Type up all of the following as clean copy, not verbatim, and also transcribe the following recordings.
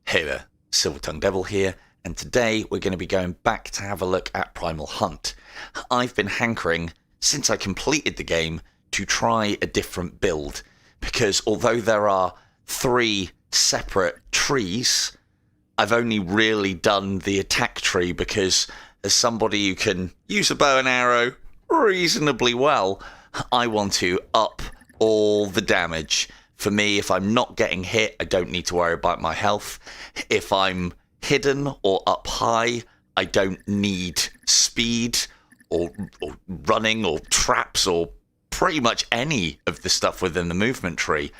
Hey there, Silver-Tongued Devil here, and today we're going to be going back to have a look at Primal Hunt. I've been hankering, since I completed the game, to try a different build, because although there are 3 separate trees, I've only really done the attack tree because as somebody who can use a bow and arrow reasonably well, I want to up all the damage. For me, if I'm not getting hit, I don't need to worry about my health. If I'm hidden or up high, I don't need speed or running or traps or pretty much any of the stuff within the movement tree.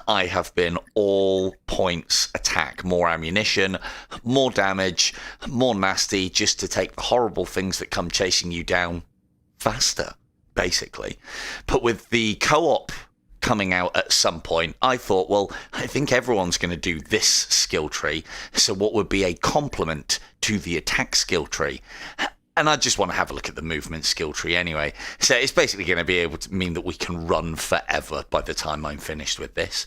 I have been all points attack, more ammunition, more damage, more nasty, just to take the horrible things that come chasing you down faster, basically. But with the co-op coming out at some point, I thought, well, I think everyone's going to do this skill tree, so what would be a complement to the attack skill tree? And I just want to have a look at the movement skill tree anyway. So it's basically going to be able to mean that we can run forever by the time I'm finished with this.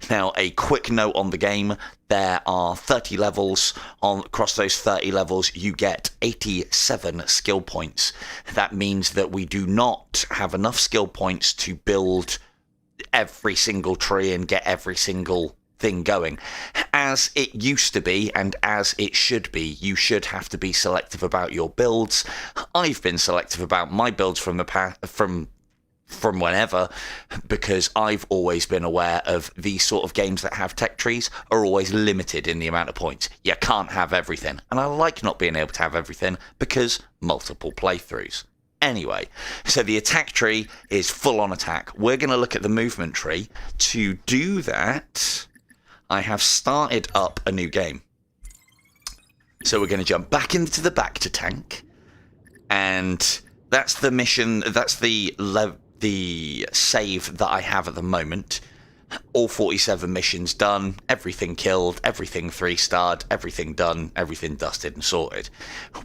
Now, a quick note on the game. There are 30 levels. Across those 30 levels, you get 87 skill points. That means that we do not have enough skill points to build every single tree and get every single thing going. As it used to be, and as it should be, you should have to be selective about your builds. I've been selective about my builds from the past, from whenever, because I've always been aware of these sort of games that have tech trees are always limited in the amount of points. You can't have everything, and I like not being able to have everything because multiple playthroughs. Anyway, so the attack tree is full on attack. We're going to look at the movement tree. To do that, I have started up a new game. So we're going to jump back into the back to tank. And that's the mission, that's the save that I have at the moment. All 47 missions done, everything killed, everything 3-starred, everything done, everything dusted and sorted.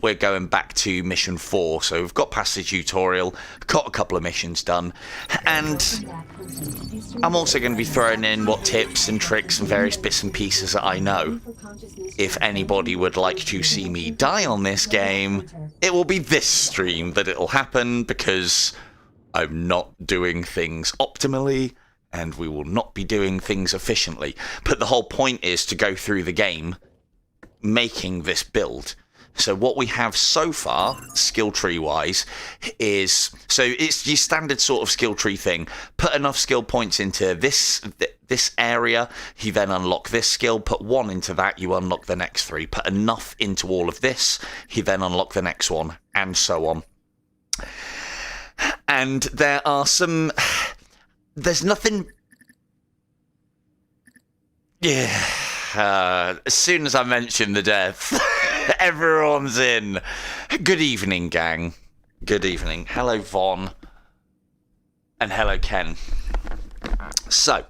We're going back to mission 4, so we've got past the tutorial, got a couple of missions done, and I'm also going to be throwing in what tips and tricks and various bits and pieces that I know. If anybody would like to see me die on this game, it will be this stream that it'll happen, because I'm not doing things optimally, and we will not be doing things efficiently. But the whole point is to go through the game making this build. So what we have so far, skill tree wise, is, so it's your standard sort of skill tree thing. Put enough skill points into this area, you then unlock this skill. Put 1 into that, you unlock the next 3. Put enough into all of this, you then unlock the next one, and so on. And there are some... There's nothing... Yeah, as soon as I mention the death, everyone's in. Good evening, gang. Good evening. Hello, Vaughn. And hello, Ken. So,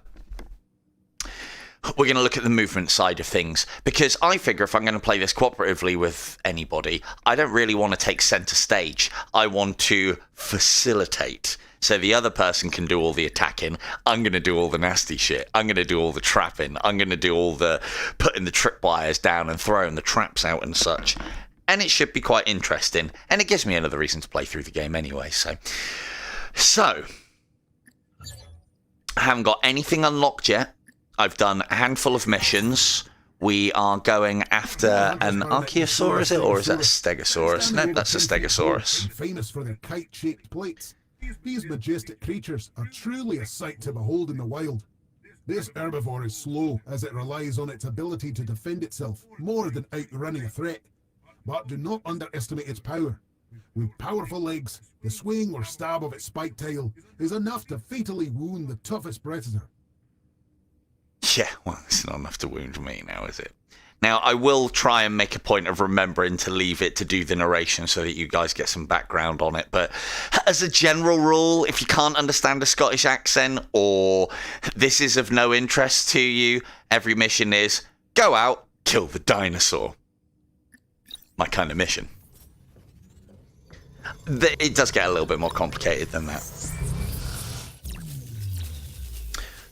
we're going to look at the movement side of things, because I figure if I'm going to play this cooperatively with anybody, I don't really want to take center stage. I want to facilitate. So the other person can do all the attacking. I'm going to do all the nasty shit. I'm going to do all the trapping. I'm going to do all the putting the tripwires down and throwing the traps out and such. And it should be quite interesting. And it gives me another reason to play through the game anyway. So I haven't got anything unlocked yet. I've done a handful of missions. We are going after an Archeosaur, is it? Or is that a Stegosaurus? No, that's a Stegosaurus. Famous for their kite-shaped plates. These majestic creatures are truly a sight to behold in the wild. This herbivore is slow, as it relies on its ability to defend itself more than outrunning a threat. But do not underestimate its power. With powerful legs, the swing or stab of its spiked tail is enough to fatally wound the toughest predator. Yeah, well, it's not enough to wound me now, is it? Now, I will try and make a point of remembering to leave it to do the narration so that you guys get some background on it. But as a general rule, if you can't understand a Scottish accent or this is of no interest to you, every mission is go out, kill the dinosaur. My kind of mission. It does get a little bit more complicated than that.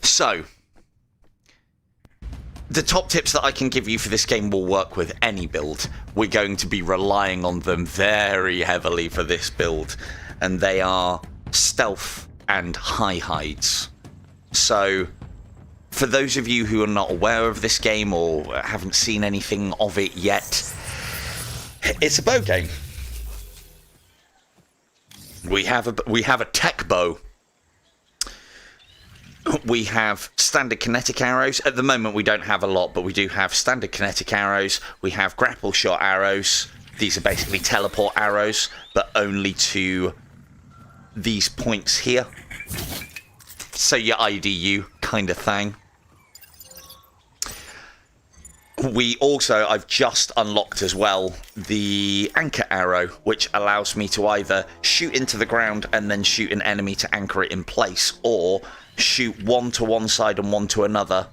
So, the top tips that I can give you for this game will work with any build. We're going to be relying on them very heavily for this build, and they are stealth and high hides. So for those of you who are not aware of this game or haven't seen anything of it yet, it's a bow game. We have a tech bow. We have standard kinetic arrows. At the moment we don't have a lot, but we do have standard kinetic arrows. We have grapple shot arrows. These are basically teleport arrows, but only to these points here. So your IDU kind of thing. We also, I've just unlocked as well, the anchor arrow, which allows me to either shoot into the ground and then shoot an enemy to anchor it in place, or shoot one to one side and one to another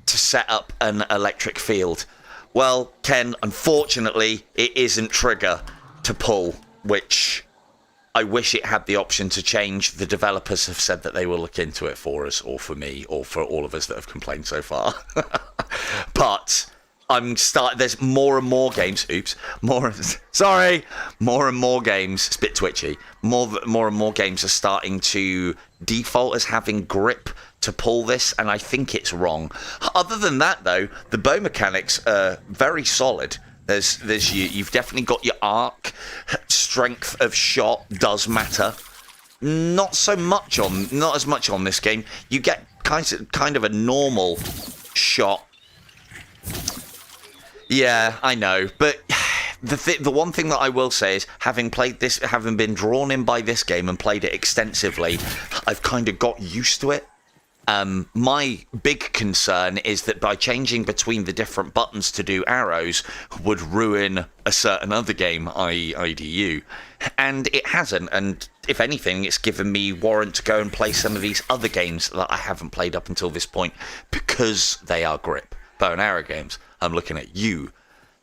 to set up an electric field. Well, Ken, unfortunately, it isn't trigger to pull, which I wish it had the option to change. The developers have said that they will look into it for us, or for me, or for all of us that have complained so far. But there's more and more games. More and more games. It's a bit twitchy. More and more games are starting to default as having grip to pull this, and I think it's wrong. Other than that, though, the bow mechanics are very solid. You've definitely got your arc. Strength of shot does matter. Not as much on this game. You get kind of a normal shot. Yeah, I know, but the one thing that I will say is, having been drawn in by this game and played it extensively, I've kind of got used to it. My big concern is that by changing between the different buttons to do arrows would ruin a certain other game, i.e. IDU. And it hasn't, and if anything, it's given me warrant to go and play some of these other games that I haven't played up until this point, because they are grip bow and arrow games. I'm looking at you,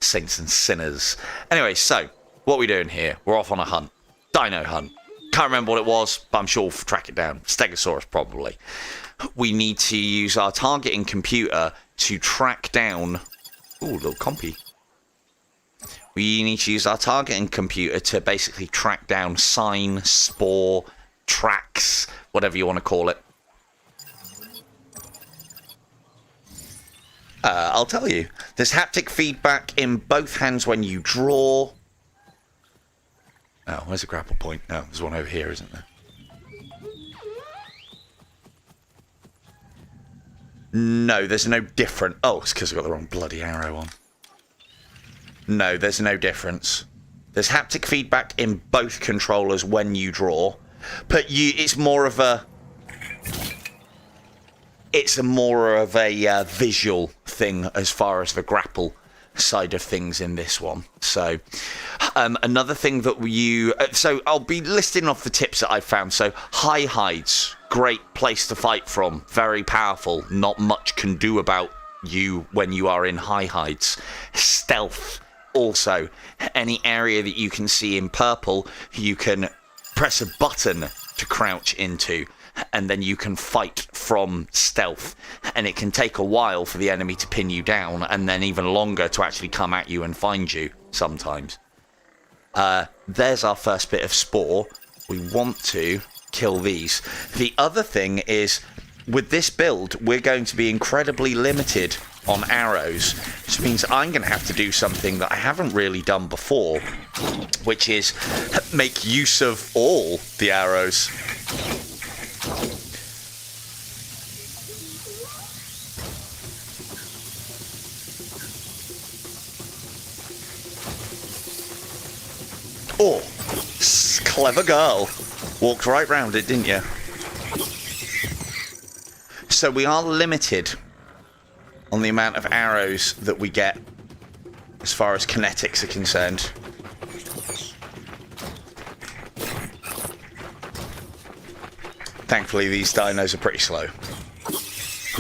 saints and sinners. Anyway, so what are we doing here? We're off on a hunt. Dino hunt. Can't remember what it was, but I'm sure we'll track it down. Stegosaurus, probably. We need to use our targeting computer to track down... Ooh, little compy. We need to use our targeting computer to basically track down sign, spore, tracks, whatever you want to call it. I'll tell you. There's haptic feedback in both hands when you draw. Oh, where's the grapple point? Oh, there's one over here, isn't there? No, there's no difference. Oh, it's because I've got the wrong bloody arrow on. No, there's no difference. There's haptic feedback in both controllers when you draw, but it's more of a visual thing as far as the grapple side of things in this one. So another thing that so I'll be listing off the tips that I've found. So high hides, great place to fight from, very powerful. Not much can do about you when you are in high hides. Stealth, also, any area that you can see in purple, you can press a button to crouch into, and then you can fight from stealth, and it can take a while for the enemy to pin you down, and then even longer to actually come at you and find you sometimes. There's our first bit of spore. We want to kill these. The other thing is, with this build, we're going to be incredibly limited on arrows, which means I'm going to have to do something that I haven't really done before, which is make use of all the arrows. Oh, clever girl. Walked right round it, didn't you? So we are limited on the amount of arrows that we get as far as kinetics are concerned. Thankfully, these dinos are pretty slow.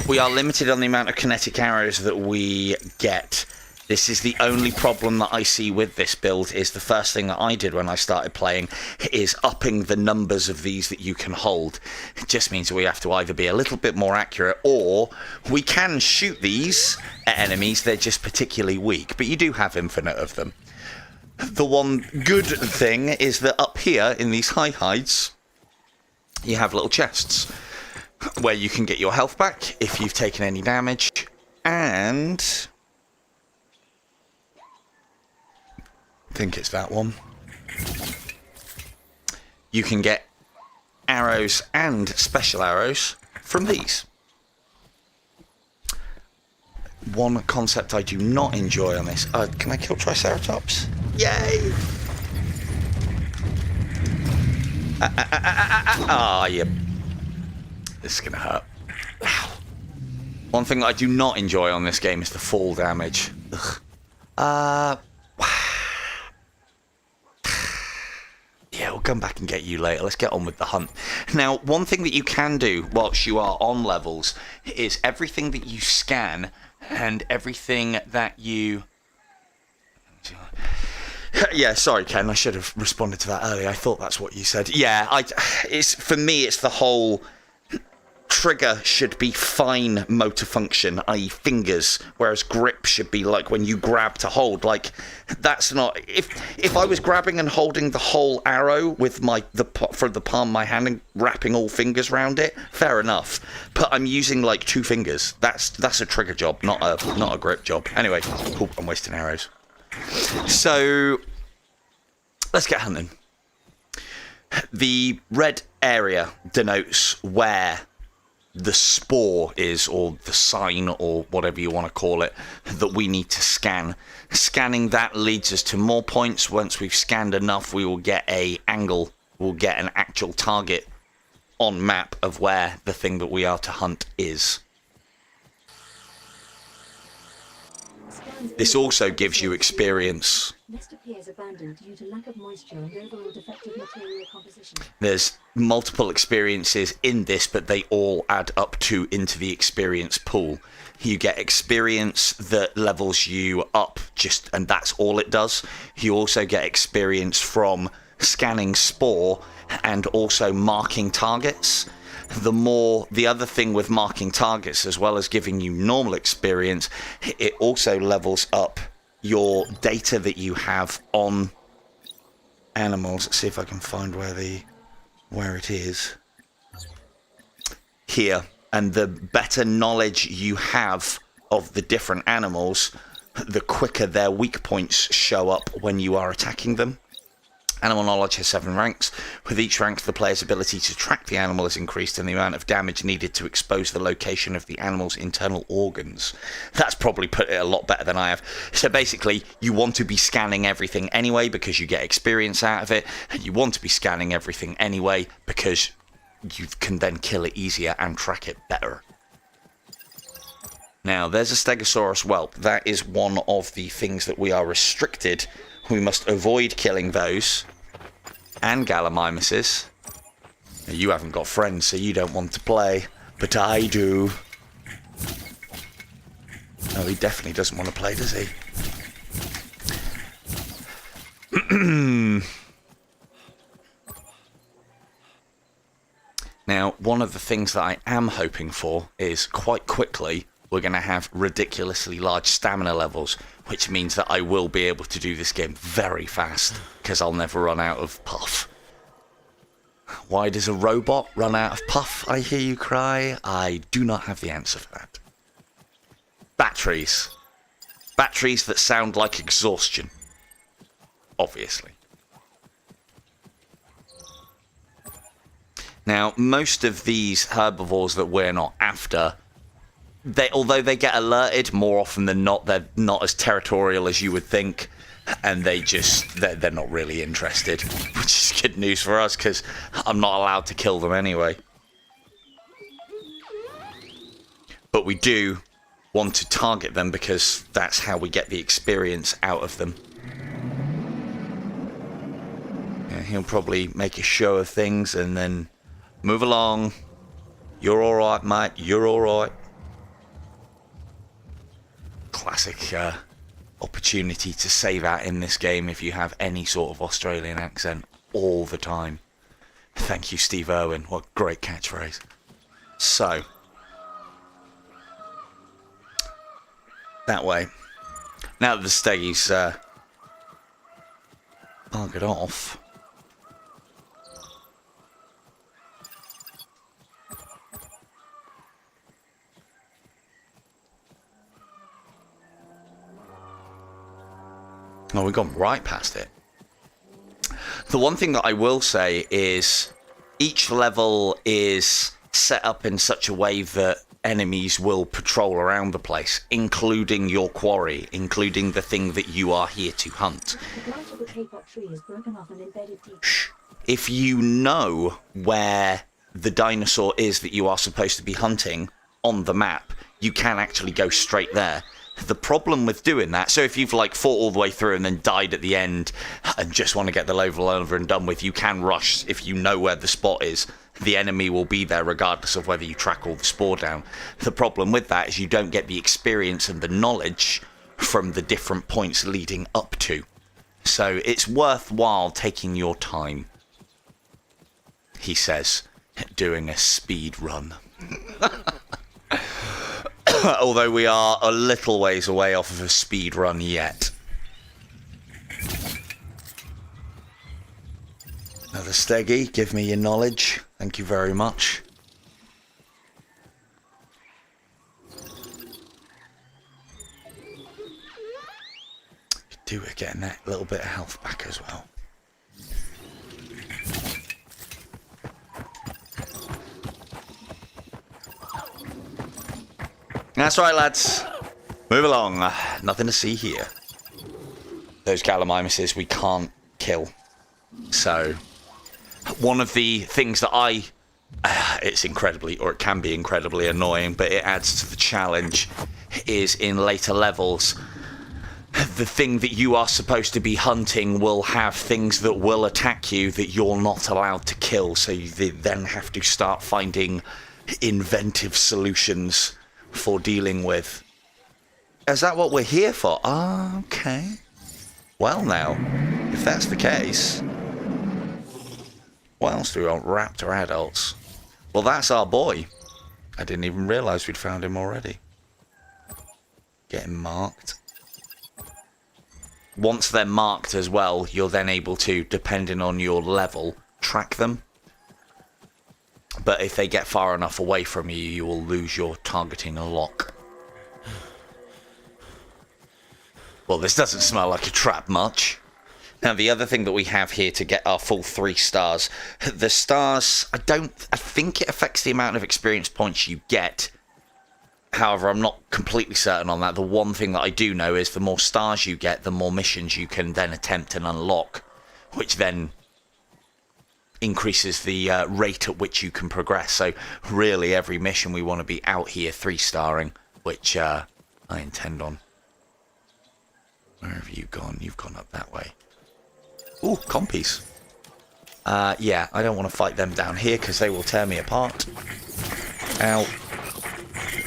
We are limited on the amount of kinetic arrows that we get This is the only problem that I see with this build. Is the first thing that I did when I started playing is upping the numbers of these that you can hold. It just means we have to either be a little bit more accurate, or we can shoot these at enemies. They're just particularly weak, but you do have infinite of them. The one good thing is that up here in these high heights, you have little chests where you can get your health back if you've taken any damage, and I think it's that one. You can get arrows and special arrows from these. One concept I do not enjoy on this. Can I kill Triceratops? Yay! Yeah. This is gonna hurt. Ow. One thing that I do not enjoy on this game is the fall damage. Ugh. Yeah, we'll come back and get you later. Let's get on with the hunt. Now, one thing that you can do whilst you are on levels is everything that you scan and everything that you... Yeah, sorry, Ken. I should have responded to that earlier. I thought that's what you said. Yeah, for me, it's the whole... Trigger should be fine motor function, i.e. fingers, whereas grip should be like when you grab to hold. Like, that's not... If I was grabbing and holding the whole arrow with the palm of my hand and wrapping all fingers around it, fair enough. But I'm using like 2 fingers. That's a trigger job, not a grip job. Anyway, cool, I'm wasting arrows. So, let's get hunting. The red area denotes where the spore is, or the sign, or whatever you want to call it, that we need to scan. Scanning that leads us to more points. Once we've scanned enough, we will get an angle, we'll get an actual target on map of where the thing that we are to hunt is. This also gives you experience. Nest appears abandoned due to lack of moisture and overall defective material composition. There's multiple experiences in this, but they all add up into the experience pool. You get experience that levels you up, and that's all it does. You also get experience from scanning spore and also marking targets. The other thing with marking targets, as well as giving you normal experience, it also levels up your data that you have on animals. Let's see if I can find where it is. Here. And the better knowledge you have of the different animals, the quicker their weak points show up when you are attacking them. Animal knowledge has 7 ranks. With each rank, the player's ability to track the animal is increased and the amount of damage needed to expose the location of the animal's internal organs. That's probably put it a lot better than I have. So basically, you want to be scanning everything anyway because you get experience out of it, and you want to be scanning everything anyway because you can then kill it easier and track it better. Now, there's a Stegosaurus whelp. That is one of the things that we are restricted. We must avoid killing those. And Gallimimuses. You haven't got friends, so you don't want to play. But I do. No, he definitely doesn't want to play, does he? Now, one of the things that I am hoping for is quite quickly we're going to have ridiculously large stamina levels, which means that I will be able to do this game very fast, because I'll never run out of puff. Why does a robot run out of puff, I hear you cry? I do not have the answer for that. Batteries. Batteries that sound like exhaustion. Obviously. Now, most of these herbivores that we're not after, although they get alerted, more often than not, they're not as territorial as you would think, and they're not really interested, which is good news for us, because I'm not allowed to kill them anyway. But we do want to target them, because that's how we get the experience out of them. Yeah, he'll probably make a show of things, and then move along. You're alright, mate, you're alright. Classic opportunity to say that in this game if you have any sort of Australian accent all the time. Thank you, Steve Irwin. What a great catchphrase. So, that way. Now that the Steggy's buggered off. Oh, we've gone right past it. The one thing that I will say is each level is set up in such a way that enemies will patrol around the place, including your quarry, including the thing that you are here to hunt. The branch of the K-pop tree is broken off and embedded deep. If you know where the dinosaur is that you are supposed to be hunting on the map, you can actually go straight there. The problem with doing that, so if you've like fought all the way through and then died at the end and just want to get the level over and done with, you can rush if you know where the spot is. The enemy will be there regardless of whether you track all the spore down. The problem with that is you don't get the experience and the knowledge from the different points leading up to. So it's worthwhile taking your time, he says, doing a speed run. Although we are a little ways away off of a speed run yet. Another Steggy, give me your knowledge. Thank you very much. Do it, getting that little bit of health back as well. That's right, lads. Move along. Nothing to see here. Those gallimimuses we can't kill. So, one of the things that it's incredibly, or it can be incredibly annoying, but it adds to the challenge, is in later levels, the thing that you are supposed to be hunting will have things that will attack you that you're not allowed to kill, so you then have to start finding inventive solutions for dealing with. Is that what we're here for? Ah, okay. Well now, if that's the case, what else do we want? Raptor adults. Well, that's our boy. I didn't even realise we'd found him already. Getting marked. Once they're marked as well, you're then able to, depending on your level, track them. But if they get far enough away from you, you will lose your targeting lock. Well, this doesn't smell like a trap much. Now, the other thing that we have here to get our full 3 stars, the stars, I think it affects the amount of experience points you get. However, I'm not completely certain on that. The one thing that I do know is the more stars you get, the more missions you can then attempt and unlock, which then increases the rate at which you can progress. So really every mission we want to be out here 3-starring, which I intend on. Where have you gone? You've gone up that way. Ooh, compies. Yeah, I don't want to fight them down here because they will tear me apart. Ow.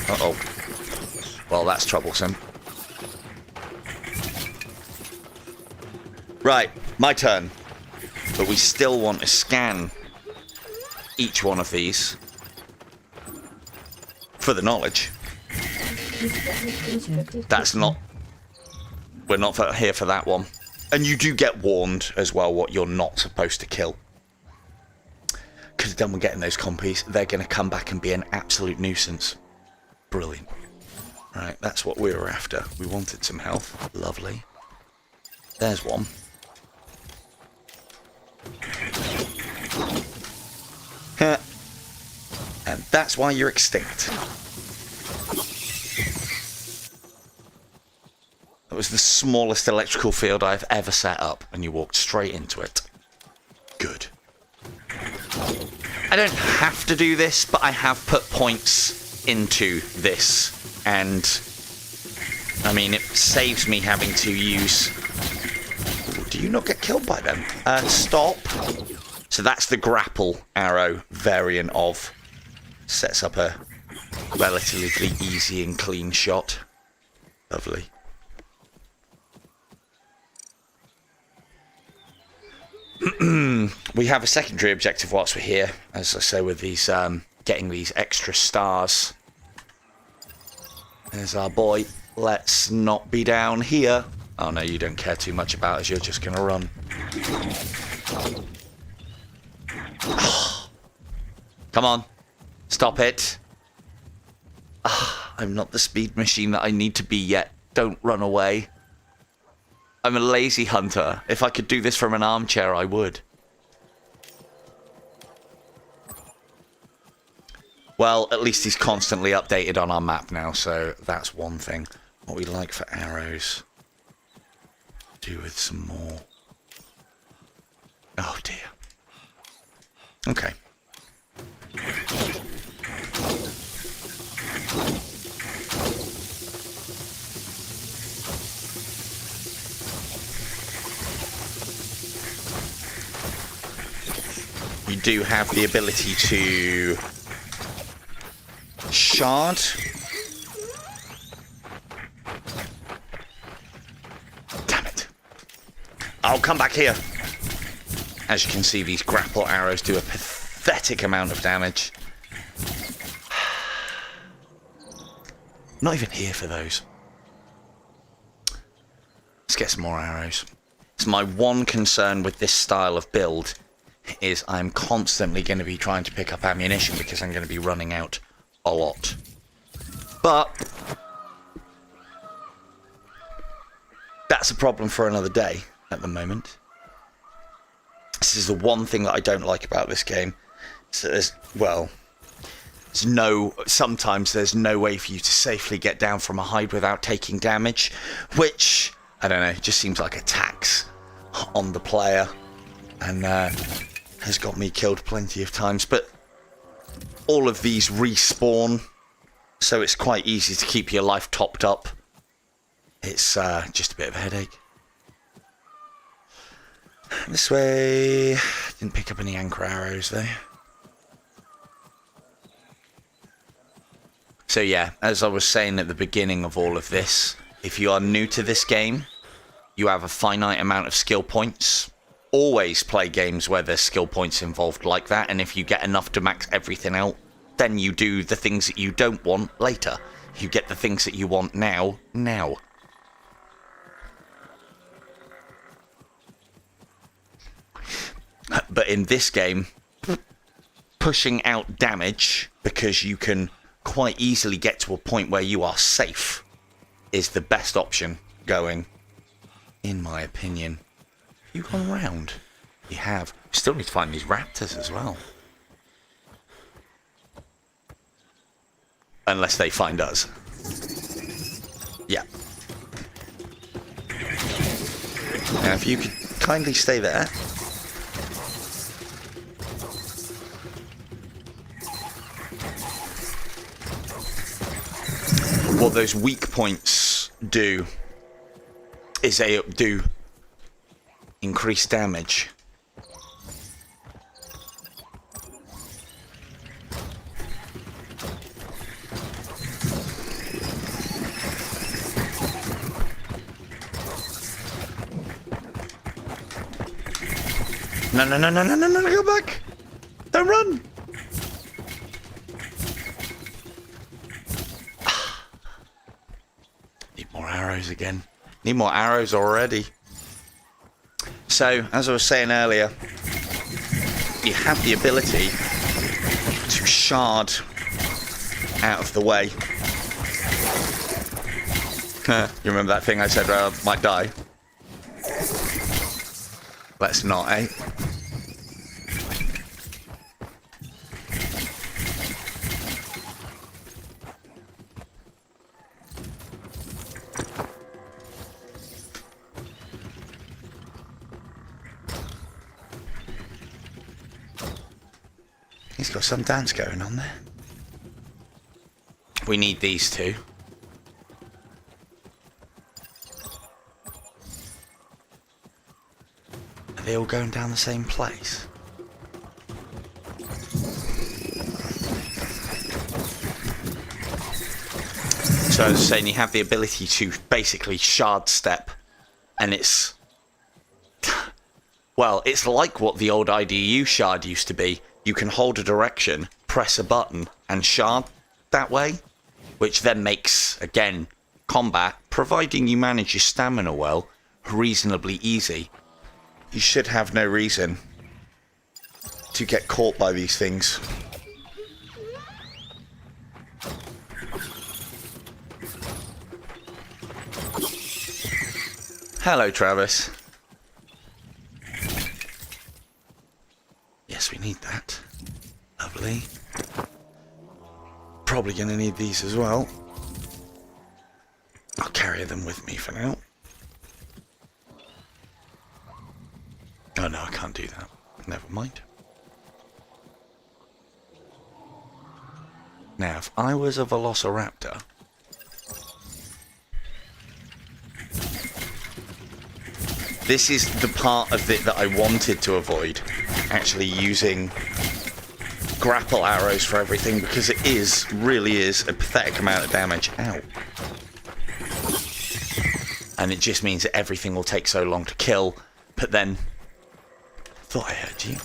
Uh-oh. Well, that's troublesome. Right, my turn. But we still want to scan each one of these for the knowledge. That's not... We're not here for that one. And you do get warned as well what you're not supposed to kill. Because then we're getting those compies. They're going to come back and be an absolute nuisance. Brilliant. Right, that's what we were after. We wanted some health. Lovely. There's one. And that's why you're extinct. That was the smallest electrical field I've ever set up, and you walked straight into it. Good. I don't have to do this, but I have put points into this, and I mean, it saves me having to use... Ooh, do you not get killed by them? Stop. So that's the grapple arrow variant of. Sets up a relatively easy and clean shot. Lovely. we have a secondary objective whilst we're here, as I say, with these getting these extra stars. There's our boy. Let's not be down here. Oh no, you don't care too much about us. You're just gonna run. Come on, stop it. I'm not the speed machine that I need to be yet. Don't run away. I'm a lazy hunter. If I could do this from an armchair, I would. Well, at least he's constantly updated on our map now, so that's one thing. What we like for arrows. Do with some more. Oh dear. Okay. You do have the ability to shard. Damn it. I'll come back here. As you can see, these grapple arrows do a pathetic amount of damage. Not even here for those. Let's get some more arrows. So my one concern with this style of build is I'm constantly going to be trying to pick up ammunition because I'm going to be running out a lot. But that's a problem for another day at the moment. This is the one thing that I don't like about this game. So sometimes there's no way for you to safely get down from a height without taking damage, which, I don't know, just seems like a tax on the player, and has got me killed plenty of times. But all of these respawn, so it's quite easy to keep your life topped up. It's just a bit of a headache. This way. Didn't pick up any anchor arrows though. So yeah, as I was saying at the beginning of all of this, if you are new to this game, you have a finite amount of skill points. Always play games where there's skill points involved like that, and if you get enough to max everything out, then you do the things that you don't want later. You get the things that you want now. But in this game, pushing out damage, because you can quite easily get to a point where you are safe, is the best option going, in my opinion. You gone round? You have. Still need to find these raptors as well. Unless they find us. Yeah. Now if you could kindly stay there. What those weak points do is they do increase damage. No, go back! Don't run! Need more arrows again. Need more arrows already. So, as I was saying earlier, you have the ability to shard out of the way. You remember that thing I said I might die? Let's not, eh? He's got some dance going on there. We need these two. Are they all going down the same place? So I was saying, you have the ability to basically shard step, and it's Well, it's like what the old IDU shard used to be. You can hold a direction, press a button, and shard that way, which then makes, again, combat, providing you manage your stamina well, reasonably easy. You should have no reason to get caught by these things. Hello, Travis. Yes, we need that. Lovely. Probably going to need these as well. I'll carry them with me for now. Oh no, I can't do that. Never mind. Now, if I was a Velociraptor, this is the part of it that I wanted to avoid, actually using grapple arrows for everything, because it really is a pathetic amount of damage. Ow. And it just means that everything will take so long to kill, but then... Thought I heard you.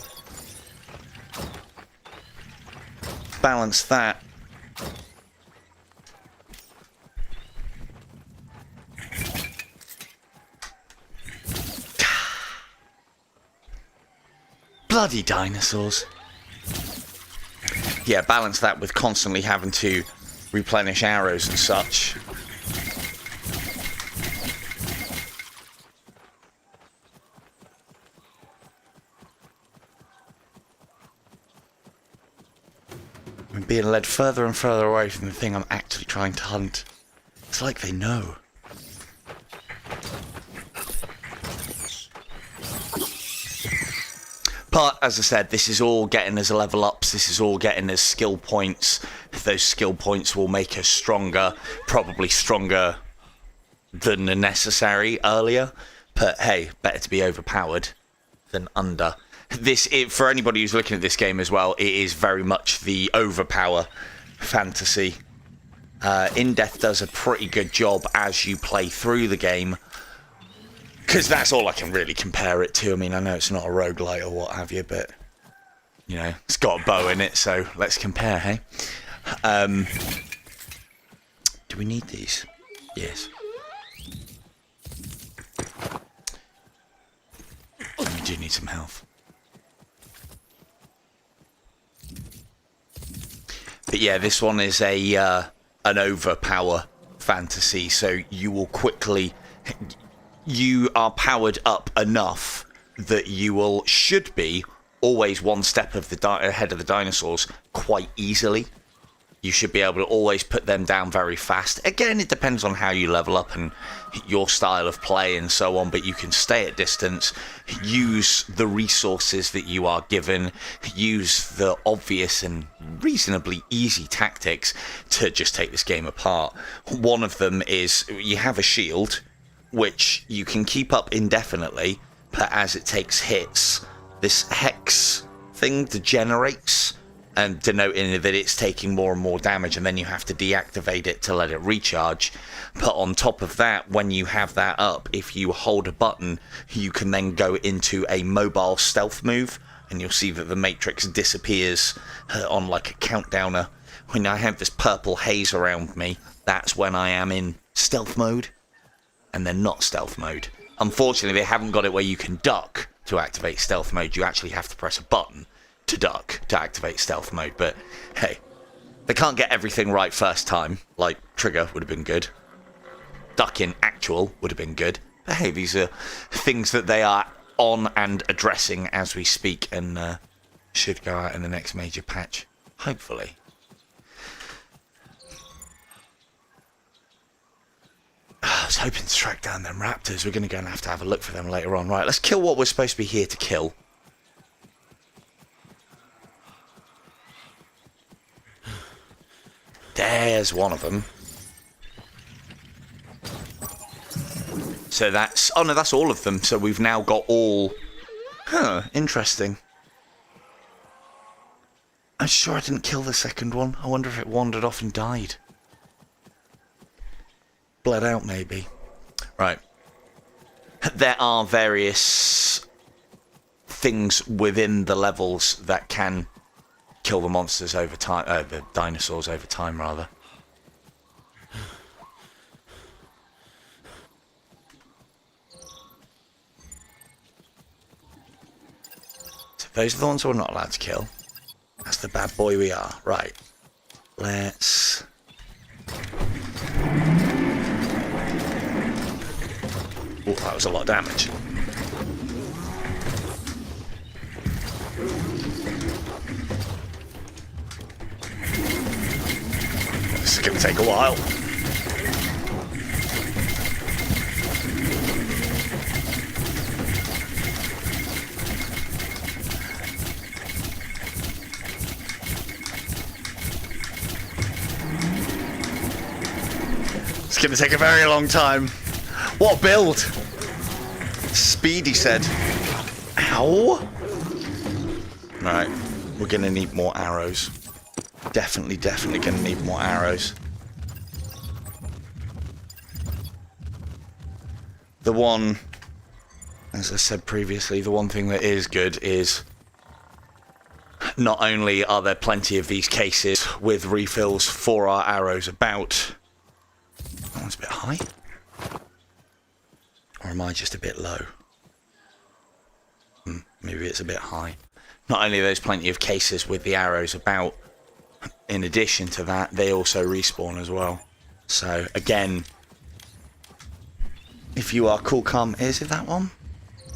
Balance that. Bloody dinosaurs. Yeah, balance that with constantly having to replenish arrows and such. I'm being led further and further away from the thing I'm actually trying to hunt. It's like they know. But, as I said, this is all getting us level ups, this is all getting us skill points. Those skill points will make us stronger, probably stronger than the necessary earlier. But hey, better to be overpowered than under. For anybody who's looking at this game as well, it is very much the overpower fantasy. In-Death does a pretty good job as you play through the game, because that's all I can really compare it to. I mean, I know it's not a roguelite or what have you, but, you know, it's got a bow in it, so let's compare, hey? Do we need these? Yes. We do need some health. But yeah, this one is an overpower fantasy, so you will quickly... You are powered up enough that you should be always one step ahead of the dinosaurs quite easily. You should be able to always put them down very fast. Again, it depends on how you level up and your style of play and so on, but you can stay at distance, use the resources that you are given, use the obvious and reasonably easy tactics to just take this game apart. One of them is you have a shield, which you can keep up indefinitely, but as it takes hits, this hex thing degenerates, and denoting that it's taking more and more damage, and then you have to deactivate it to let it recharge. But on top of that, when you have that up, if you hold a button, you can then go into a mobile stealth move, and you'll see that the matrix disappears on like a countdowner. When I have this purple haze around me, that's when I am in stealth mode, and then not stealth mode. Unfortunately, they haven't got it where you can duck to activate stealth mode. You actually have to press a button to duck to activate stealth mode. But hey, they can't get everything right first time. Like trigger would have been good, ducking actual would have been good, but hey, these are things that they are on and addressing as we speak, and should go out in the next major patch, hopefully. I was hoping to track down them raptors. We're going to have a look for them later on. Right, let's kill what we're supposed to be here to kill. There's one of them. So that's... Oh no, that's all of them. So we've now got all... Huh, interesting. I'm sure I didn't kill the second one. I wonder if it wandered off and died. Bled out, maybe. Right. There are various things within the levels that can kill the monsters over time, the dinosaurs over time, rather. So those are the ones we're not allowed to kill. That's the bad boy we are. Right. Let's... Oh, that was a lot of damage. This is going to take a while. It's going to take a very long time. What build? Speedy said. Ow. Right, we're going to need more arrows. Definitely going to need more arrows. The one, as I said previously, the one thing that is good is not only are there plenty of these cases with refills for our arrows about. That one's a bit high. Or am I just a bit low? Maybe it's a bit high. Not only are there plenty of cases with the arrows about, in addition to that, they also respawn as well. So, again, if you are cool, calm... Is it that one?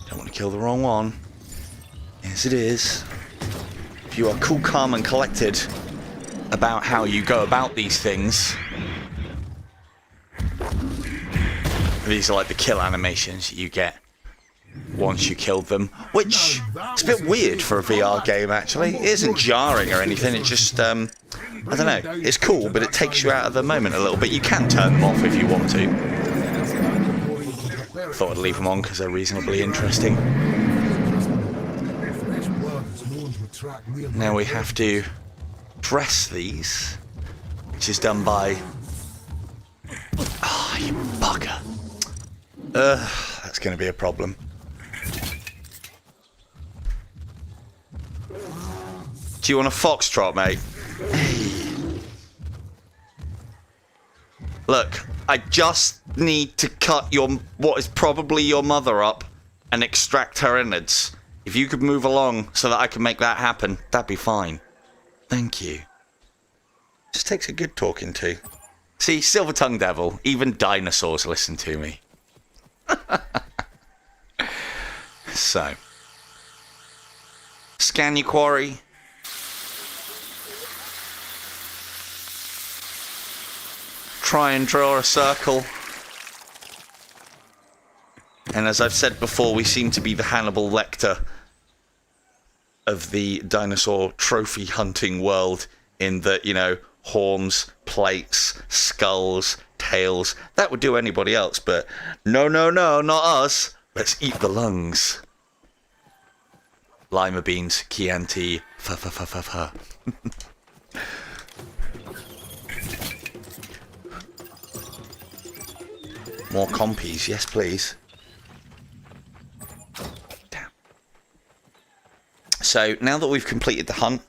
Don't want to kill the wrong one. Yes, it is. If you are cool, calm and collected about how you go about these things... These are like the kill animations you get once you killed them, which it's a bit weird for a VR game, actually. It isn't jarring or anything, it just, I don't know, it's cool, but it takes you out of the moment a little bit. You can turn them off if you want to. Thought I'd leave them on because they're reasonably interesting. Now we have to dress these, which is done by... Ah, you bugger. That's going to be a problem. Do you want a foxtrot, mate? Hey. Look, I just need to cut what is probably your mother up and extract her innards. If you could move along so that I can make that happen, that'd be fine. Thank you. Just takes a good talking to. See, Silver Tongue Devil, even dinosaurs listen to me. So, scan your quarry. Try and draw a circle. And as I've said before, we seem to be the Hannibal Lecter of the dinosaur trophy hunting world, in that, you know, horns, plates, skulls, tails. That would do anybody else, but no, not us. Let's eat the lungs. Lima beans, Chianti, fa. More compies, yes please. Damn. So now that we've completed the hunt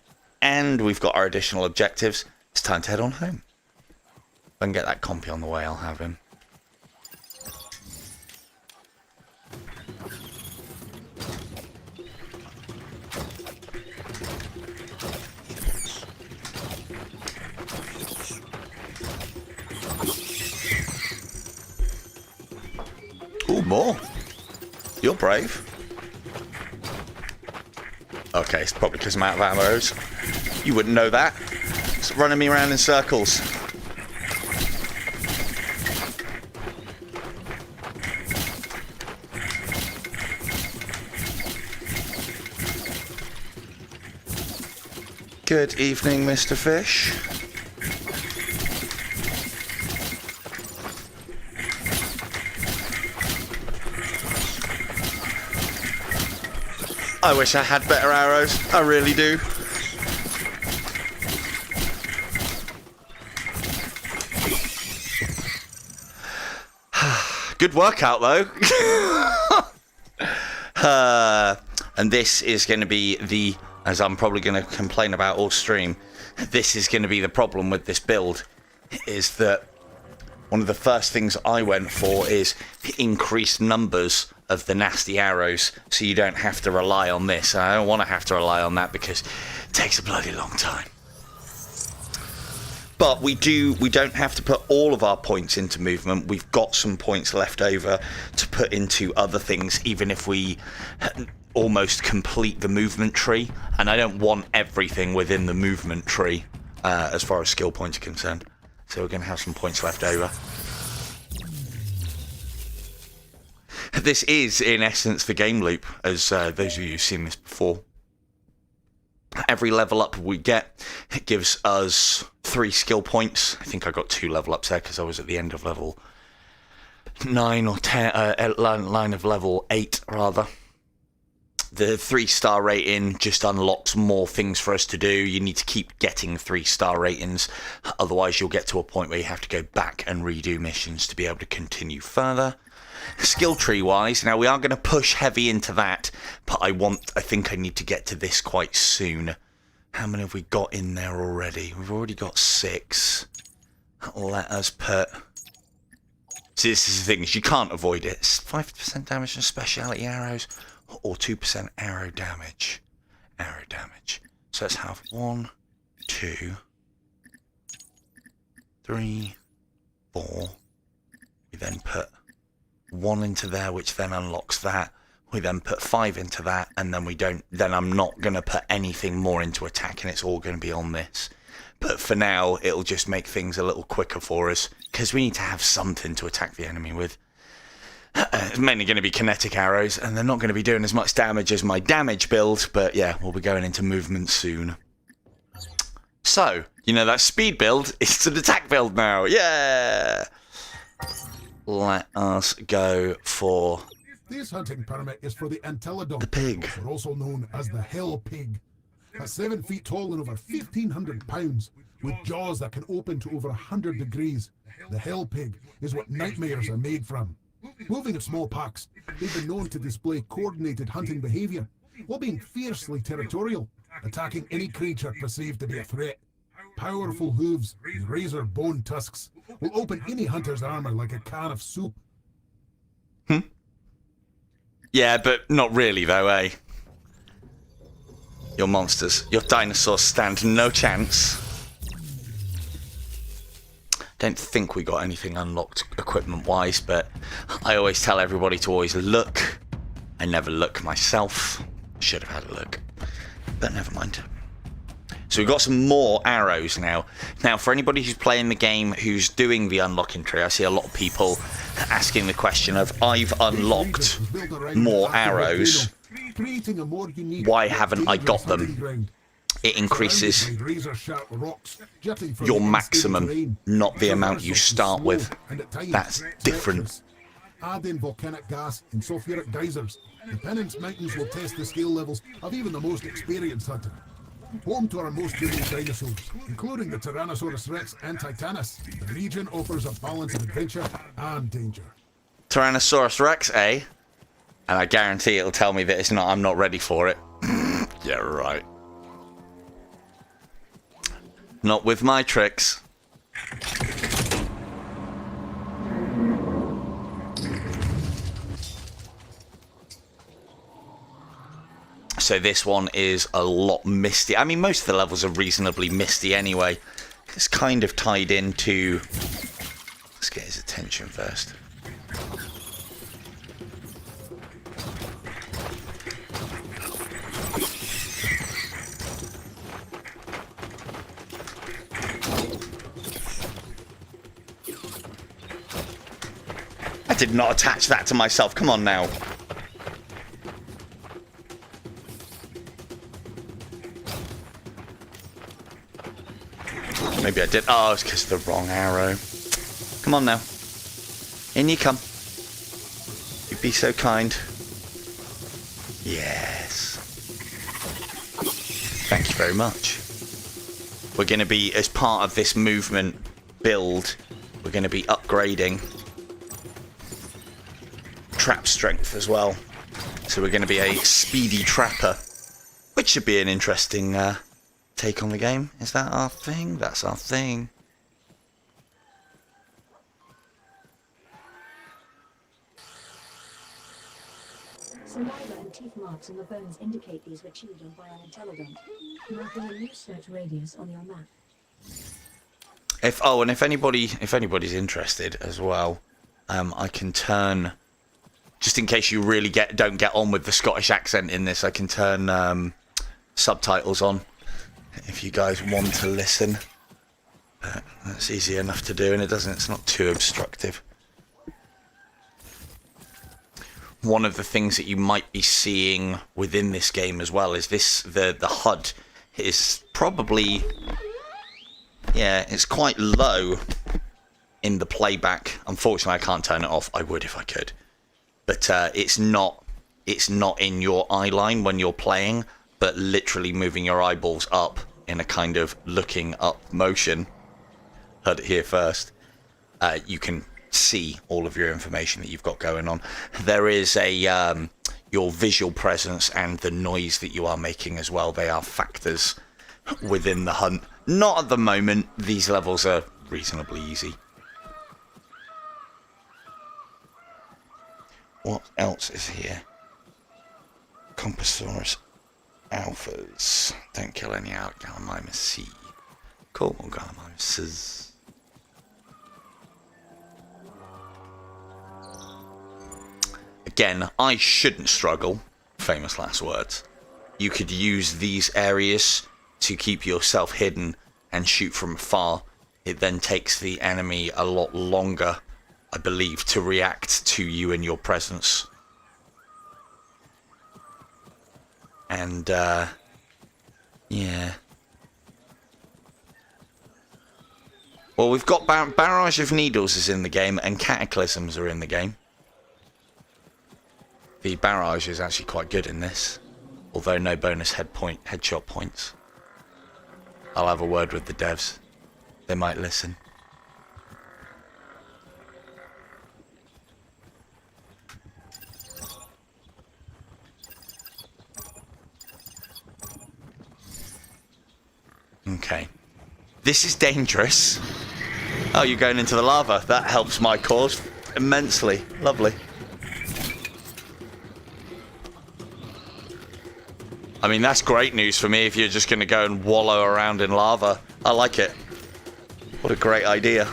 and we've got our additional objectives, it's time to head on home. If I can get that compy on the way, I'll have him. Ooh, more. You're brave. Okay, it's probably because I'm out of arrows. You wouldn't know that. It's running me around in circles. Good evening, Mr. Fish. I wish I had better arrows. I really do. Good workout, though. And this is going to be the, as I'm probably going to complain about all stream, this is going to be the problem with this build, is that one of the first things I went for is increased numbers of the nasty arrows, so you don't have to rely on this. I don't want to have to rely on that because it takes a bloody long time. But we don't have to put all of our points into movement. We've got some points left over to put into other things, even if we almost complete the movement tree. And I don't want everything within the movement tree as far as skill points are concerned. So we're going to have some points left over. This is, in essence, the game loop, as those of you who've seen this before. Every level up we get, it gives us 3 skill points. I think I got 2 level ups there because I was at the end of level 9 or 10, line of level 8 rather. The 3-star rating just unlocks more things for us to do. You need to keep getting 3-star ratings, otherwise you'll get to a point where you have to go back and redo missions to be able to continue further. Skill tree wise, now we are going to push heavy into that, but I think I need to get to this quite soon. How many have we got in there already? We've already got 6. Let us put... See, this is the thing, is you can't avoid it. It's 5% damage from speciality arrows, or 2% arrow damage. So let's have 1, 2, 3, 4. We then put 1 into there, which then unlocks that. We then put 5 into that, and then I'm not going to put anything more into attack, and it's all going to be on this. But for now, it'll just make things a little quicker for us, because we need to have something to attack the enemy with. It's mainly going to be kinetic arrows, and they're not going to be doing as much damage as my damage build, but yeah, we'll be going into movement soon. So, you know, that speed build is an attack build now. Yeah! Let us go for... This hunting permit is for the Antelodon, the pig, also known as the hell pig. At 7 feet tall and over 1,500 pounds, with jaws that can open to over 100 degrees, the hell pig is what nightmares are made from. Moving in small packs, they've been known to display coordinated hunting behavior, while being fiercely territorial, attacking any creature perceived to be a threat. Powerful hooves and razor bone tusks will open any hunter's armor like a can of soup. Yeah, but not really though, eh? Your monsters, your dinosaurs stand no chance. Don't think we got anything unlocked equipment-wise, but I always tell everybody to always look. I never look myself. Should have had a look, but never mind. So we've got some more arrows now. Now, for anybody who's playing the game, who's doing the unlocking tree, I see a lot of people asking the question of, I've unlocked more arrows, why haven't I got them? It increases your maximum, not the amount you start with. That's different. Add in volcanic gas and sulfuric geysers. The Penance Mountains will test the skill levels of even the most experienced hunter. Home to our most unique dinosaurs, including the Tyrannosaurus Rex and Titanus, the region offers a balance of adventure and danger. Tyrannosaurus Rex, eh? And I guarantee it'll tell me that it's not. I'm not ready for it. Yeah, right. Not with my tricks. So this one is a lot misty. I mean, most of the levels are reasonably misty anyway. It's kind of tied into... Let's get his attention first. I did not attach that to myself. Come on now. Maybe I did. Oh, it's because of the wrong arrow. Come on now. In you come. You'd be so kind. Yes. Thank you very much. We're going to be, as part of this movement build, we're going to be upgrading trap strength as well. So we're going to be a speedy trapper, which should be an interesting take on the game. Is that our thing? That's our thing. Saliva and teeth marks on the bones indicate these were chewed on by an intelligent. Marking a new search radius on your map. If anybody's interested as well, I can turn, just in case you really don't get on with the Scottish accent in this, I can turn subtitles on if you guys want to listen. But that's easy enough to do, and it's not too obstructive. One of the things that you might be seeing within this game as well is the HUD is probably, yeah, it's quite low in the playback. Unfortunately, I can't turn it off. I would if I could, but it's not in your eye line when you're playing, but literally moving your eyeballs up in a kind of looking up motion. Heard it here first. You can see all of your information that you've got going on. There is your visual presence and the noise that you are making as well. They are factors within the hunt. Not at the moment. These levels are reasonably easy. What else is here? Compassaurus alphas. Don't kill any out. Gallimimus C. Cool. Gallimimus. Again, I shouldn't struggle. Famous last words. You could use these areas to keep yourself hidden and shoot from afar. It then takes the enemy a lot longer, I believe, to react to you and your presence. And, yeah. Well, we've got Barrage of Needles is in the game, and Cataclysms are in the game. The barrage is actually quite good in this, although no bonus headshot points. I'll have a word with the devs. They might listen. Okay. This is dangerous. Oh, you're going into the lava. That helps my cause immensely. Lovely. I mean, that's great news for me if you're just going to go and wallow around in lava. I like it. What a great idea.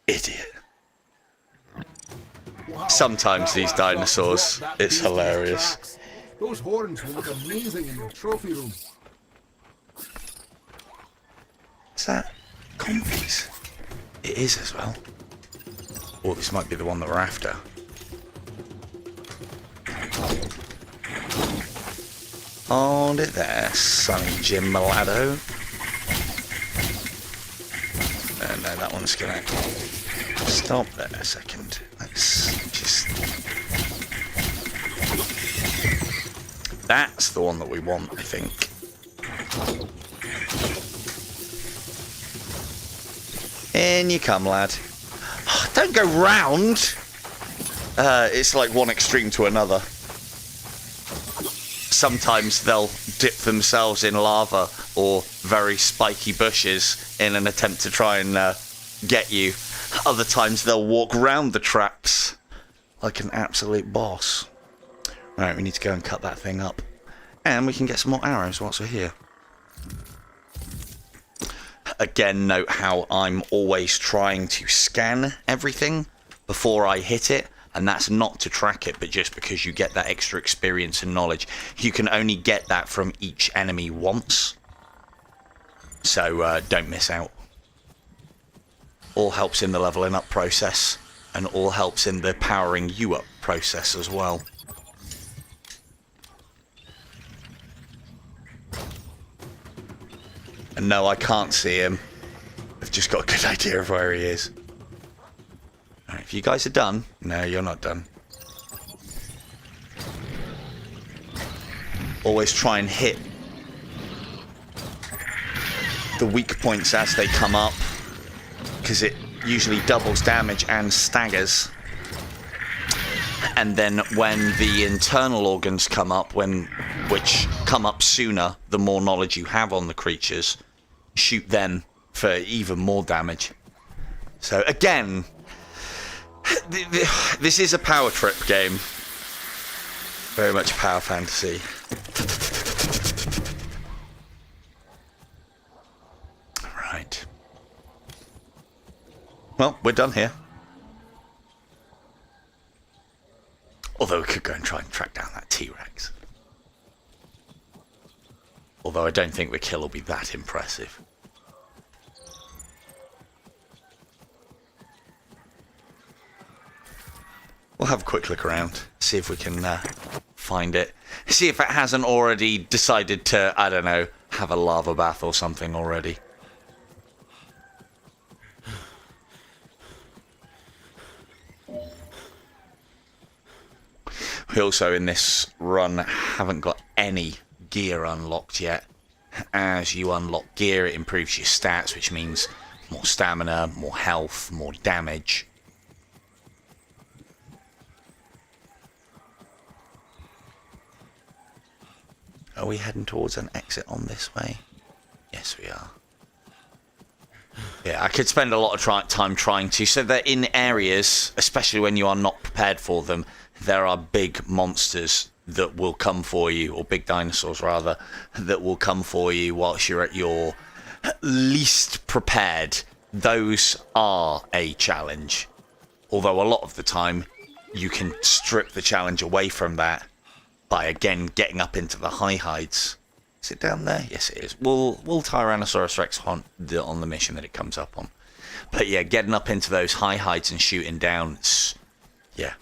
Idiot. Wow. Sometimes these dinosaurs, it's hilarious. Those horns will look amazing in your trophy room. Is that comfies? It is as well. Oh, this might be the one that we're after. Hold it there, Sonny Jim Mulatto. No, that one's gonna stop there a second. Let's just... That's the one that we want, I think. In you come, lad. Don't go round! It's like one extreme to another. Sometimes they'll dip themselves in lava or very spiky bushes in an attempt to try and get you. Other times they'll walk round the traps like an absolute boss. Right, we need to go and cut that thing up. And we can get some more arrows whilst we're here. Again, note how I'm always trying to scan everything before I hit it. And that's not to track it, but just because you get that extra experience and knowledge. You can only get that from each enemy once. So don't miss out. All helps in the leveling up process. And all helps in the powering you up process as well. And no, I can't see him. I've just got a good idea of where he is. Alright, if you guys are done... No, you're not done. Always try and hit the weak points as they come up, because it usually doubles damage and staggers. And then when the internal organs come up, which come up sooner, the more knowledge you have on the creatures, shoot them for even more damage. So again, this is a power trip game. Very much power fantasy. Right. Well, we're done here. Although we could go and try and track down that T-Rex. Although I don't think the kill will be that impressive. We'll have a quick look around, see if we can find it. See if it hasn't already decided to, I don't know, have a lava bath or something already. We also, in this run, haven't got any gear unlocked yet. As you unlock gear, it improves your stats, which means more stamina, more health, more damage. Are we heading towards an exit on this way? Yes, we are. Yeah, I could spend a lot of time trying to. So they're in areas, especially when you are not prepared for them, there are big monsters that will come for you, or big dinosaurs rather, that will come for you whilst you're at your least prepared. Those are a challenge. Although a lot of the time, you can strip the challenge away from that by, again, getting up into the high heights. Is it down there? Yes, it is. Will Tyrannosaurus Rex hunt on the mission that it comes up on? But yeah, getting up into those high heights and shooting down, yeah.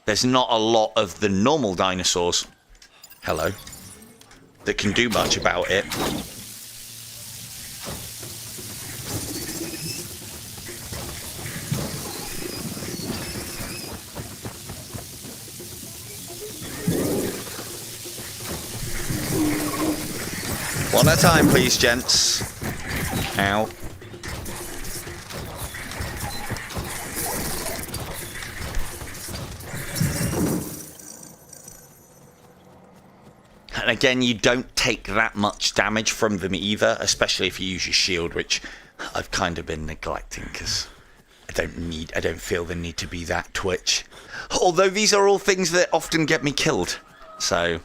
There's not a lot of the normal dinosaurs, hello, that can do much about it. One at a time, please, gents. Ow. And again, you don't take that much damage from them either, especially if you use your shield, which I've kind of been neglecting because I don't feel the need to be that twitch. Although these are all things that often get me killed, so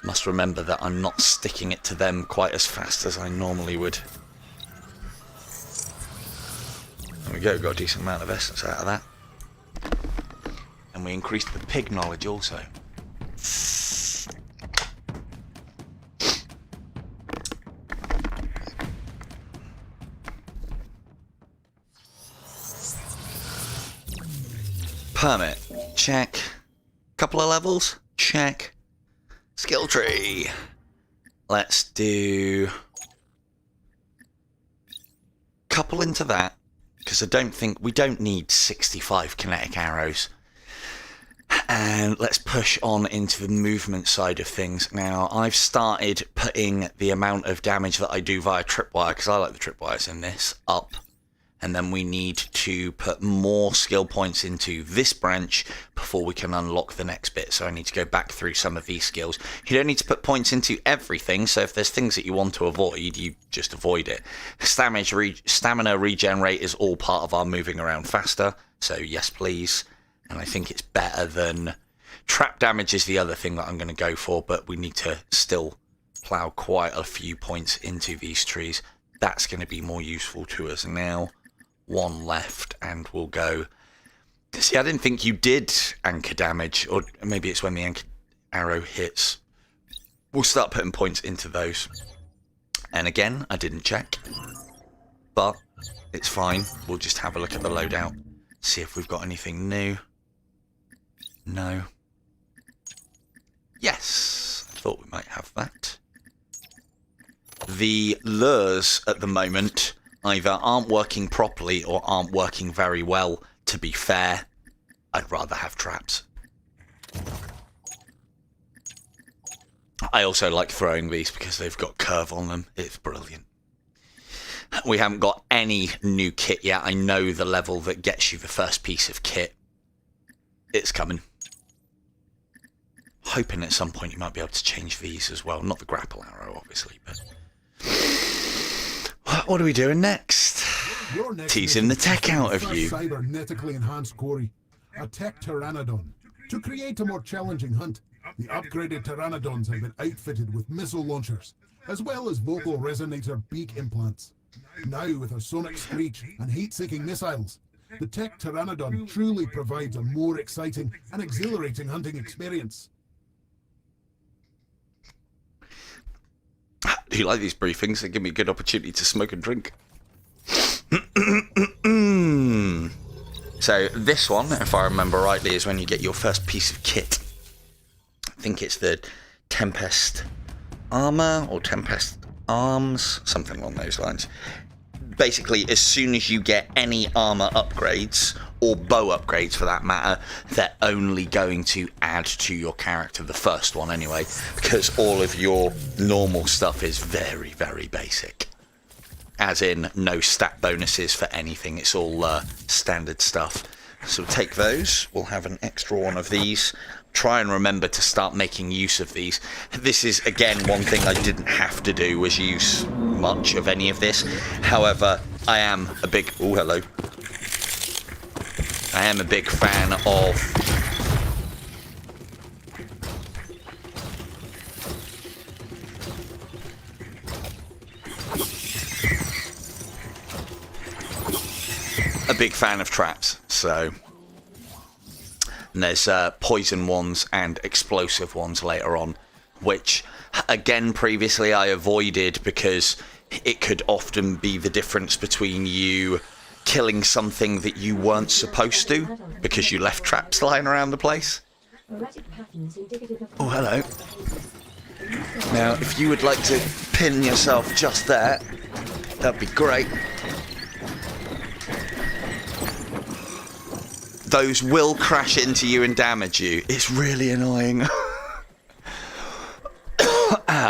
must remember that I'm not sticking it to them quite as fast as I normally would. There we go, got a decent amount of essence out of that. And we increased the pig knowledge also. Permit, check. Couple of levels, check. Skill tree. Let's do couple into that, because I don't think we don't need 65 kinetic arrows. And let's push on into the movement side of things. Now, I've started putting the amount of damage that I do via tripwire, because I like the tripwires in this, up. And then we need to put more skill points into this branch before we can unlock the next bit. So I need to go back through some of these skills. You don't need to put points into everything. So if there's things that you want to avoid, you just avoid it. Stamina regenerate is all part of our moving around faster. So yes, please. And I think it's better than trap damage is the other thing that I'm going to go for. But we need to still plow quite a few points into these trees. That's going to be more useful to us now. One left and we'll go. See, I didn't think you did anchor damage, or maybe it's when the anchor arrow hits. We'll start putting points into those. And again, I didn't check, but it's fine. We'll just have a look at the loadout, see if we've got anything new. No. Yes, I thought we might have that. The lures at the moment either aren't working properly or aren't working very well. To be fair, I'd rather have traps. I also like throwing these because they've got curve on them. It's brilliant. We haven't got any new kit yet. I know the level that gets you the first piece of kit. It's coming. Hoping at some point you might be able to change these as well. Not the grapple arrow, obviously, but... What are we doing next? Teasing the tech out of you. Cybernetically enhanced quarry, a tech pteranodon. To create a more challenging hunt, the upgraded pteranodons have been outfitted with missile launchers, as well as vocal resonator beak implants. Now with a sonic screech and heat-seeking missiles, the tech pteranodon truly provides a more exciting and exhilarating hunting experience. Do you like these briefings? They give me a good opportunity to smoke and drink. So this one, if I remember rightly, is when you get your first piece of kit. I think it's the Tempest Armor or Tempest Arms, something along those lines. Basically, as soon as you get any armor upgrades, or bow upgrades for that matter, they're only going to add to your character, the first one anyway, because all of your normal stuff is very, very basic. As in, no stat bonuses for anything, it's all standard stuff. So we'll take those, we'll have an extra one of these. Try and remember to start making use of these. This is, again, one thing I didn't have to do, was use much of any of this. However, I am a big... Oh, hello. I am a big fan of... traps, so... And there's poison ones and explosive ones later on, which, again, previously I avoided because it could often be the difference between you killing something that you weren't supposed to because you left traps lying around the place. Oh, hello. Now, if you would like to pin yourself just there, that'd be great. Those will crash into you and damage you. It's really annoying.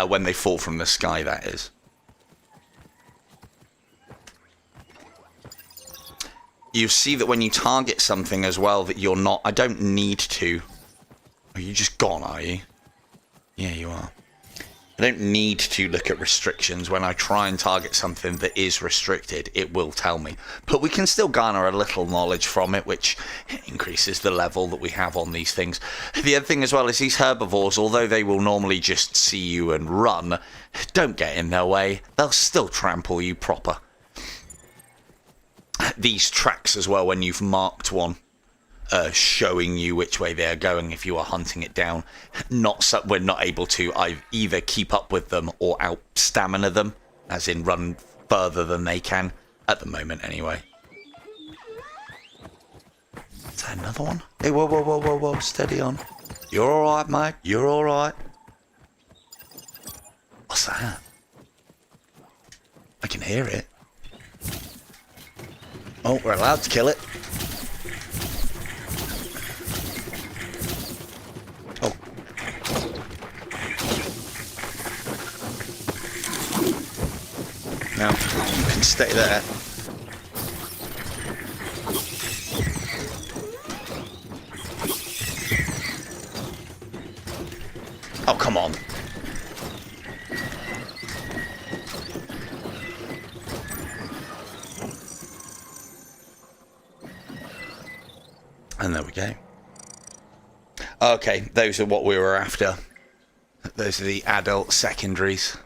When they fall from the sky, that is. You see that when you target something as well that you're not... I don't need to... Are you just gone, are you? Yeah, you are. I don't need to look at restrictions. When I try and target something that is restricted, it will tell me. But we can still garner a little knowledge from it, which increases the level that we have on these things. The other thing as well is these herbivores, although they will normally just see you and run, don't get in their way. They'll still trample you proper. These tracks as well, when you've marked one, showing you which way they're going if you are hunting it down. We're not able to either keep up with them or out-stamina them, as in run further than they can, at the moment anyway. Is that another one? Hey, whoa, whoa, whoa, whoa, whoa, steady on. You're alright, mate, you're alright. What's that? I can hear it. Oh, we're allowed to kill it. Oh. Now, you can stay there. Oh, come on. And there we go. Okay, those are what we were after. Those are the adult secondaries.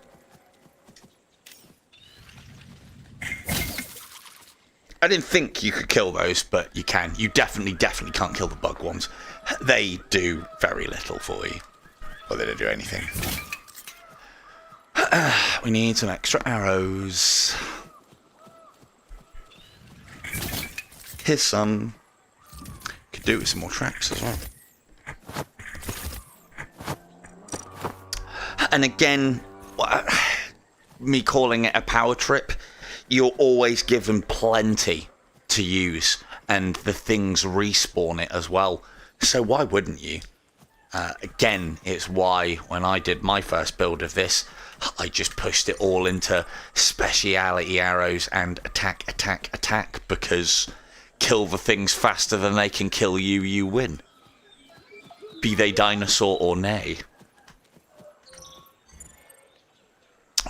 I didn't think you could kill those, but you can. You definitely can't kill the bug ones. They do very little for you. Or they don't do anything. We need some extra arrows. Here's some. Could do with some more traps as well. And again, me calling it a power trip, you're always given plenty to use, and the things respawn it as well. So why wouldn't you? Again, it's why when I did my first build of this, I just pushed it all into speciality arrows and attack, attack, attack, because kill the things faster than they can kill you, you win. Be they dinosaur or nay.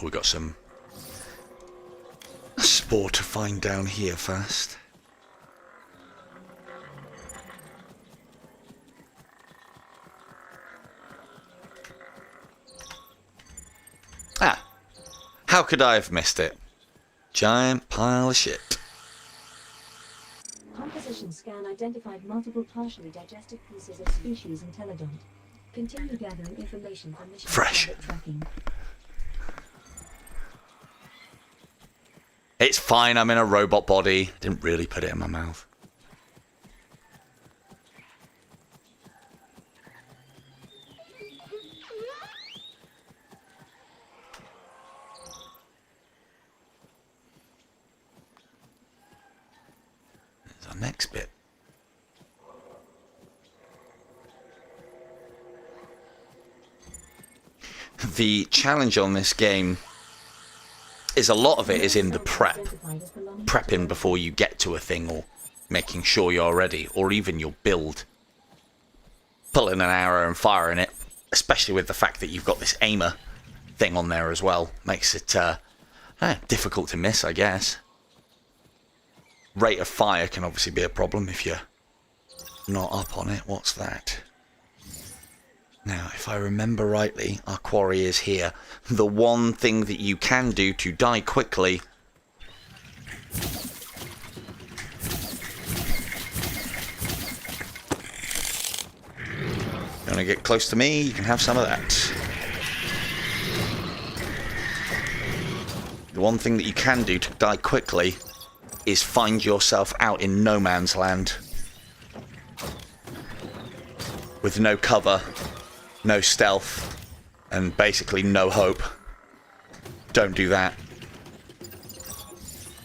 We got some spore to find down here first. Ah, how could I have missed it? Giant pile of shit. Composition scan identified multiple partially digested pieces of species Intelligent. Continue gathering information from mission Fresh. target tracking. It's fine, I'm in a robot body. Didn't really put it in my mouth. There's our next bit. The challenge on this game is a lot of it is in the prepping before you get to a thing, or making sure you're ready, or even your build. Pulling an arrow and firing it, especially with the fact that you've got this aimer thing on there as well, makes it difficult to miss, I guess. Rate of fire can obviously be a problem if you're not up on it. What's that? Now, if I remember rightly, our quarry is here. The one thing that you can do to die quickly you want to get close to me, you can have some of that. The one thing that you can do to die quickly is find yourself out in no man's land. With no cover, no stealth, and basically no hope. Don't do that.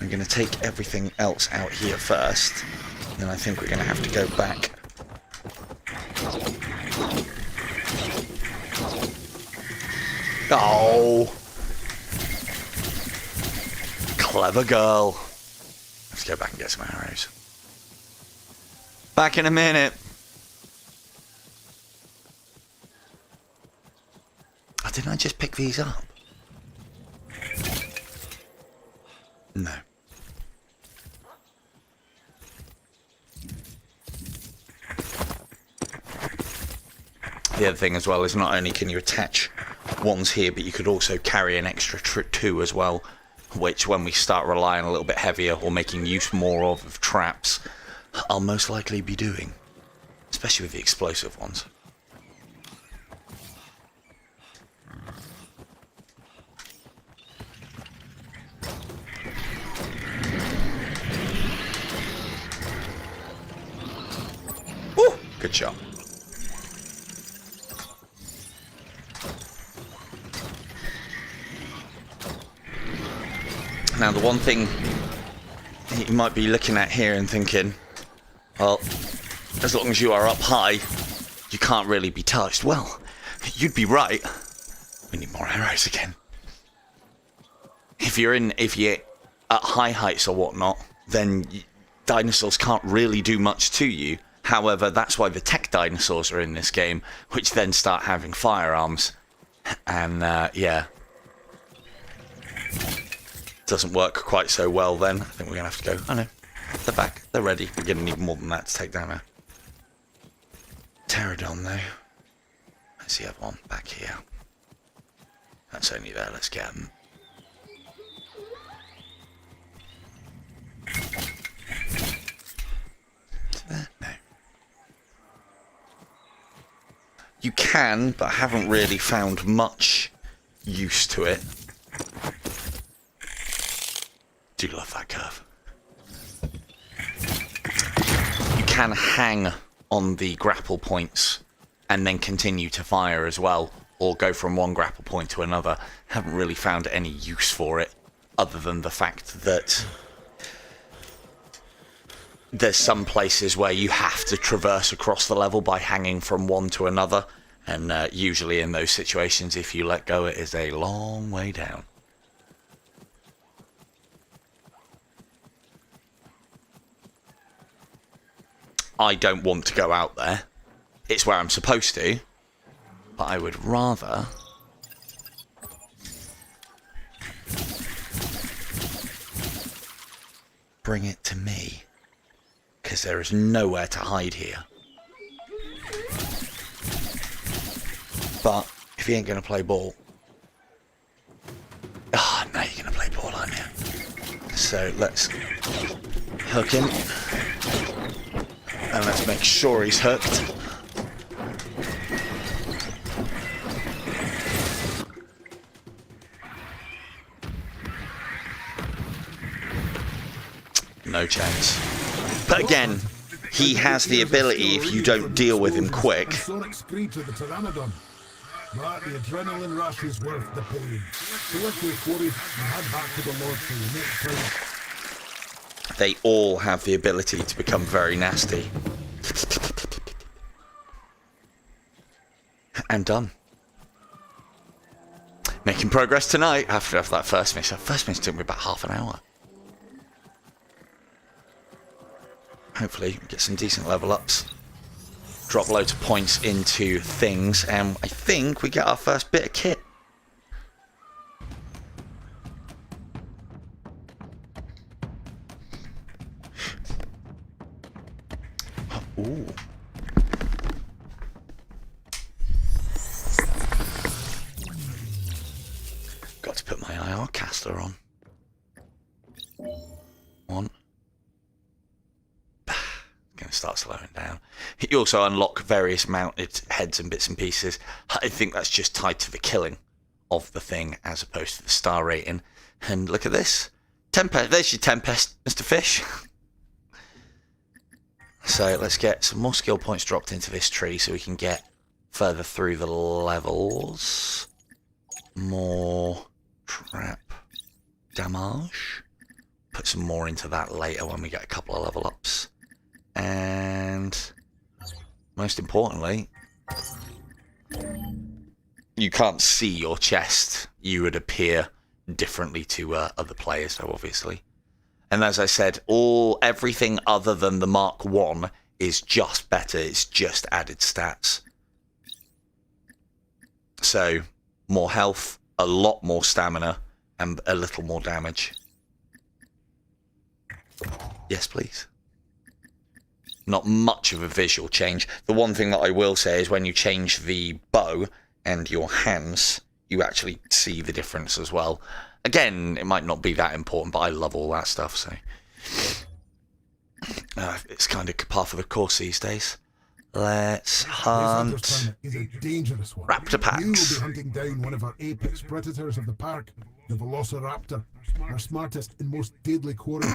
I'm going to take everything else out here first. Then I think we're going to have to go back. Oh! Clever girl. Let's go back and get some arrows. Back in a minute. Oh, didn't I just pick these up? No. The other thing as well is not only can you attach ones here, but you could also carry an extra two as well, which when we start relying a little bit heavier or making use more of traps, I'll most likely be doing, especially with the explosive ones. Woo! Good shot. Now, the one thing you might be looking at here and thinking, well, as long as you are up high, you can't really be touched. Well, you'd be right. We need more arrows again. If you're at high heights or whatnot, then dinosaurs can't really do much to you. However, that's why the tech dinosaurs are in this game, which then start having firearms. And, yeah. Doesn't work quite so well then. I think we're going to have to go. Oh no, they're back. They're ready. We're going to need more than that to take down a pterodon though. Where's the other one? Back here. That's only there. Let's get them. There? No. You can, but I haven't really found much use to it. Do love that curve. You can hang on the grapple points and then continue to fire as well, or go from one grapple point to another. Haven't really found any use for it, other than the fact that there's some places where you have to traverse across the level by hanging from one to another, And usually in those situations, if you let go, it is a long way down. I don't want to go out there. It's where I'm supposed to. But I would rather... bring it to me. Because there is nowhere to hide here. But if he ain't going to play ball... Ah, oh, no, you're going to play ball, aren't you? So let's hook him. And let's make sure he's hooked. No chance. But again, he has the ability, if you don't deal with him quick. Sonic screech of the Pteranodon. But the adrenaline rush is worth the pain. Collect your quarry and head back to the Lord for your next time. They all have the ability to become very nasty. And done. Making progress tonight after that first mission. First mission took me about half an hour. Hopefully get some decent level ups. Drop loads of points into things, and I think we get our first bit of kit. Ooh. Got to put my IR caster on. One. Going to start slowing down. You also unlock various mounted heads and bits and pieces. I think that's just tied to the killing of the thing as opposed to the star rating. And look at this. Tempest. There's your Tempest, Mr. Fish. So let's get some more skill points dropped into this tree so we can get further through the levels. More trap damage. Put some more into that later when we get a couple of level ups. And most importantly, you can't see your chest. You would appear differently to other players, though, obviously. And as I said, everything other than the Mark 1 is just better. It's just added stats. So, more health, a lot more stamina, and a little more damage. Yes, please. Not much of a visual change. The one thing that I will say is when you change the bow and your hands, you actually see the difference as well. Again, it might not be that important, but I love all that stuff, so... it's kind of par for the course these days. Let's hunt... Is a dangerous one. Raptor packs. You will be hunting down one of our apex predators of the park, the Velociraptor, our smartest and most deadly quarry.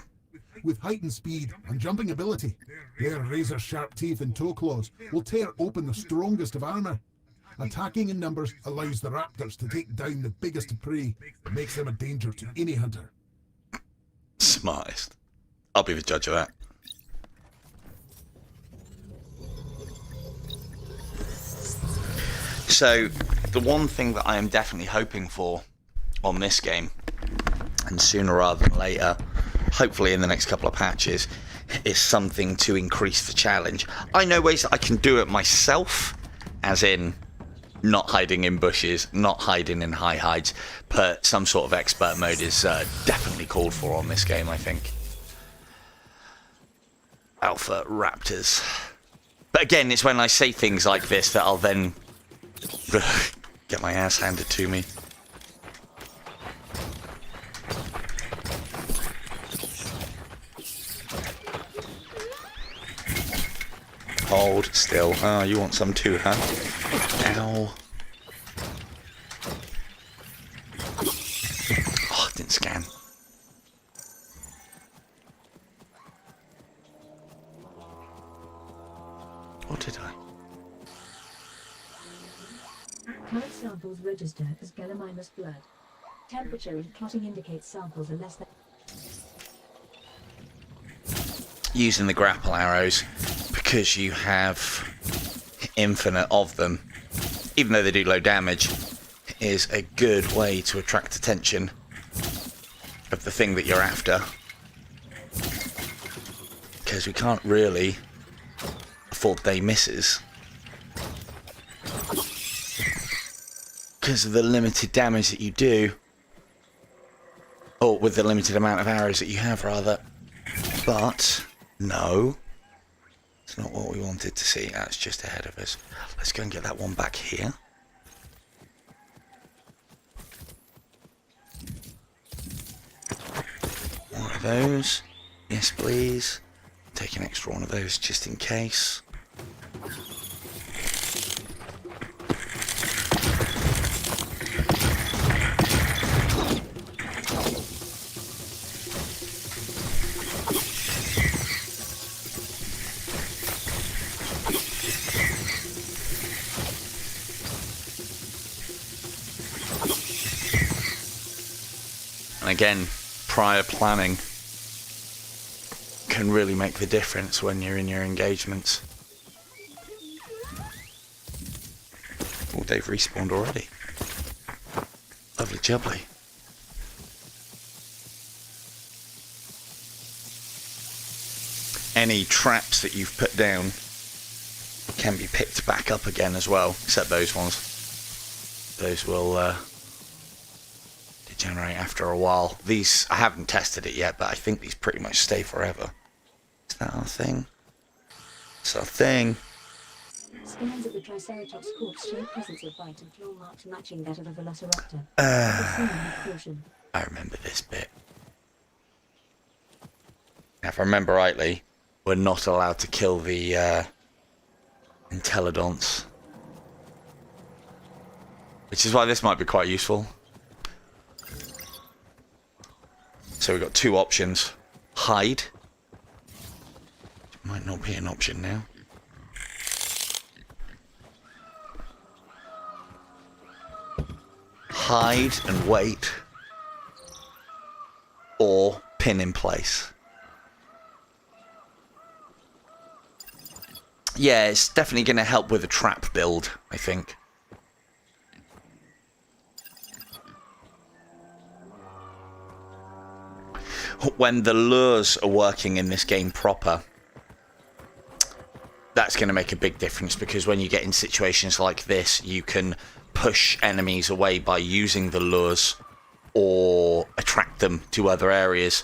With heightened speed and jumping ability, their razor-sharp teeth and toe claws will tear open the strongest of armor. Attacking in numbers allows the raptors to take down the biggest of prey, makes them a danger to any hunter. Smartest. I'll be the judge of that. So, the one thing that I am definitely hoping for on this game, and sooner rather than later, hopefully in the next couple of patches, is something to increase the challenge. I know ways that I can do it myself, as in not hiding in bushes, not hiding in high hides, but some sort of expert mode is definitely called for on this game, I think. Alpha Raptors. But again, it's when I say things like this that I'll then get my ass handed to me. Hold still. Oh, you want some too, huh? Ow. Oh, it didn't scan. Or did I? Blood samples register as Gallimimus blood. Temperature and clotting indicates samples are less than... Using the grapple arrows, because you have infinite of them, even though they do low damage, is a good way to attract attention of the thing that you're after. Because we can't really afford they misses. Because of the limited damage that you do. Or with the limited amount of arrows that you have, rather. But, no. It's not what we wanted to see. That's just ahead of us. Let's go and get that one back here. One of those. Yes, please. Take an extra one of those just in case. And again, prior planning can really make the difference when you're in your engagements. Oh, they've respawned already. Lovely jubbly. Any traps that you've put down can be picked back up again as well, except those ones. Those will degenerate after a while. These, I haven't tested it yet, but I think these pretty much stay forever. Is that our thing? It's our thing. Scans of the Triceratops corpse show presence of bite and claw marks matching that of a velociraptor. I remember this bit. Now, if I remember rightly, we're not allowed to kill the Entelodonts. Which is why this might be quite useful. So we've got two options. Hide. Might not be an option now. Hide and wait. Or pin in place. Yeah, it's definitely going to help with a trap build, I think. When the lures are working in this game proper, that's going to make a big difference, because when you get in situations like this, you can push enemies away by using the lures or attract them to other areas.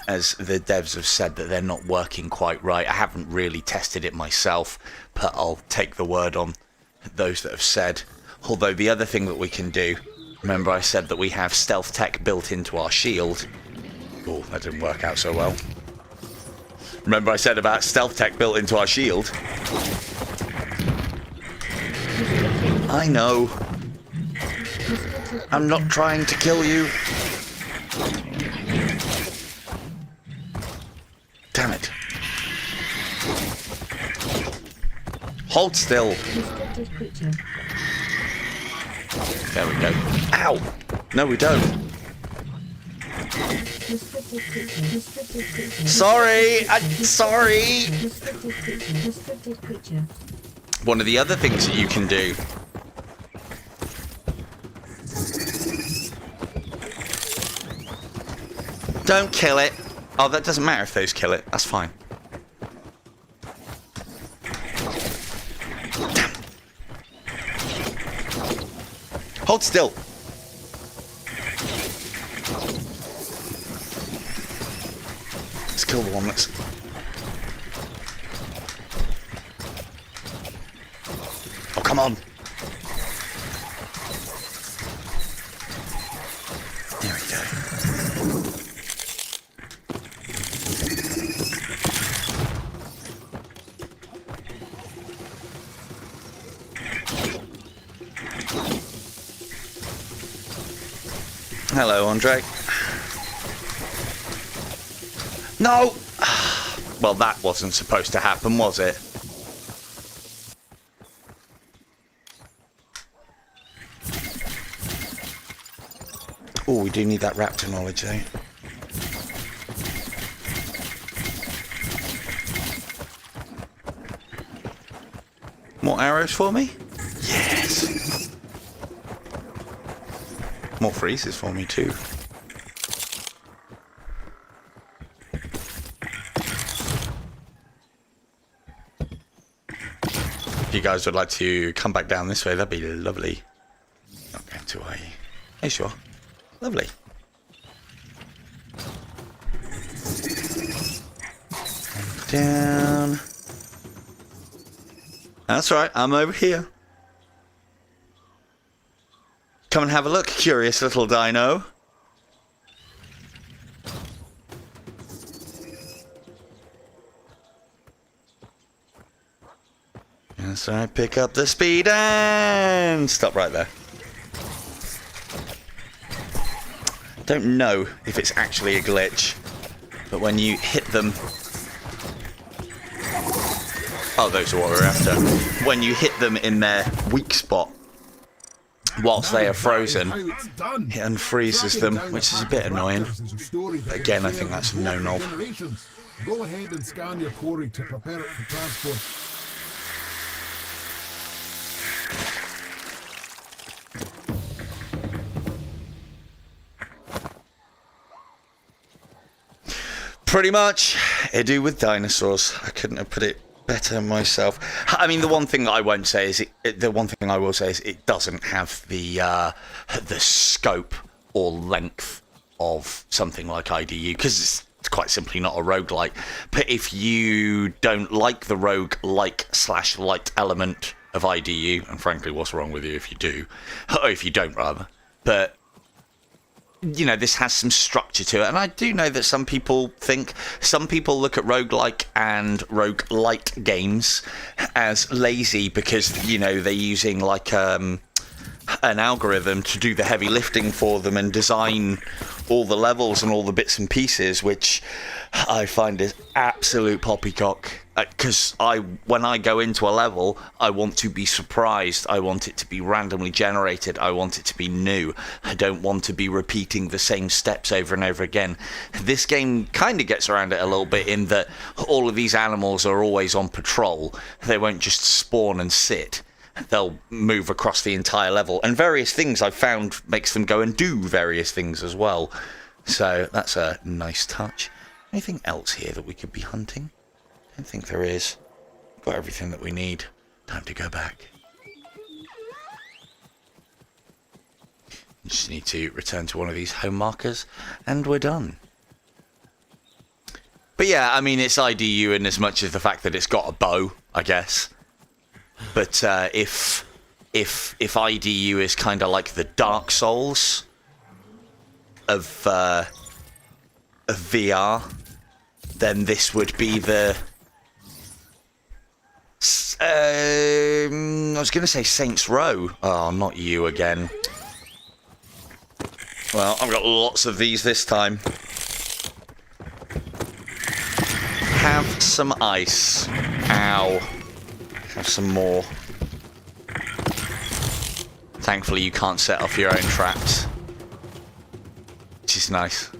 As the devs have said that they're not working quite right. I haven't really tested it myself, but I'll take the word on those that have said. Although the other thing that we can do, remember I said that we have stealth tech built into our shield. Oh, that didn't work out so well. Remember I said about stealth tech built into our shield? I know. I'm not trying to kill you. Damn it. Hold still. There we go. Ow! No, we don't. Sorry! Sorry! One of the other things that you can do. Don't kill it. Oh, that doesn't matter if those kill it. That's fine. Damn. Hold still. Let's kill the one that's... Oh, come on. There we go. Hello, Andre. No! Well, that wasn't supposed to happen, was it? Oh, we do need that raptor knowledge, though. More arrows for me? Yes! Nice. More freezes for me too. If you guys would like to come back down this way, that'd be lovely. Not going to, are you? Hey, sure. Lovely. And down. That's right, I'm over here. Come and have a look, curious little dino. That's right, pick up the speed and stop right there. Don't know if it's actually a glitch, but when you hit them... Oh, those are what we're after. When you hit them in their weak spot, whilst they are frozen, it unfreezes them, which is a bit annoying. But again, I think that's a no-no. Go ahead and scan your quarry to prepare it for transport. Pretty much, I do with dinosaurs. I couldn't have put it better myself. I mean, the one thing that I won't say is the one thing I will say is it doesn't have the scope or length of something like IDU, because it's quite simply not a roguelike. But if you don't like the roguelike/light element of IDU, and frankly, what's wrong with you if you do, or if you don't rather, but you know, this has some structure to it, and I do know that some people look at roguelike and roguelite games as lazy because, you know, they're using like an algorithm to do the heavy lifting for them and design all the levels and all the bits and pieces, which I find is absolute poppycock. Because when I go into a level, I want to be surprised. I want it to be randomly generated. I want it to be new. I don't want to be repeating the same steps over and over again. This game kind of gets around it a little bit in that all of these animals are always on patrol. They won't just spawn and sit. They'll move across the entire level. And various things I've found makes them go and do various things as well. So that's a nice touch. Anything else here that we could be hunting? I don't think there is. Got everything that we need. Time to go back. Just need to return to one of these home markers and we're done. But yeah, I mean, it's IDU in as much as the fact that it's got a bow, I guess. But if IDU is kind of like the Dark Souls of VR, then this would be the I was going to say Saints Row. Oh, not you again. Well, I've got lots of these this time. Have some ice. Ow. Have some more. Thankfully, you can't set off your own traps, which is nice.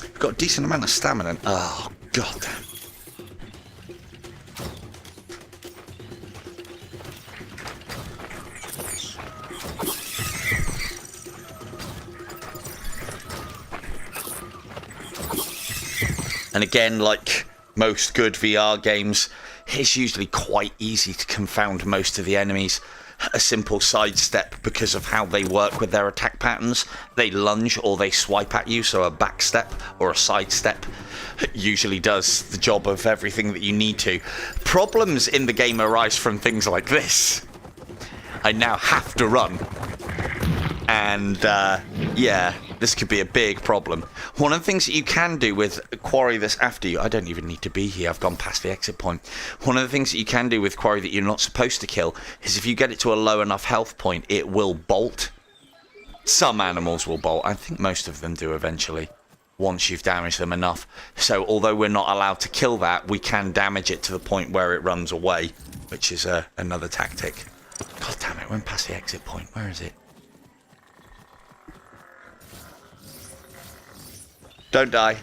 We've got a decent amount of stamina. Oh, god damn. And again, like most good VR games, it's usually quite easy to confound most of the enemies. A simple sidestep, because of how they work with their attack patterns, they lunge or they swipe at you, so a backstep or a sidestep usually does the job of everything that you need to. Problems in the game arise from things like this. I now have to run. And yeah, this could be a big problem. One of the things that you can do with Quarry that's after you, I don't even need to be here, I've gone past the exit point. One of the things that you can do with Quarry that you're not supposed to kill is if you get it to a low enough health point, it will bolt. Some animals will bolt. I think most of them do eventually, once you've damaged them enough. So although we're not allowed to kill that, we can damage it to the point where it runs away, which is another tactic. God damn it, went past the exit point. Where is it? Don't die.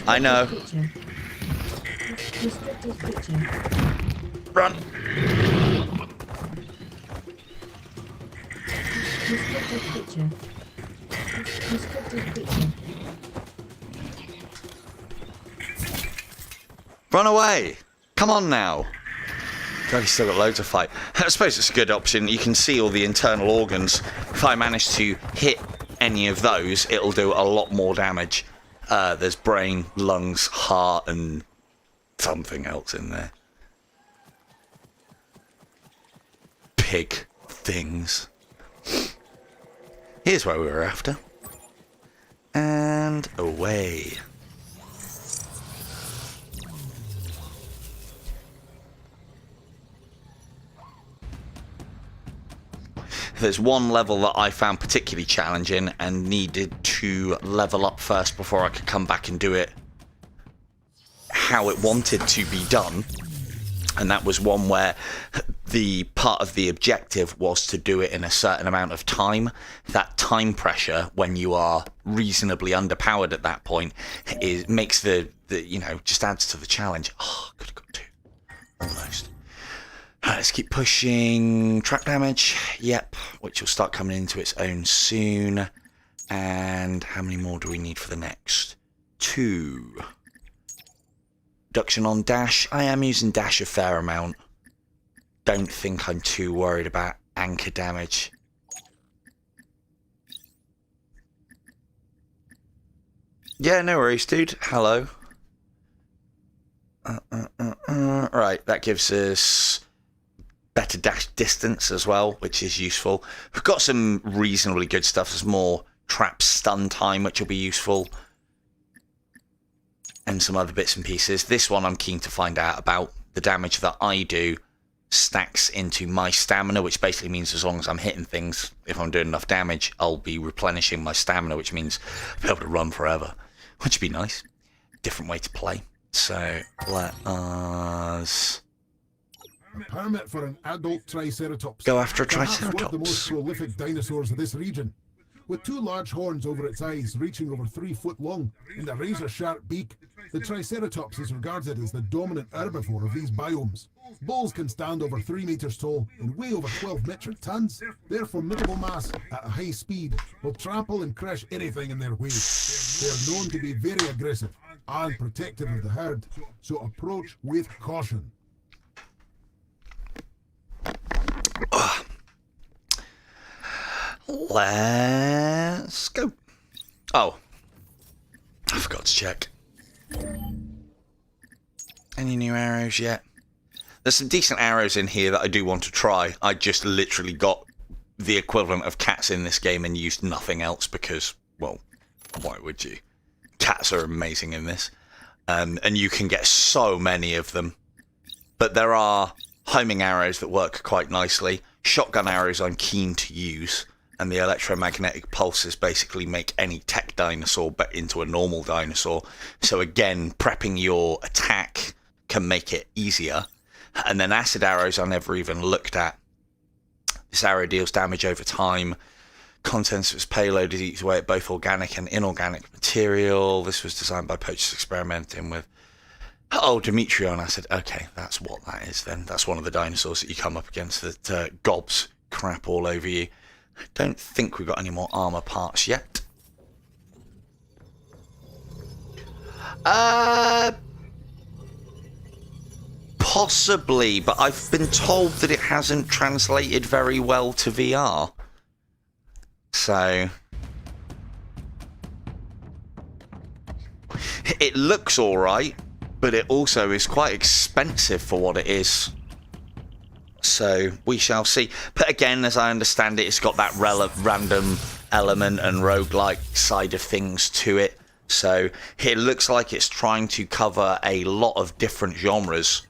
I know. Run. Restricted creature. Restricted creature. Run away! Come on now! God, he's still got loads of fight. I suppose it's a good option. You can see all the internal organs. If I manage to hit any of those, it'll do a lot more damage. There's brain, lungs, heart, and something else in there. Pig things. Here's where we were after. And away. There's one level that I found particularly challenging and needed to level up first before I could come back and do it how it wanted to be done. And that was one where the part of the objective was to do it in a certain amount of time. That time pressure, when you are reasonably underpowered at that point, makes the just adds to the challenge. Oh, could have got two. Almost. Right, let's keep pushing. Trap damage, yep, which will start coming into its own soon. And how many more do we need for the next? 2. Reduction on dash. I am using dash a fair amount. Don't think I'm too worried about anchor damage. Yeah, no worries, dude. Hello. Right, that gives us better dash distance as well, which is useful. We've got some reasonably good stuff. There's more trap stun time, which will be useful. And some other bits and pieces. This one I'm keen to find out about. The damage that I do stacks into my stamina, which basically means as long as I'm hitting things, if I'm doing enough damage, I'll be replenishing my stamina, which means I'll be able to run forever, which would be nice. Different way to play. So let us A permit for an adult Triceratops. go after a Perhaps one of the most Triceratops. prolific dinosaurs of this region. With 2 large horns over its eyes, reaching over 3 foot long, and a razor-sharp beak, the Triceratops is regarded as the dominant herbivore of these biomes. Bulls can stand over 3 meters tall and weigh over 12 metric tons. Their formidable mass at a high speed will trample and crush anything in their way. They are known to be very aggressive and protective of the herd, so approach with caution. Let's go. Oh, I forgot to check. Any new arrows yet? There's some decent arrows in here that I do want to try. I just literally got the equivalent of cats in this game and used nothing else because, well, why would you? Cats are amazing in this. And you can get so many of them. But there are homing arrows that work quite nicely. Shotgun arrows I'm keen to use. And the electromagnetic pulses basically make any tech dinosaur but into a normal dinosaur. So again, prepping your attack can make it easier. And then acid arrows I never even looked at. This arrow deals damage over time. Contents of its payload is eats away at both organic and inorganic material. This was designed by poachers experimenting with... Oh, Demetrion acid. Okay, that's what that is then. That's one of the dinosaurs that you come up against that gobs crap all over you. I don't think we've got any more armor parts yet. Possibly, but I've been told that it hasn't translated very well to VR. So it looks alright, but it also is quite expensive for what it is. So we shall see. But again, as I understand it, it's got that random element and roguelike side of things to it. So it looks like it's trying to cover a lot of different genres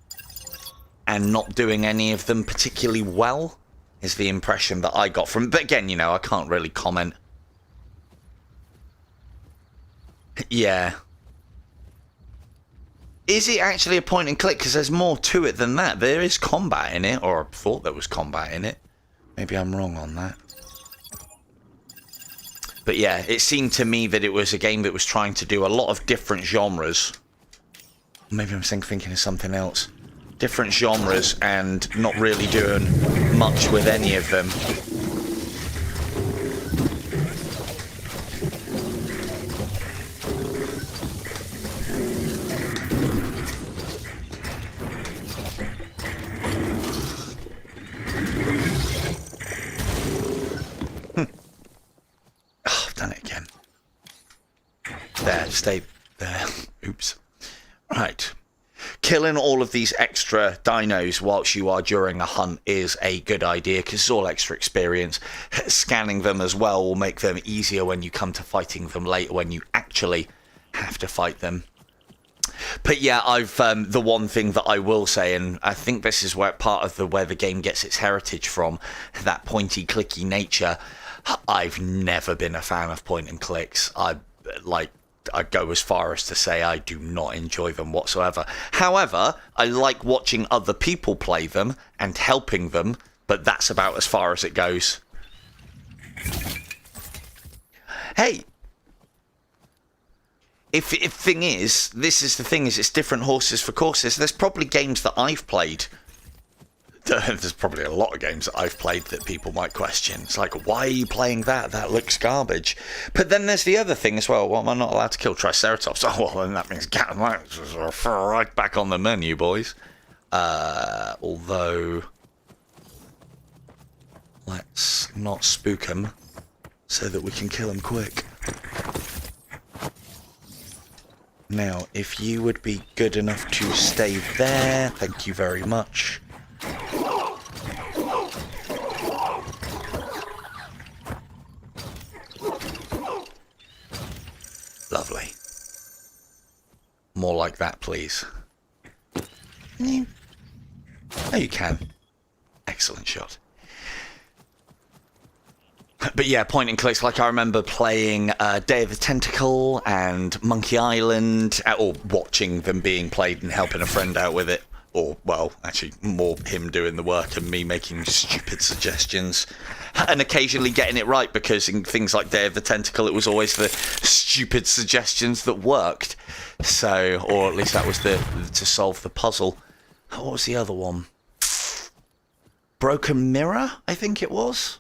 and not doing any of them particularly well, is the impression that I got from it. But again, you know, I can't really comment. Yeah. Is it actually a point and click? Because there's more to it than that. There is combat in it, or I thought there was combat in it. Maybe I'm wrong on that. But yeah, it seemed to me that it was a game that was trying to do a lot of different genres. Maybe I'm thinking of something else. Different genres and not really doing much with any of them. There, stay there. Oops. Right. Killing all of these extra dinos whilst you are during a hunt is a good idea because it's all extra experience. Scanning them as well will make them easier when you come to fighting them later when you actually have to fight them. But yeah, I've the one thing that I will say, and I think this is where part of where the game gets its heritage from, that pointy clicky nature. I've never been a fan of point and clicks. I'd go as far as to say I do not enjoy them whatsoever. However, I like watching other people play them and helping them, but that's about as far as it goes. Hey! If thing is, this is the thing, is it's different horses for courses. There's probably games that I've played. There's probably a lot of games that I've played that people might question. It's like, why are you playing that? That looks garbage. But then there's the other thing as well. Well, am I not allowed to kill Triceratops? Oh, well, then that means get right back on the menu, boys. Although, let's not spook them so that we can kill them quick. Now, if you would be good enough to stay there, thank you very much. Lovely. More like that, please. Oh, you can. Excellent shot. But yeah, point and clicks, like I remember playing Day of the Tentacle and Monkey Island, or watching them being played and helping a friend out with it. Or, well, actually, more him doing the work and me making stupid suggestions. And occasionally getting it right, because in things like Day of the Tentacle, it was always the stupid suggestions that worked. So, or at least that was to solve the puzzle. What was the other one? Broken Mirror, I think it was.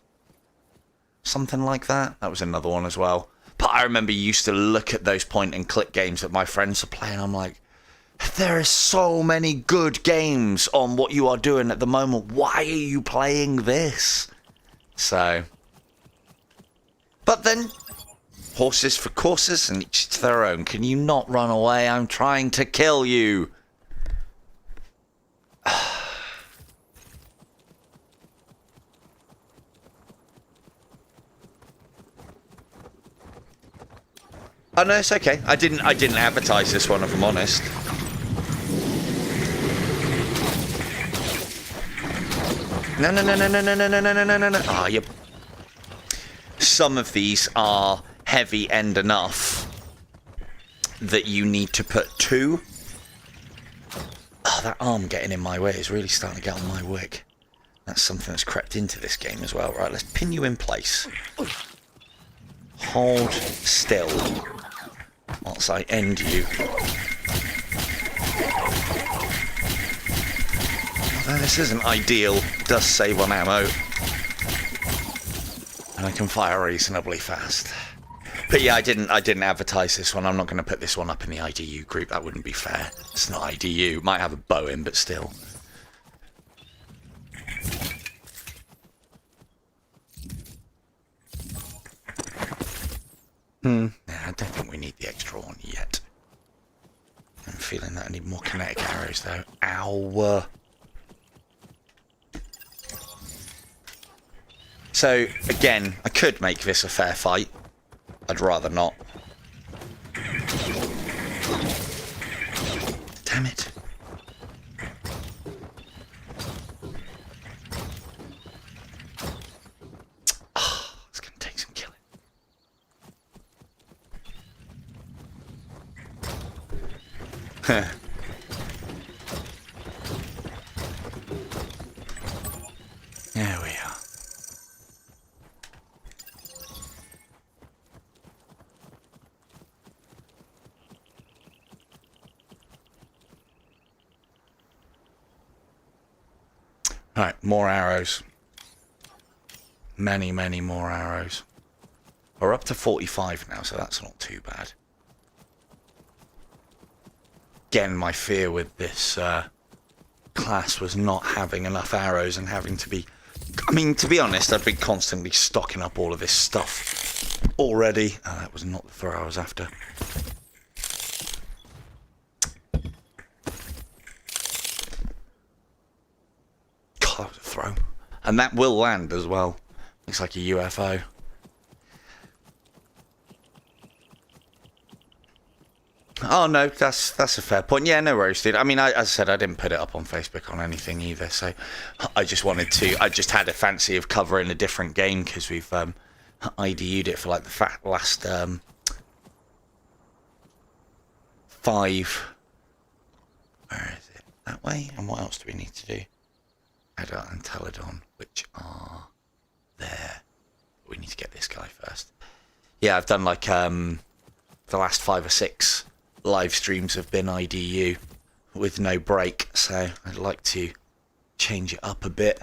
Something like that. That was another one as well. But I remember you used to look at those point and click games that my friends were playing. I'm like, there are so many good games on what you are doing at the moment. Why are you playing this? So, but then, horses for courses and each to their own. Can you not run away? I'm trying to kill you. Oh no, it's okay. I didn't advertise this one, if I'm honest. No. Ah, yep. Some of these are heavy end enough that you need to put two. Oh, that arm getting in my way is really starting to get on my wick. That's something that's crept into this game as well. Right, let's pin you in place. Hold still whilst I end you. Although this isn't ideal, it does save on ammo. And I can fire reasonably fast. But yeah, I didn't advertise this one. I'm not going to put this one up in the IDU group. That wouldn't be fair. It's not IDU. Might have a bow in, but still. Nah, I don't think we need the extra one yet. I'm feeling that I need more kinetic arrows, though. Ow. So, again, I could make this a fair fight. I'd rather not. Damn it. Oh, it's going to take some killing. There we are. Alright, more arrows. Many, many more arrows. We're up to 45 now, so that's not too bad. Again, my fear with this class was not having enough arrows and having to be... I mean, to be honest, I've been constantly stocking up all of this stuff already. Oh, that was not the throw I was after. God, that was a throw. And that will land as well. Looks like a UFO. Oh no, that's a fair point. Yeah, no worries, dude. I mean, as I said, I didn't put it up on Facebook on anything either, so I just had a fancy of covering a different game because we've IDU'd it for like the last 5. Where is it? That way? And what else do we need to do? Adult and Teledon, which are there. We need to get this guy first. Yeah, I've done like the last 5 or 6 live streams have been IDU with no break, so I'd like to change it up a bit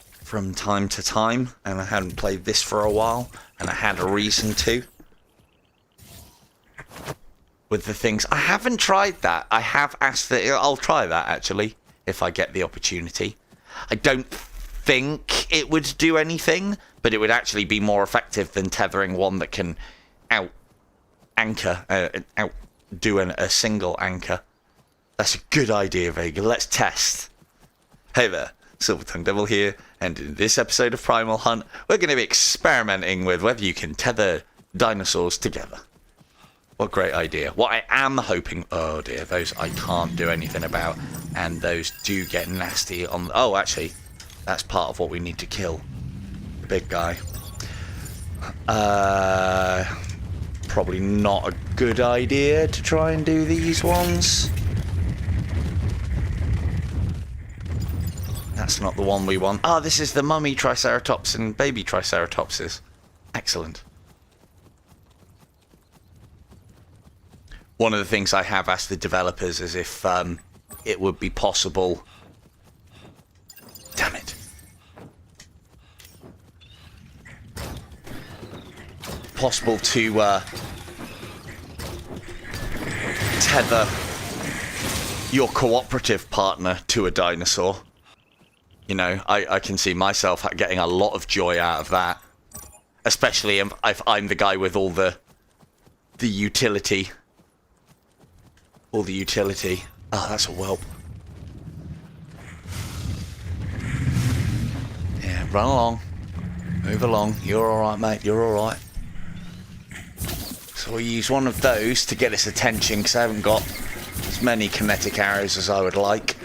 from time to time, and I hadn't played this for a while, and I had a reason to. With the things, I haven't tried that. I have asked that. I'll try that actually if I get the opportunity. I don't think it would do anything, but it would actually be more effective than tethering one that can outdo a single anchor. That's a good idea, Vega. Let's test. Hey there, Silver Tongue Devil here, and in this episode of Primal Hunt, we're going to be experimenting with whether you can tether dinosaurs together. What a great idea. What I am hoping... Oh dear, those I can't do anything about, and those do get nasty on... Oh, actually, that's part of what we need to kill. The big guy. Probably not a good idea to try and do these ones. That's not the one we want. Ah, this is the mummy Triceratops and baby Triceratopses. Excellent. One of the things I have asked the developers is if it would be possible... Damn it. Possible to tether your cooperative partner to a dinosaur. You know, I can see myself getting a lot of joy out of that, especially if I'm the guy with all the utility. All the utility. Oh, that's a whelp. Yeah, run along. Move along. You're alright, mate. You're alright. So we'll use one of those to get its attention, because I haven't got as many kinetic arrows as I would like.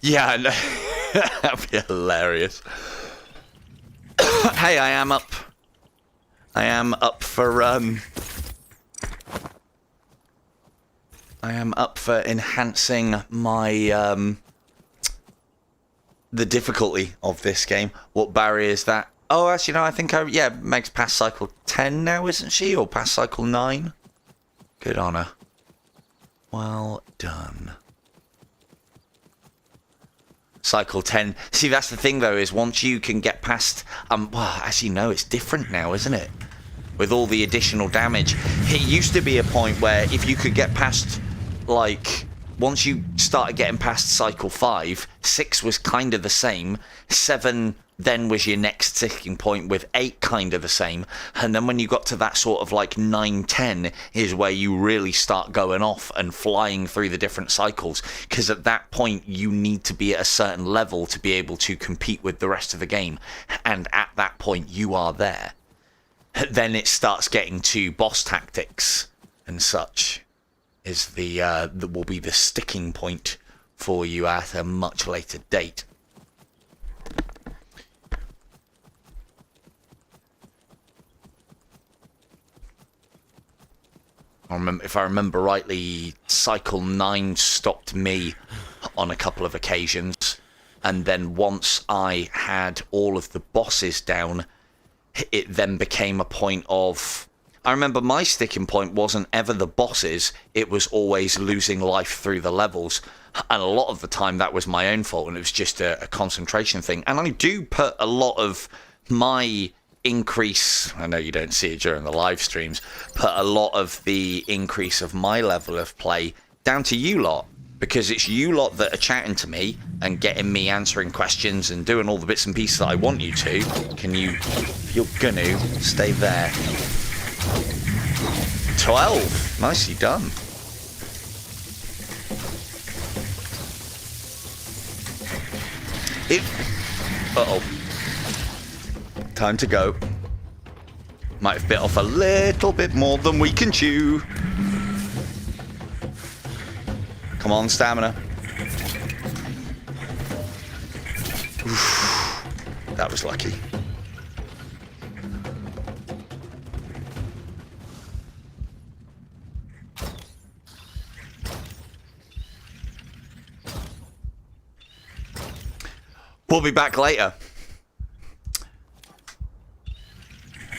Yeah, I know. That'd be hilarious. Hey, I am up for enhancing my the difficulty of this game. What barrier is that? Oh, actually, no, I think Meg's past cycle 10 now, isn't she? Or past cycle 9? Good on her. Well done. Cycle 10. See, that's the thing, though, is once you can get past... well, actually, no, it's different now, isn't it? With all the additional damage. It used to be a point where if you could get past, like... Once you started getting past cycle 5, 6 was kind of the same. 7 then was your next sticking point, with 8 kind of the same. And then when you got to that sort of like 9, 10 is where you really start going off and flying through the different cycles. Because at that point you need to be at a certain level to be able to compete with the rest of the game. And at that point you are there. Then it starts getting to boss tactics and such. Is that will be the sticking point for you at a much later date. If I remember rightly, cycle 9 stopped me on a couple of occasions, and then once I had all of the bosses down, it then became a point of... I remember my sticking point wasn't ever the bosses, it was always losing life through the levels. And a lot of the time that was my own fault, and it was just a concentration thing. And I do put a lot of my increase, I know you don't see it during the live streams, put a lot of the increase of my level of play down to you lot, because it's you lot that are chatting to me and getting me answering questions and doing all the bits and pieces that I want you to. Can you, if you're gonna, stay there. 12. Nicely done. Uh-oh. Time to go. Might have bit off a little bit more than we can chew. Come on, stamina. Oof. That was lucky. We'll be back later.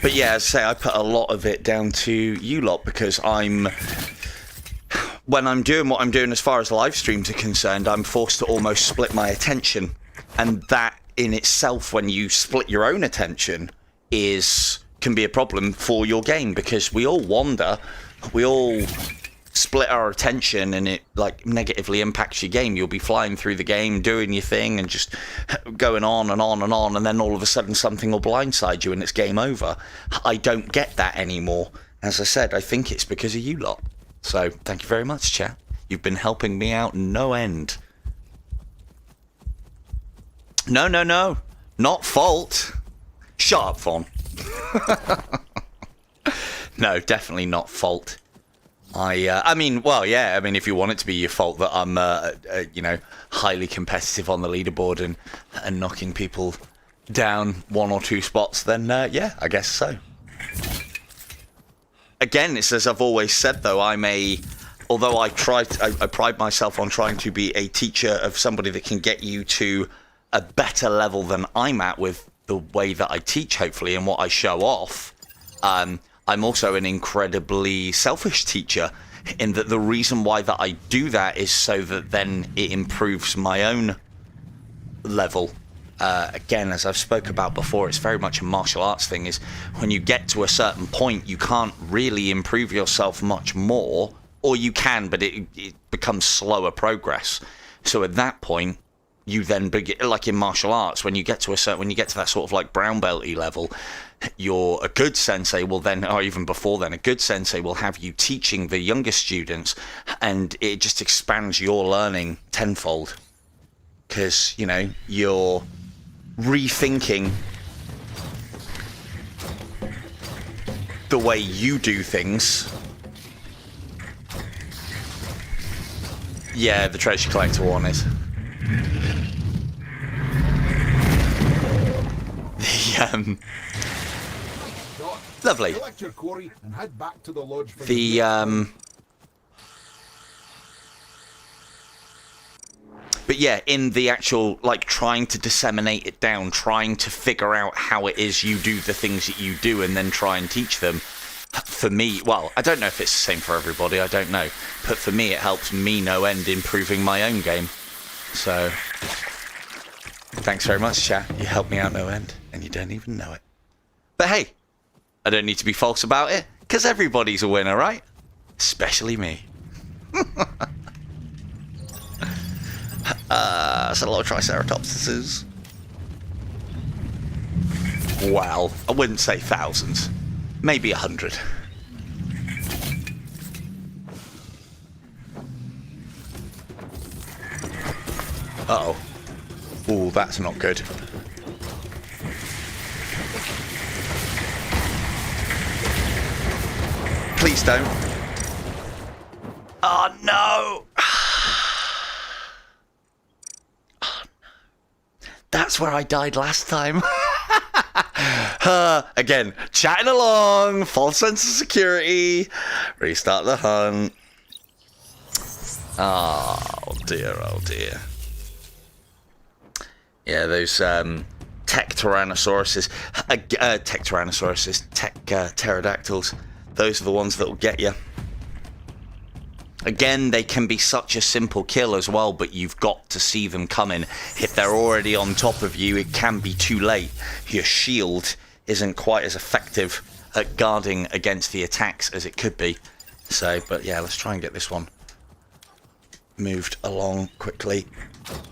But yeah, as I say, I put a lot of it down to you lot, because when I'm doing what I'm doing as far as live streams are concerned, I'm forced to almost split my attention. And that in itself, when you split your own attention, can be a problem for your game, because we all wander, we all split our attention, and it like negatively impacts your game. You'll be flying through the game, doing your thing, and just going on and on and on, and then all of a sudden something will blindside you and it's game over. I don't get that anymore. As I said, I think it's because of you lot. So thank you very much, chat. You've been helping me out no end. No, not fault. Shut up, Fawn. No, definitely not fault. I mean, well, yeah. I mean, if you want it to be your fault that I'm, highly competitive on the leaderboard and knocking people down 1 or 2 spots, then yeah, I guess so. Again, it's as I've always said, though. Although I pride myself on trying to be a teacher of somebody that can get you to a better level than I'm at with the way that I teach, hopefully, and what I show off. I'm also an incredibly selfish teacher, in that the reason why that I do that is so that then it improves my own level. Again, as I've spoke about before, it's very much a martial arts thing, is when you get to a certain point, you can't really improve yourself much more, or you can, but it becomes slower progress. So at that point, you then begin, like in martial arts, when you get to that sort of like brown belty level, a good sensei will then, or even before then, a good sensei will have you teaching the younger students, and it just expands your learning tenfold, because you're rethinking the way you do things. Yeah, the treasure collector one is. Lovely. Collect your quarry and head back to the lodge for But yeah, in the actual, like, trying to disseminate it down, trying to figure out how it is you do the things that you do and then try and teach them, for me, well, I don't know if it's the same for everybody, I don't know. But for me, it helps me no end improving my own game. So, thanks very much, chat. You helped me out no end, and you don't even know it. But hey, I don't need to be false about it, because everybody's a winner, right? Especially me. That's a lot of Triceratopses. Well, I wouldn't say thousands. Maybe 100. Uh-oh. Ooh, that's not good. Please don't. Oh, no! Oh, no. That's where I died last time. Again, chatting along, false sense of security, restart the hunt. Oh dear, oh dear. Yeah, those tech Tyrannosauruses, tech pterodactyls, those are the ones that will get you. Again, they can be such a simple kill as well, but you've got to see them coming. If they're already on top of you, it can be too late. Your shield isn't quite as effective at guarding against the attacks as it could be. So, but yeah, let's try and get this one moved along quickly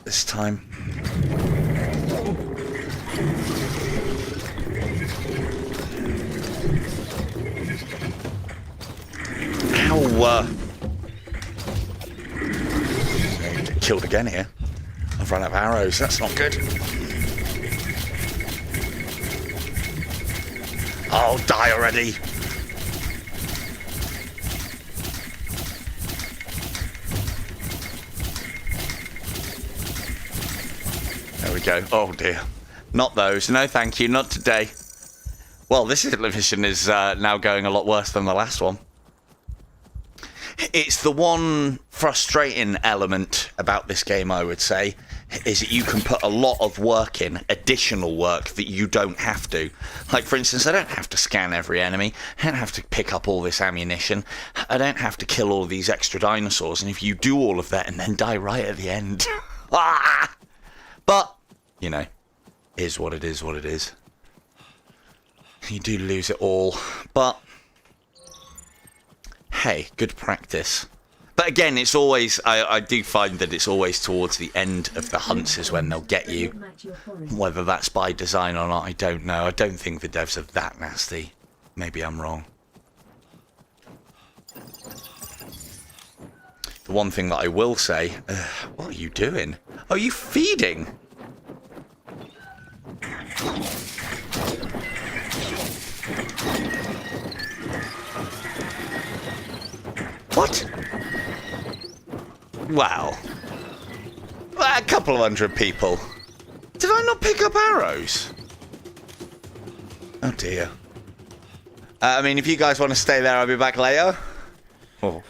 this time. Ow! Get killed again here. I've run out of arrows, that's not good. Oh, die already! There we go. Oh dear. Not those. No thank you, not today. Well, this mission is now going a lot worse than the last one. It's the one frustrating element about this game, I would say, is that you can put a lot of work in, additional work that you don't have to. Like, for instance, I don't have to scan every enemy. I don't have to pick up all this ammunition. I don't have to kill all these extra dinosaurs. And if you do all of that and then die right at the end... But, you know, is what it is what it is. You do lose it all. But... hey, good practice. But again, it's always, I do find that it's always towards the end of the hunts is when they'll get you. Whether that's by design or not, I don't know. I don't think the devs are that nasty. Maybe I'm wrong. The one thing that I will say, what are you doing? Are you feeding? What? Wow. A couple of hundred people. Did I not pick up arrows? Oh dear. I mean, if you guys want to stay there, I'll be back later. Oh.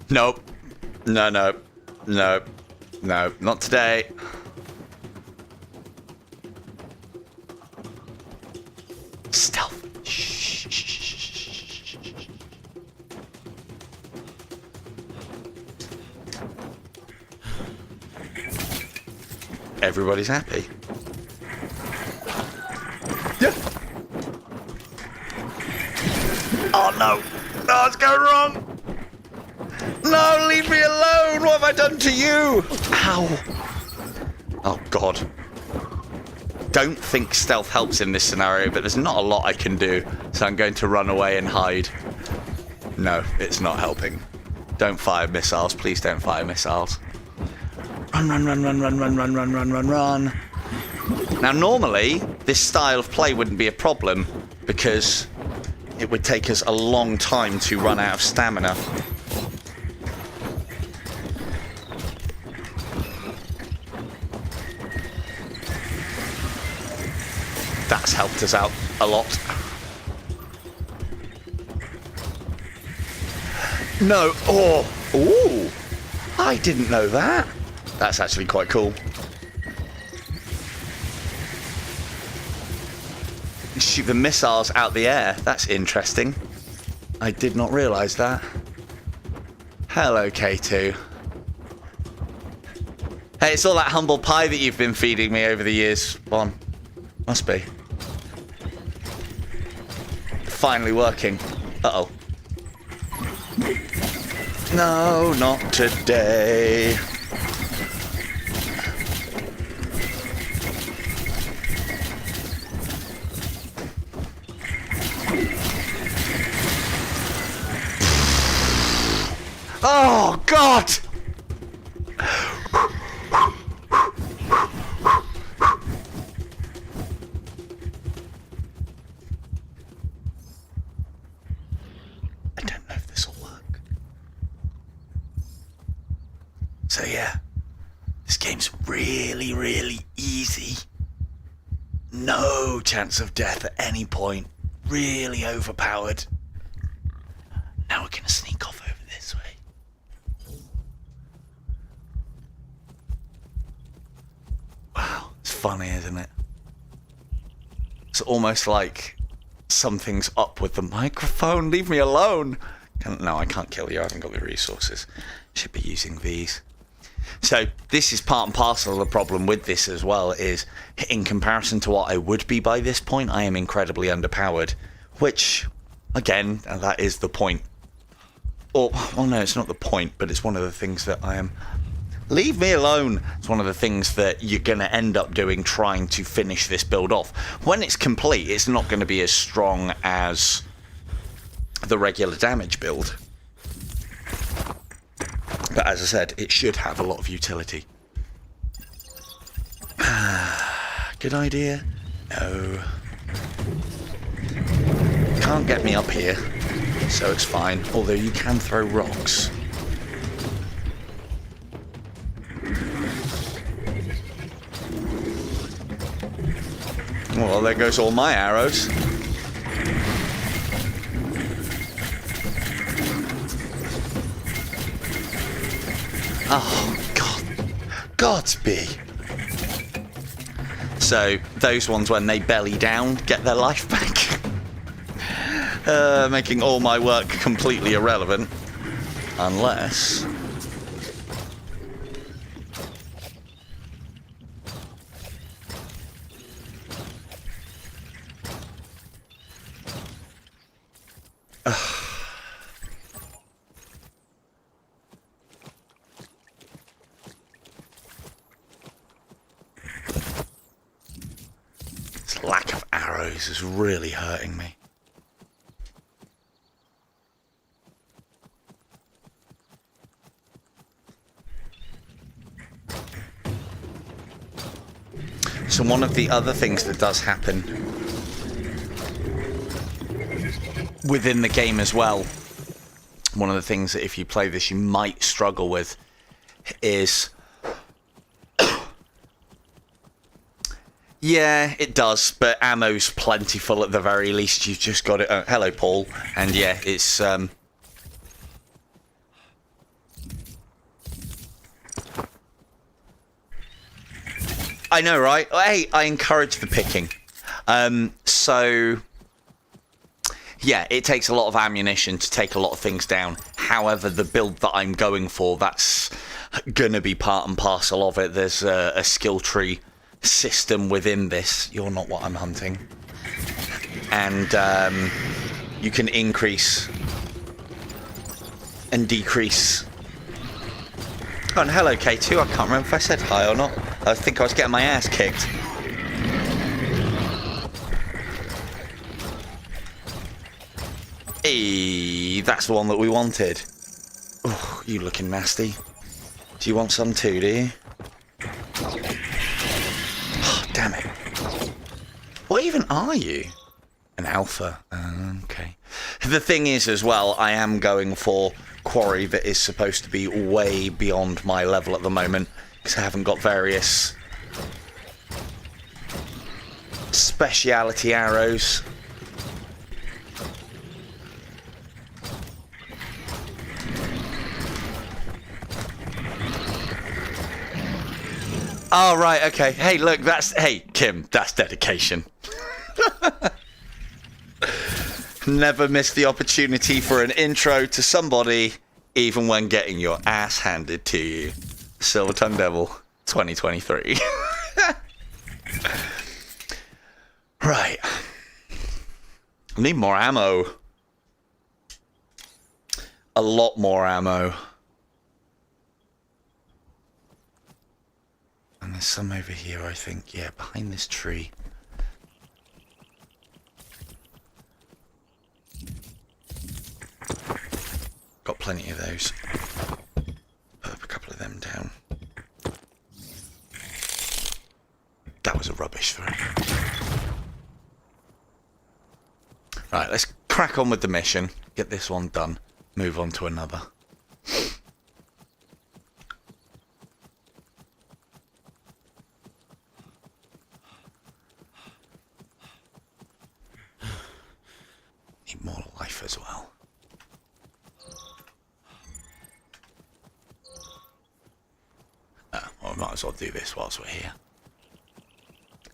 Nope. No, no. No. No, not today. Stealth. Everybody's happy. Yeah. Oh no! No, it's going wrong! No, leave me alone! What have I done to you? Ow! Oh god. Don't think stealth helps in this scenario, but there's not a lot I can do, so I'm going to run away and hide. No, it's not helping. Don't fire missiles, please don't fire missiles. Run, run, run, run, run, run, run, run, run, run, run. Now, normally, this style of play wouldn't be a problem because it would take us a long time to run out of stamina. That's helped us out a lot. No. Oh. Ooh. I didn't know that. That's actually quite cool. Shoot the missiles out the air. That's interesting. I did not realise that. Hello, K2. Hey, it's all that humble pie that you've been feeding me over the years, Bon. Must be. Finally working. Uh-oh. No, not today. Oh, God! I don't know if this will work. So yeah, this game's really, really easy. No chance of death at any point. Really overpowered. Now we're gonna sneak off over this way. Wow, it's funny, isn't it? It's almost like something's up with the microphone. Leave me alone. No, I can't kill you. I haven't got the resources. Should be using these. So this is part and parcel of the problem with this as well, is in comparison to what I would be by this point, I am incredibly underpowered, which, again, that is the point. Or, well, no, it's not the point, but it's one of the things that I am... Leave me alone! It's one of the things that you're going to end up doing, trying to finish this build off. When it's complete, it's not going to be as strong as the regular damage build. But as I said, it should have a lot of utility. Good idea? No. Can't get me up here, so it's fine. Although you can throw rocks. Well, there goes all my arrows. Oh, God. Godspeed. So, those ones, when they belly down, get their life back. Making all my work completely irrelevant. Unless... This lack of arrows is really hurting me. So one of the other things that does happen within the game as well, one of the things that if you play this you might struggle with is... Yeah, it does, but ammo's plentiful at the very least. You've just got it... hello, Paul. And yeah, it's... I know, right? Hey, I encourage the picking. So... Yeah, it takes a lot of ammunition to take a lot of things down. However, the build that I'm going for, that's going to be part and parcel of it. There's a skill tree system within this. You're not what I'm hunting. And you can increase and decrease. Oh, and hello, K2. I can't remember if I said hi or not. I think I was getting my ass kicked. Hey, that's the one that we wanted. Oh, you looking nasty. Do you want some too, do you? Oh, damn it. What even are you? An alpha. Okay. The thing is as well, I am going for quarry that is supposed to be way beyond my level at the moment, because I haven't got various speciality arrows. Oh, right, okay. Hey, look, that's... Hey, Kim, that's dedication. Never miss the opportunity for an intro to somebody, even when getting your ass handed to you. Silver Tongue Devil, 2023. Right. I need more ammo. A lot more ammo. And there's some over here, I think. Yeah, behind this tree. Got plenty of those. Put up a couple of them down. That was a rubbish throw. Right, let's crack on with the mission. Get this one done. Move on to another. Need more life as well. Well, we might as well do this whilst we're here.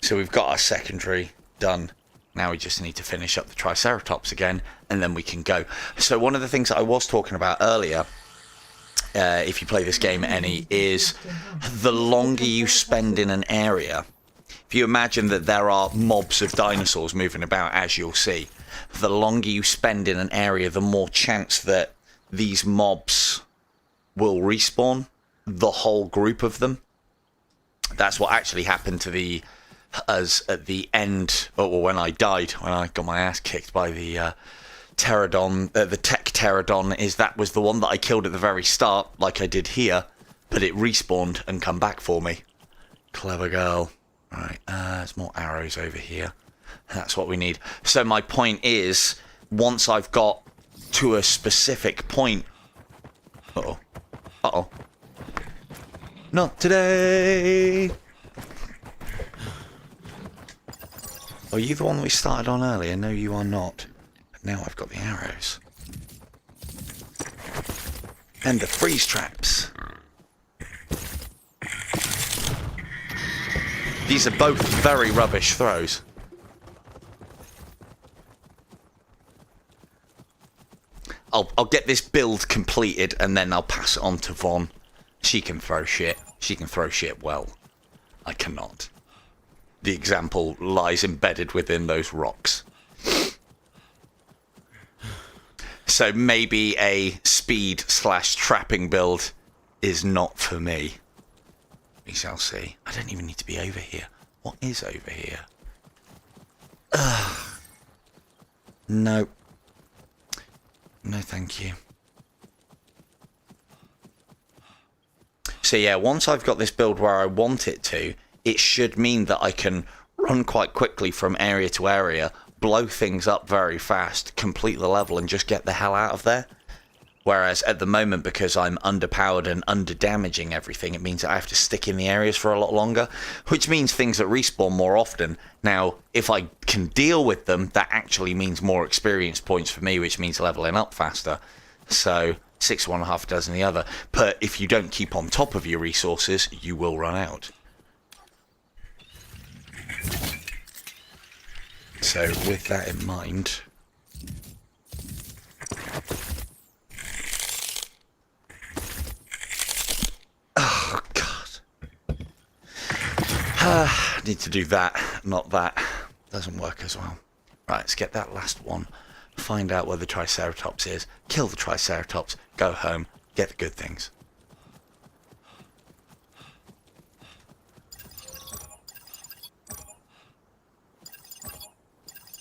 So we've got our secondary done. Now we just need to finish up the Triceratops again, and then we can go. So one of the things that I was talking about earlier if you play this game any, is the longer you spend in an area. If you imagine that there are mobs of dinosaurs moving about, as you'll see, the longer you spend in an area, the more chance that these mobs will respawn, the whole group of them. That's what actually happened to us at the end, or when I died, when I got my ass kicked by the pterodon, the tech pterodon. Is that was the one that I killed at the very start, like I did here, but it respawned and come back for me. Clever girl. Right, there's more arrows over here. That's what we need. So my point is, once I've got to a specific point... Uh-oh. Uh-oh. Not today! Are you the one we started on earlier? No, you are not. But now I've got the arrows. And the freeze traps. These are both very rubbish throws. I'll get this build completed and then I'll pass it on to Vaughn. She can throw shit. She can throw shit well. I cannot. The example lies embedded within those rocks. So maybe a speed/trapping build is not for me. We shall see. I don't even need to be over here. What is over here? No. No, thank you. So yeah, once I've got this build where I want it to, it should mean that I can run quite quickly from area to area, blow things up very fast, complete the level, and just get the hell out of there. Whereas at the moment, because I'm underpowered and under-damaging everything, it means that I have to stick in the areas for a lot longer, which means things that respawn more often. Now, if I can deal with them, that actually means more experience points for me, which means leveling up faster. So, 6 one, half a dozen the other. But if you don't keep on top of your resources, you will run out. So, with that in mind... Oh, God. I need to do that, not that. Doesn't work as well. Right, let's get that last one. Find out where the Triceratops is. Kill the Triceratops. Go home. Get the good things.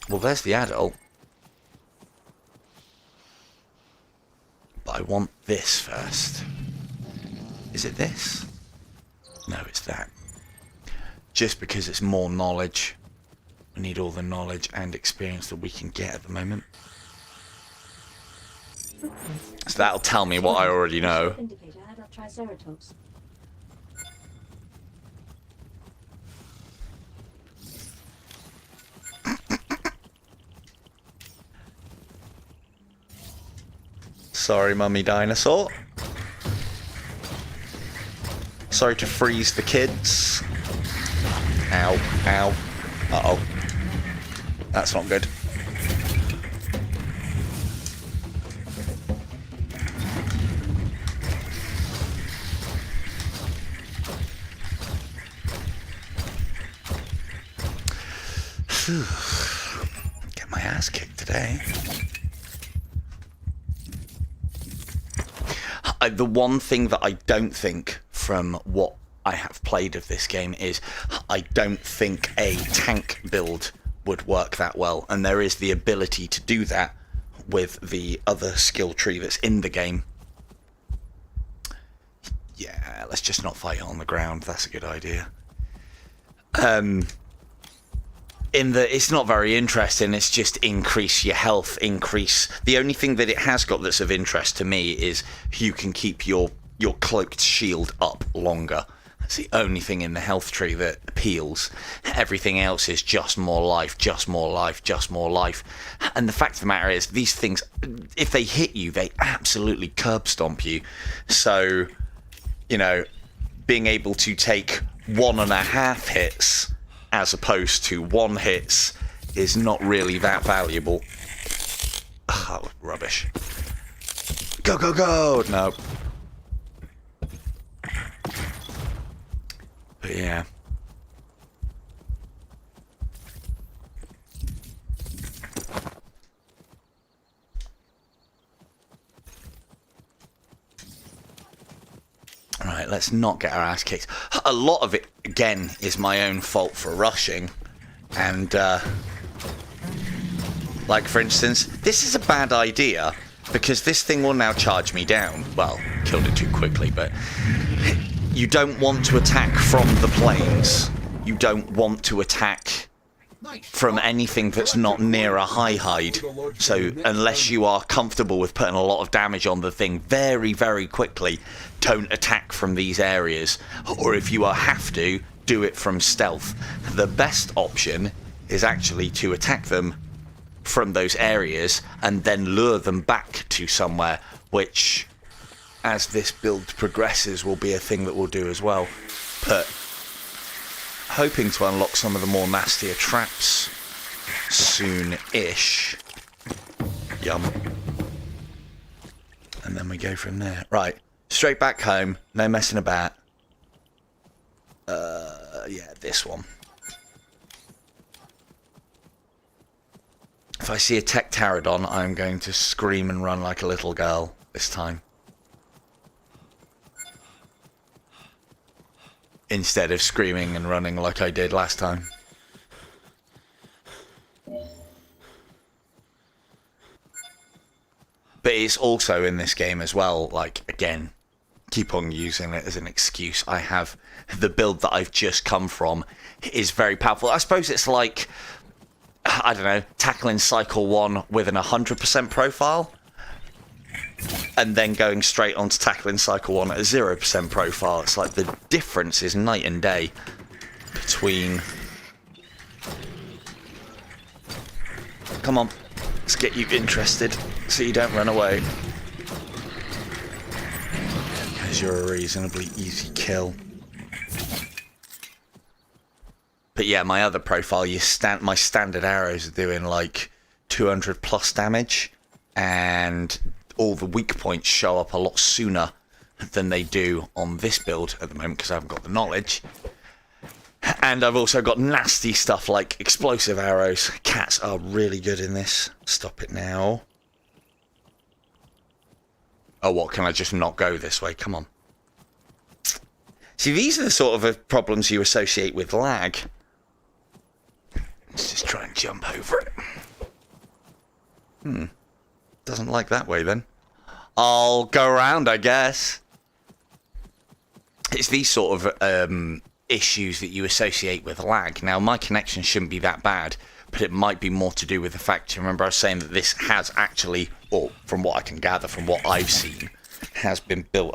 Well, there's the adult. But I want this first. Is it this? No, it's that. Just because it's more knowledge. We need all the knowledge and experience that we can get at the moment. So that'll tell me what I already know. Indicator had a Triceratops. Sorry, mummy dinosaur. Sorry to freeze the kids. Ow, ow. Uh-oh. That's not good. Get my ass kicked today. The one thing that I don't think from what I have played of this game is I don't think a tank build would work that well, and there is the ability to do that with the other skill tree that's in the game. Yeah, let's just not fight on the ground. That's a good idea. It's not very interesting. It's just increase your health, increase. The only thing that it has got that's of interest to me is you can keep your cloaked shield up longer. That's the only thing in the health tree that appeals. Everything else is just more life, just more life, just more life. And the fact of the matter is, these things, if they hit you, they absolutely curb stomp you. So, you know, being able to take 1.5 hits as opposed to 1 hits is not really that valuable. Oh, rubbish. Go, go, go! No. But yeah. Right, let's not get our ass kicked. A lot of it, again, is my own fault for rushing. And, like, for instance, this is a bad idea, because this thing will now charge me down. Well, killed it too quickly, but you don't want to attack from the plains. You don't want to attack from anything that's not near a high hide. So unless you are comfortable with putting a lot of damage on the thing very, very quickly, don't attack from these areas. Or if you have to, do it from stealth. The best option is actually to attack them from those areas and then lure them back to somewhere, which, as this build progresses, will be a thing that we'll do as well. But hoping to unlock some of the more nastier traps soon-ish. Yum. And then we go from there. Right, straight back home, no messing about. Yeah, this one. If I see a tech pterodon, I'm going to scream and run like a little girl this time. Instead of screaming and running like I did last time. But it's also in this game as well, like, again, keep on using it as an excuse. I have the build that I've just come from is very powerful. I suppose it's like, I don't know, tackling cycle 1 with an 100% profile and then going straight on to tackling cycle 1 at a 0% profile. It's like the difference is night and day between... Come on, let's get you interested so you don't run away. Because you're a reasonably easy kill. But yeah, my other profile, my standard arrows are doing like 200 plus damage, and all the weak points show up a lot sooner than they do on this build at the moment because I haven't got the knowledge. And I've also got nasty stuff like explosive arrows. Cats are really good in this. Stop it now. Oh, what? Can I just not go this way? Come on. See, these are the sort of problems you associate with lag. Let's just try and jump over it. Doesn't like that way then. I'll go around, I guess. It's these sort of issues that you associate with lag. Now, my connection shouldn't be that bad, but it might be more to do with the fact, remember I was saying that this has actually, or from what I can gather from what I've seen, has been built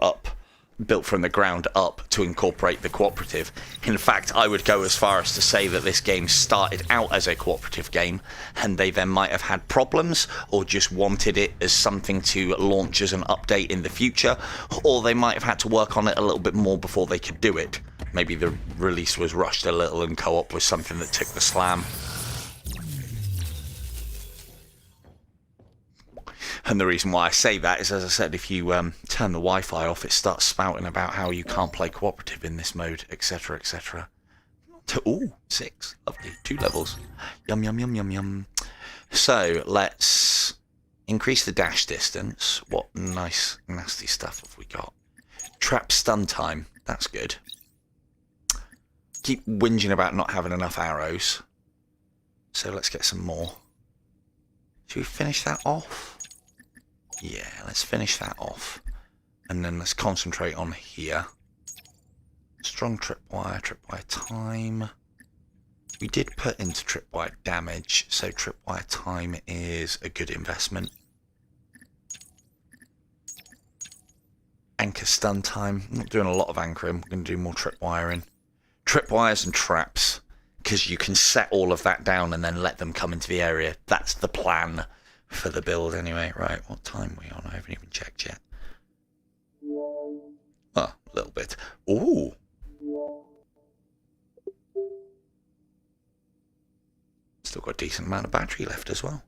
from the ground up to incorporate the cooperative. In fact, I would go as far as to say that this game started out as a cooperative game, and they then might have had problems, or just wanted it as something to launch as an update in the future, or they might have had to work on it a little bit more before they could do it. Maybe the release was rushed a little and co-op was something that took the slam. And the reason why I say that is, as I said, if you turn the Wi-Fi off, it starts spouting about how you can't play cooperative in this mode, etc., etc. Ooh, 6. Lovely. 2 levels. Yum, yum, yum, yum, yum. So, let's increase the dash distance. What nice, nasty stuff have we got? Trap stun time. That's good. Keep whinging about not having enough arrows. So, let's get some more. Should we finish that off? Yeah, let's finish that off. And then let's concentrate on here. Strong tripwire time. We did put into tripwire damage, so tripwire time is a good investment. Anchor stun time. I'm not doing a lot of anchoring, we're going to do more tripwiring. Tripwires and traps, because you can set all of that down and then let them come into the area. That's the plan for the build anyway. Right, what time are we on? I haven't even checked yet. Oh, a little bit. Ooh. Still got a decent amount of battery left as well.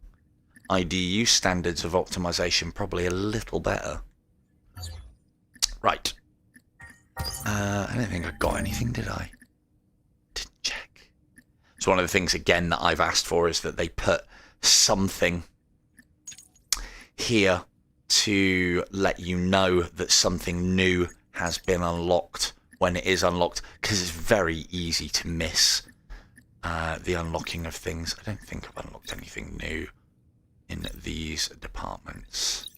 IDU standards of optimization probably a little better. Right. I don't think I got anything, did I? So one of the things, again, that I've asked for is that they put something here to let you know that something new has been unlocked when it is unlocked, because it's very easy to miss the unlocking of things. I don't think I've unlocked anything new in these departments.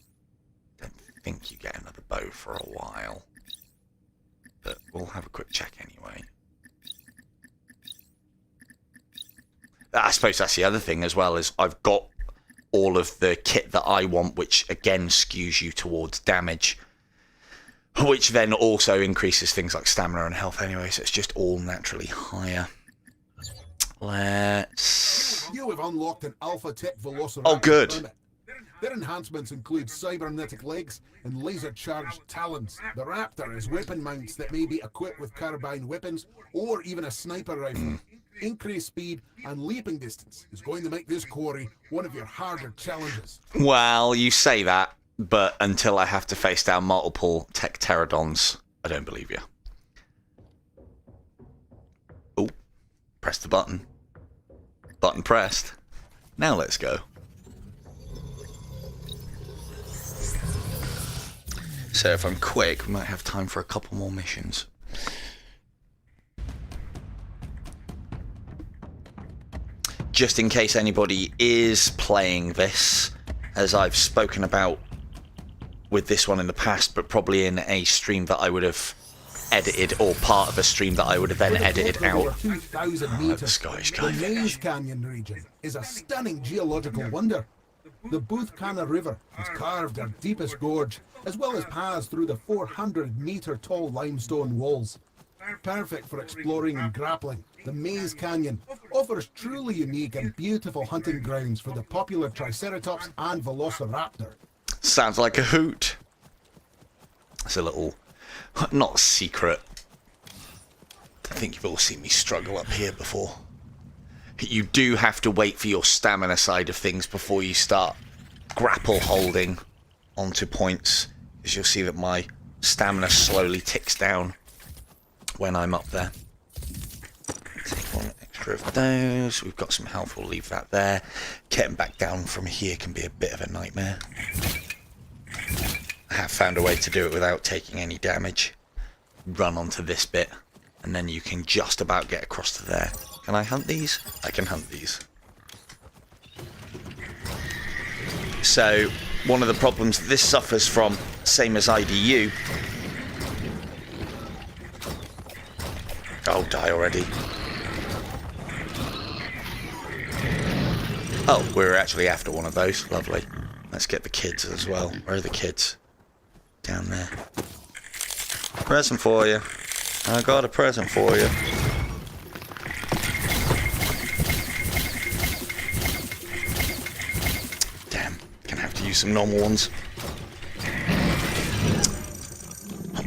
I don't think you get another bow for a while, but we'll have a quick check anyway. I suppose that's the other thing as well, is I've got all of the kit that I want, which again skews you towards damage, which then also increases things like stamina and health anyway, so it's just all naturally higher. Let's... You have unlocked an alpha tech velociraptor. Oh, good. Permit. Their enhancements include cybernetic legs and laser-charged talons. The Raptor has weapon mounts that may be equipped with carbine weapons or even a sniper rifle. Increased speed and leaping distance is going to make this quarry one of your harder challenges. Well, you say that, but until I have to face down multiple tech pterodons, I don't believe you. Oh, press the button. Button pressed. Now let's go. So if I'm quick, we might have time for a couple more missions. Just in case anybody is playing this, as I've spoken about with this one in the past, but probably in a stream that I would have edited, or part of a stream that I would have then edited out. 2,000 meters, the Scottish the guy Maze Canyon region is a stunning geological wonder. The Boothcana River has carved our deepest gorge, as well as paths through the 400-meter tall limestone walls. Perfect for exploring and grappling, the Maze Canyon offers truly unique and beautiful hunting grounds for the popular Triceratops and Velociraptor. Sounds like a hoot. It's a little, not secret. I think you've all seen me struggle up here before. You do have to wait for your stamina side of things before you start grapple holding onto points, as you'll see that my stamina slowly ticks down when I'm up there. Take one extra of those. We've got some health, we'll leave that there. Getting back down from here can be a bit of a nightmare. I have found a way to do it without taking any damage. Run onto this bit, and then you can just about get across to there. Can I hunt these? I can hunt these. So, one of the problems that this suffers from, same as IDU... Oh, die already. Oh, we're actually after one of those. Lovely. Let's get the kids as well. Where are the kids? Down there. Present for you. I got a present for you. Damn, gonna have to use some normal ones.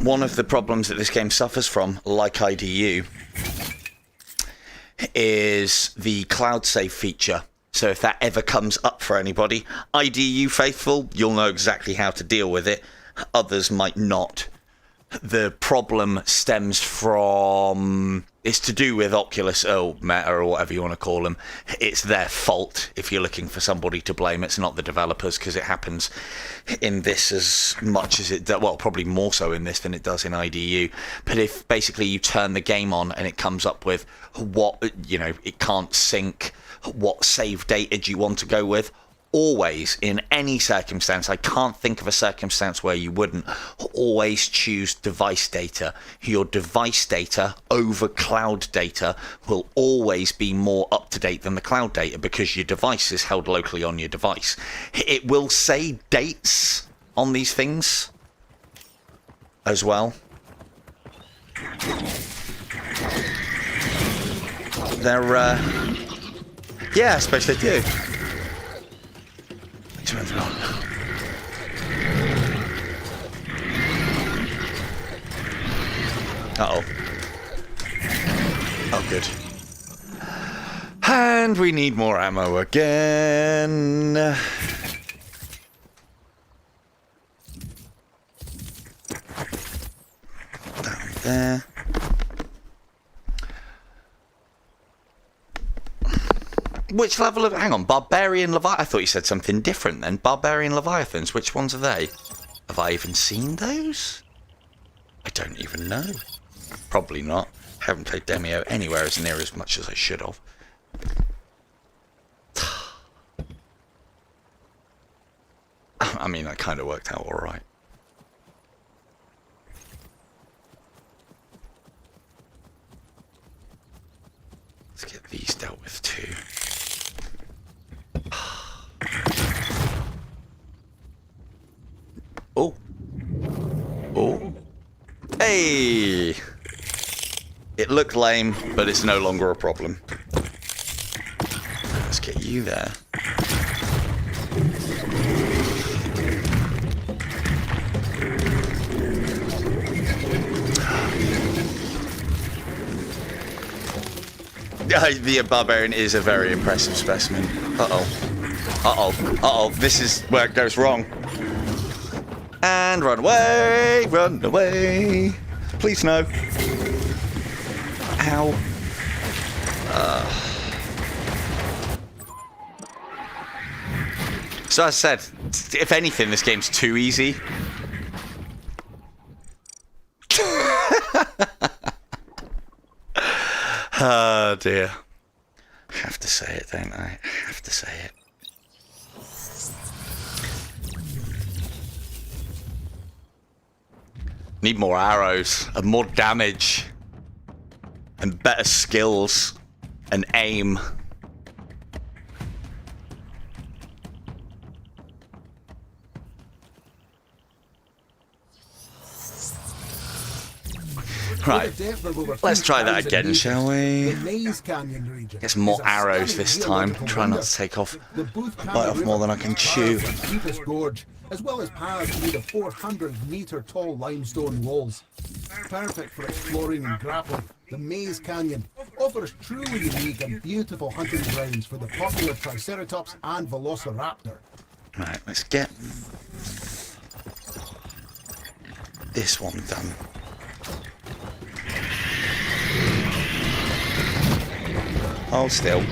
One of the problems that this game suffers from, like IDU, is the cloud save feature. So if that ever comes up for anybody, IDU faithful, you'll know exactly how to deal with it. Others might not. The problem stems from... It's to do with Oculus, or Meta, or whatever you want to call them. It's their fault if you're looking for somebody to blame. It's not the developers, because it happens in this as much as it does. Well, probably more so in this than it does in IDU. But if basically you turn the game on and it comes up with what, you know, it can't sync, what save data do you want to go with? Always, in any circumstance, I can't think of a circumstance where you wouldn't, always choose device data. Your device data over cloud data will always be more up to date than the cloud data, because your device is held locally on your device. It will say dates on these things as well. They're, yeah, I suppose they do. To everyone. Uh-oh. Oh, good. And we need more ammo again. Down there. Which level of... Hang on, Barbarian Leviathan... I thought you said something different then. Barbarian Leviathans, which ones are they? Have I even seen those? I don't even know. Probably not. Haven't played Demio anywhere as near as much as I should have. I mean, that kind of worked out alright. Let's get these dealt with too. Oh. Oh. Hey! It looked lame, but it's no longer a problem. Let's get you there. The barbarian is a very impressive specimen. Uh-oh. Uh-oh. Uh-oh. This is where it goes wrong. And run away! Run away! Please no. Ow. So as I said, if anything, this game's too easy. Oh dear. Have to say it, don't I? Have to say it. Need more arrows and more damage and better skills and aim. Right, let's try that again, shall we? Get some more arrows this time. Try not to take off, bite off more than I can chew. As well as paths through the 400-meter tall limestone walls. Perfect for exploring and grappling, the Maze Canyon offers truly unique and beautiful hunting grounds for the popular Triceratops and Velociraptor. Right, let's get this one done. Hold still,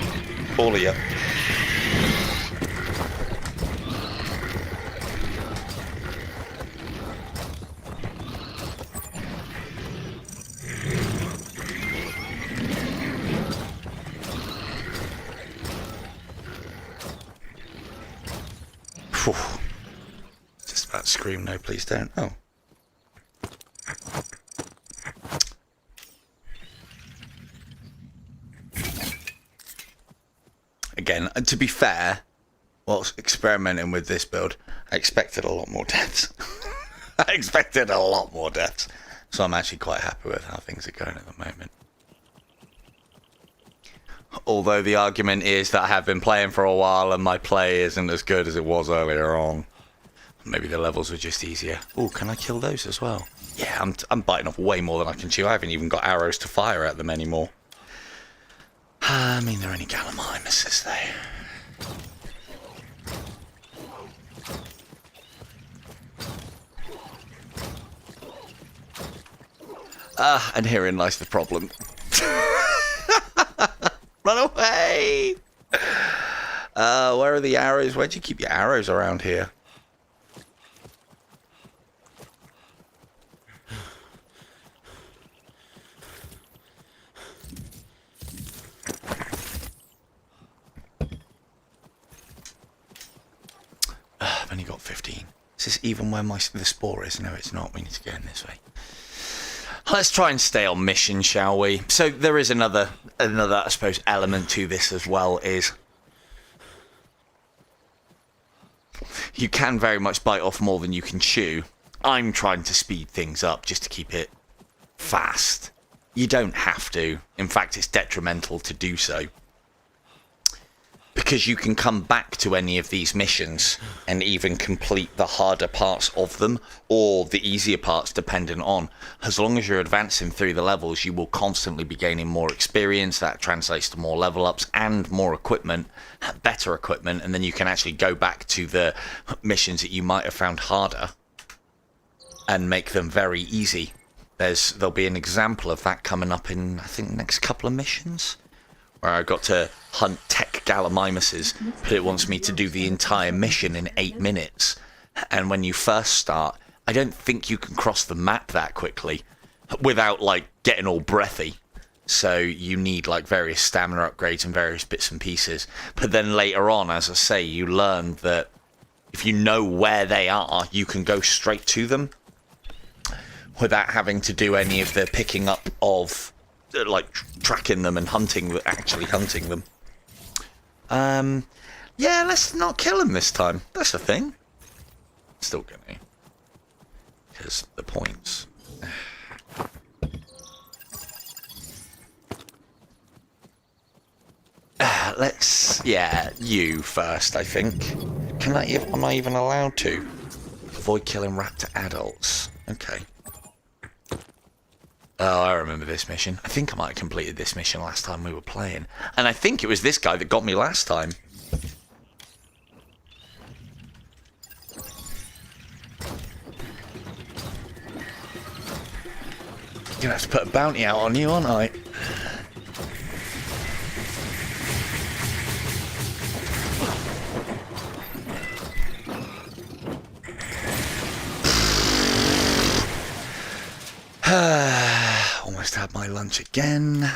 all of you. Just about to scream, no please don't. Oh. Again, to be fair, whilst experimenting with this build, I expected a lot more deaths. I expected a lot more deaths. So I'm actually quite happy with how things are going at the moment. Although the argument is that I have been playing for a while and my play isn't as good as it was earlier on. Maybe the levels were just easier. Oh, can I kill those as well? Yeah, I'm biting off way more than I can chew. I haven't even got arrows to fire at them anymore. I mean, they're only Gallimimuses, though. And herein lies the problem. Run away! Where are the arrows? Where'd you keep your arrows around here? I've only got 15. Is this even where the spore is? No, it's not. We need to go in this way. Let's try and stay on mission, shall we? So there is another, I suppose, element to this as well, is you can very much bite off more than you can chew. I'm trying to speed things up just to keep it fast. You don't have to. In fact, it's detrimental to do so. Because you can come back to any of these missions and even complete the harder parts of them, or the easier parts, depending on. As long as you're advancing through the levels, you will constantly be gaining more experience. That translates to more level ups and more equipment, better equipment, and then you can actually go back to the missions that you might have found harder and make them very easy. There'll be an example of that coming up in, I think, the next couple of missions, where I got to hunt tech gallimimuses, but it wants me to do the entire mission in 8 minutes. And when you first start, I don't think you can cross the map that quickly without, like, getting all breathy. So you need, like, various stamina upgrades and various bits and pieces. But then later on, as I say, you learn that if you know where they are, you can go straight to them without having to do any of the picking up of, like, tracking them and actually hunting them. Yeah, let's not kill them this time. That's a thing. Still gonna. Because the points. Yeah, you first, I think. Am I even allowed to? Avoid killing raptor adults. Okay. Oh, I remember this mission. I think I might have completed this mission last time we were playing. And I think it was this guy that got me last time. Gonna have to put a bounty out on you, aren't I? Almost had my lunch again.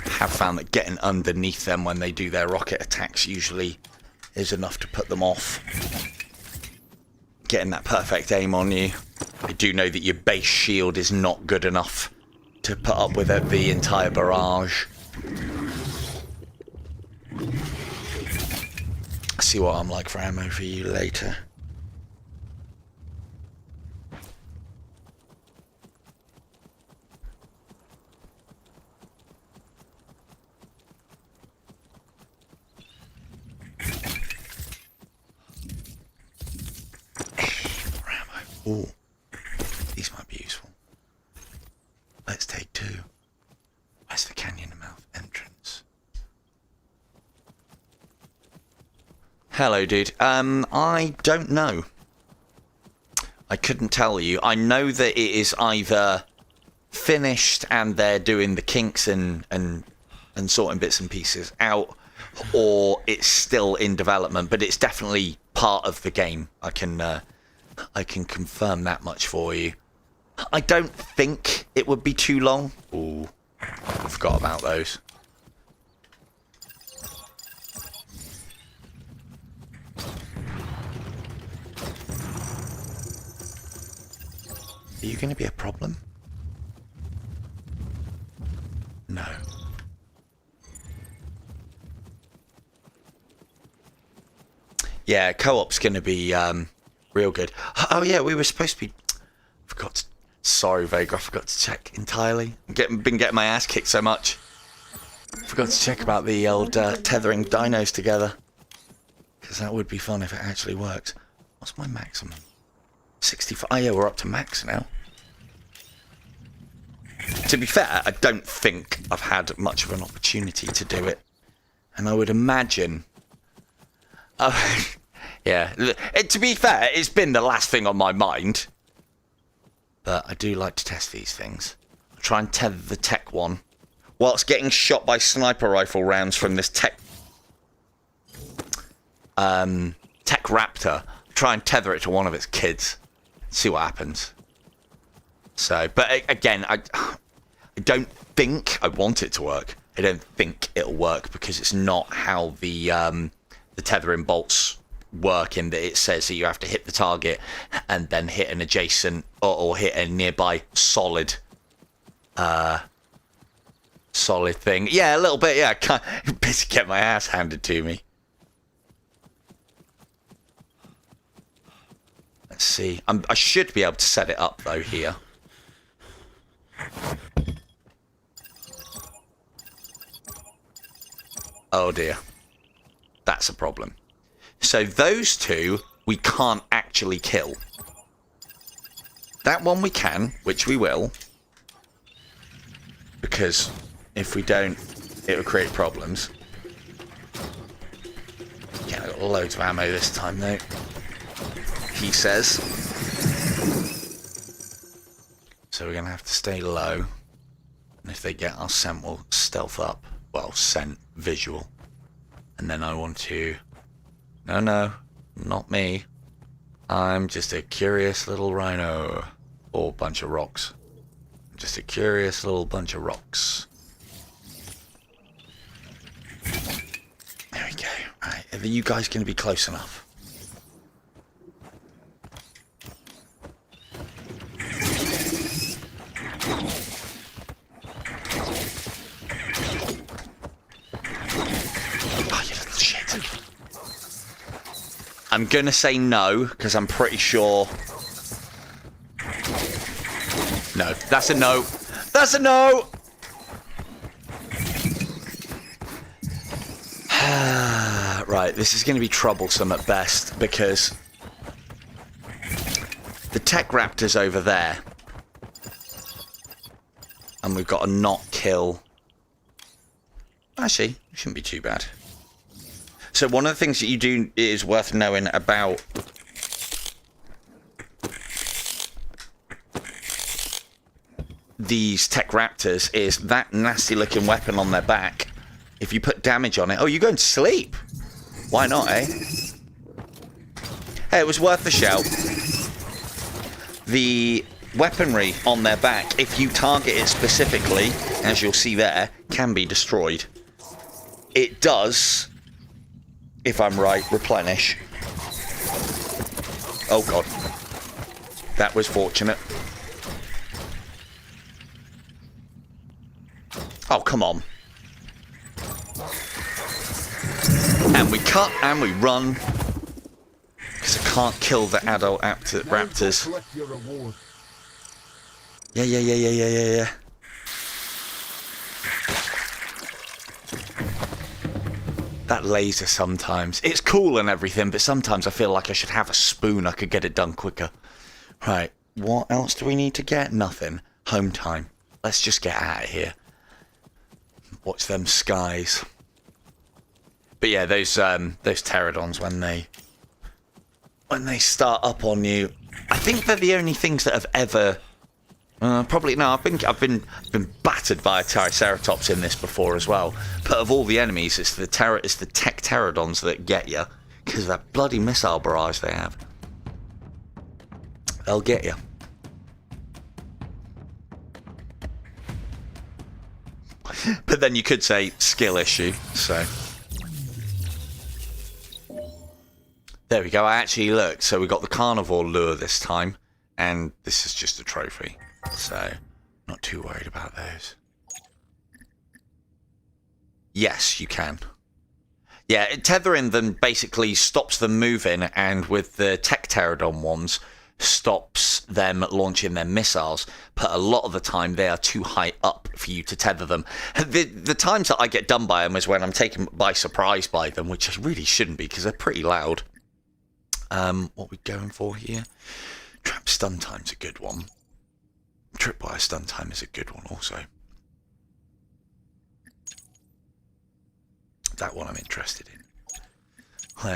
Have found that getting underneath them when they do their rocket attacks usually is enough to put them off. Getting that perfect aim on you. I do know that your base shield is not good enough to put up with the entire barrage. I'll see what I'm like for ammo for you later. Oh, these might be useful. Let's take 2. Where's the canyon mouth entrance? Hello, dude. I don't know. I couldn't tell you. I know that it is either finished and they're doing the kinks and sorting bits and pieces out, or it's still in development, but it's definitely part of the game. I can confirm that much for you. I don't think it would be too long. Ooh, I forgot about those. Are you going to be a problem? No. Yeah, co-op's going to be real good. Oh yeah, we were supposed to be... Sorry, Vega, I forgot to check entirely. Been getting my ass kicked so much. Forgot to check about the old tethering dinos together. Because that would be fun if it actually works. What's my maximum? 65. Oh yeah, we're up to max now. To be fair, I don't think I've had much of an opportunity to do it. And I would imagine... yeah, to be fair, it's been the last thing on my mind. But I do like to test these things. I'll try and tether the tech one whilst getting shot by sniper rifle rounds from this tech raptor. Try and tether it to one of its kids. See what happens. So, but again, I don't think I want it to work. I don't think it'll work because it's not how the tethering bolts work, in that it says that you have to hit the target and then hit an adjacent or hit a nearby solid thing. Yeah, a little bit. Yeah, I can't basically get my ass handed to me. Let's see. I should be able to set it up though here. Oh dear, that's a problem. So those two we can't actually kill. That one we can, which we will. Because if we don't, it will create problems. Yeah, I got loads of ammo this time though. He says. So we're going to have to stay low. And if they get our scent, we'll stealth up. Well, scent, visual. And then I want to... No, not me. I'm just a curious little rhino. Or bunch of rocks. I'm just a curious little bunch of rocks. There we go. Right, are you guys going to be close enough? I'm gonna say no, because I'm pretty sure... No, that's a no. That's a no! Right, this is gonna be troublesome at best, because... the tech raptor's over there. And we've got to not kill... Actually, it shouldn't be too bad. So one of the things that you do is worth knowing about these tech raptors is that nasty looking weapon on their back. If you put damage on it... Oh, you're going to sleep? Why not, eh? Hey, it was worth the shout. The weaponry on their back, if you target it specifically, as you'll see there, can be destroyed. It does... if I'm right, replenish. Oh god. That was fortunate. Oh, come on. And we cut and. We run. Because I can't kill the adult raptors. Yeah. That laser sometimes. It's cool and everything, but sometimes I feel like I should have a spoon. I could get it done quicker. Right, what else do we need to get? Nothing. Home time. Let's just get out of here. Watch them skies. But yeah, those pterodons, when they start up on you, I think they're the only things that have ever... probably no. I've been battered by a Triceratops in this before as well. But of all the enemies, it's the tech pterodons that get you because of that bloody missile barrage they have. They'll get you. But then you could say skill issue. So there we go. I actually looked. So we got the carnivore lure this time, and this is just a trophy. So, not too worried about those. Yes, you can. Yeah, tethering them basically stops them moving, and with the tech pterodon ones, stops them launching their missiles. But a lot of the time, they are too high up for you to tether them. The times that I get done by them is when I'm taken by surprise by them, which I really shouldn't be, because they're pretty loud. What are we going for here? Trap stun time's a good one. Tripwire stun time is a good one also. That one I'm interested in.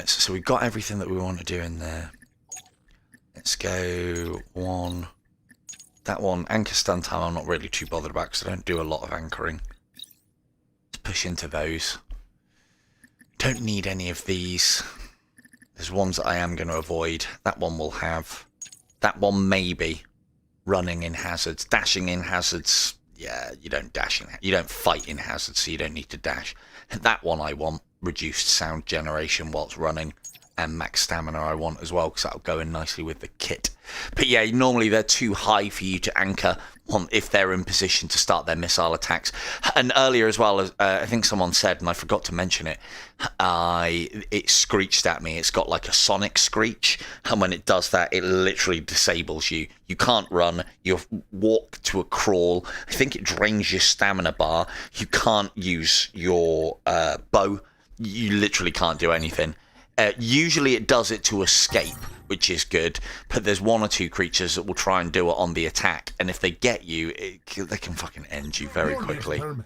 So we've got everything that we want to do in there. Let's go one. That one, anchor stun time, I'm not really too bothered about because I don't do a lot of anchoring. Let's push into those. Don't need any of these. There's ones that I am going to avoid. That one will have. That one maybe. Running in hazards, dashing in hazards. Yeah, you don't dash in, you don't fight in hazards, so you don't need to dash. That one I want reduced sound generation whilst running, and max stamina I want as well, because that'll go in nicely with the kit. But yeah, normally they're too high for you to anchor if they're in position to start their missile attacks. And earlier as well, I think someone said, and I forgot to mention it, it screeched at me. It's got like a sonic screech, and when it does that, it literally disables you. You can't run, you walk to a crawl. I think it drains your stamina bar. You can't use your bow. You literally can't do anything. Usually it does it to escape, which is good, but there's one or two creatures that will try and do it on the attack, and if they get you, they can fucking end you very quickly. A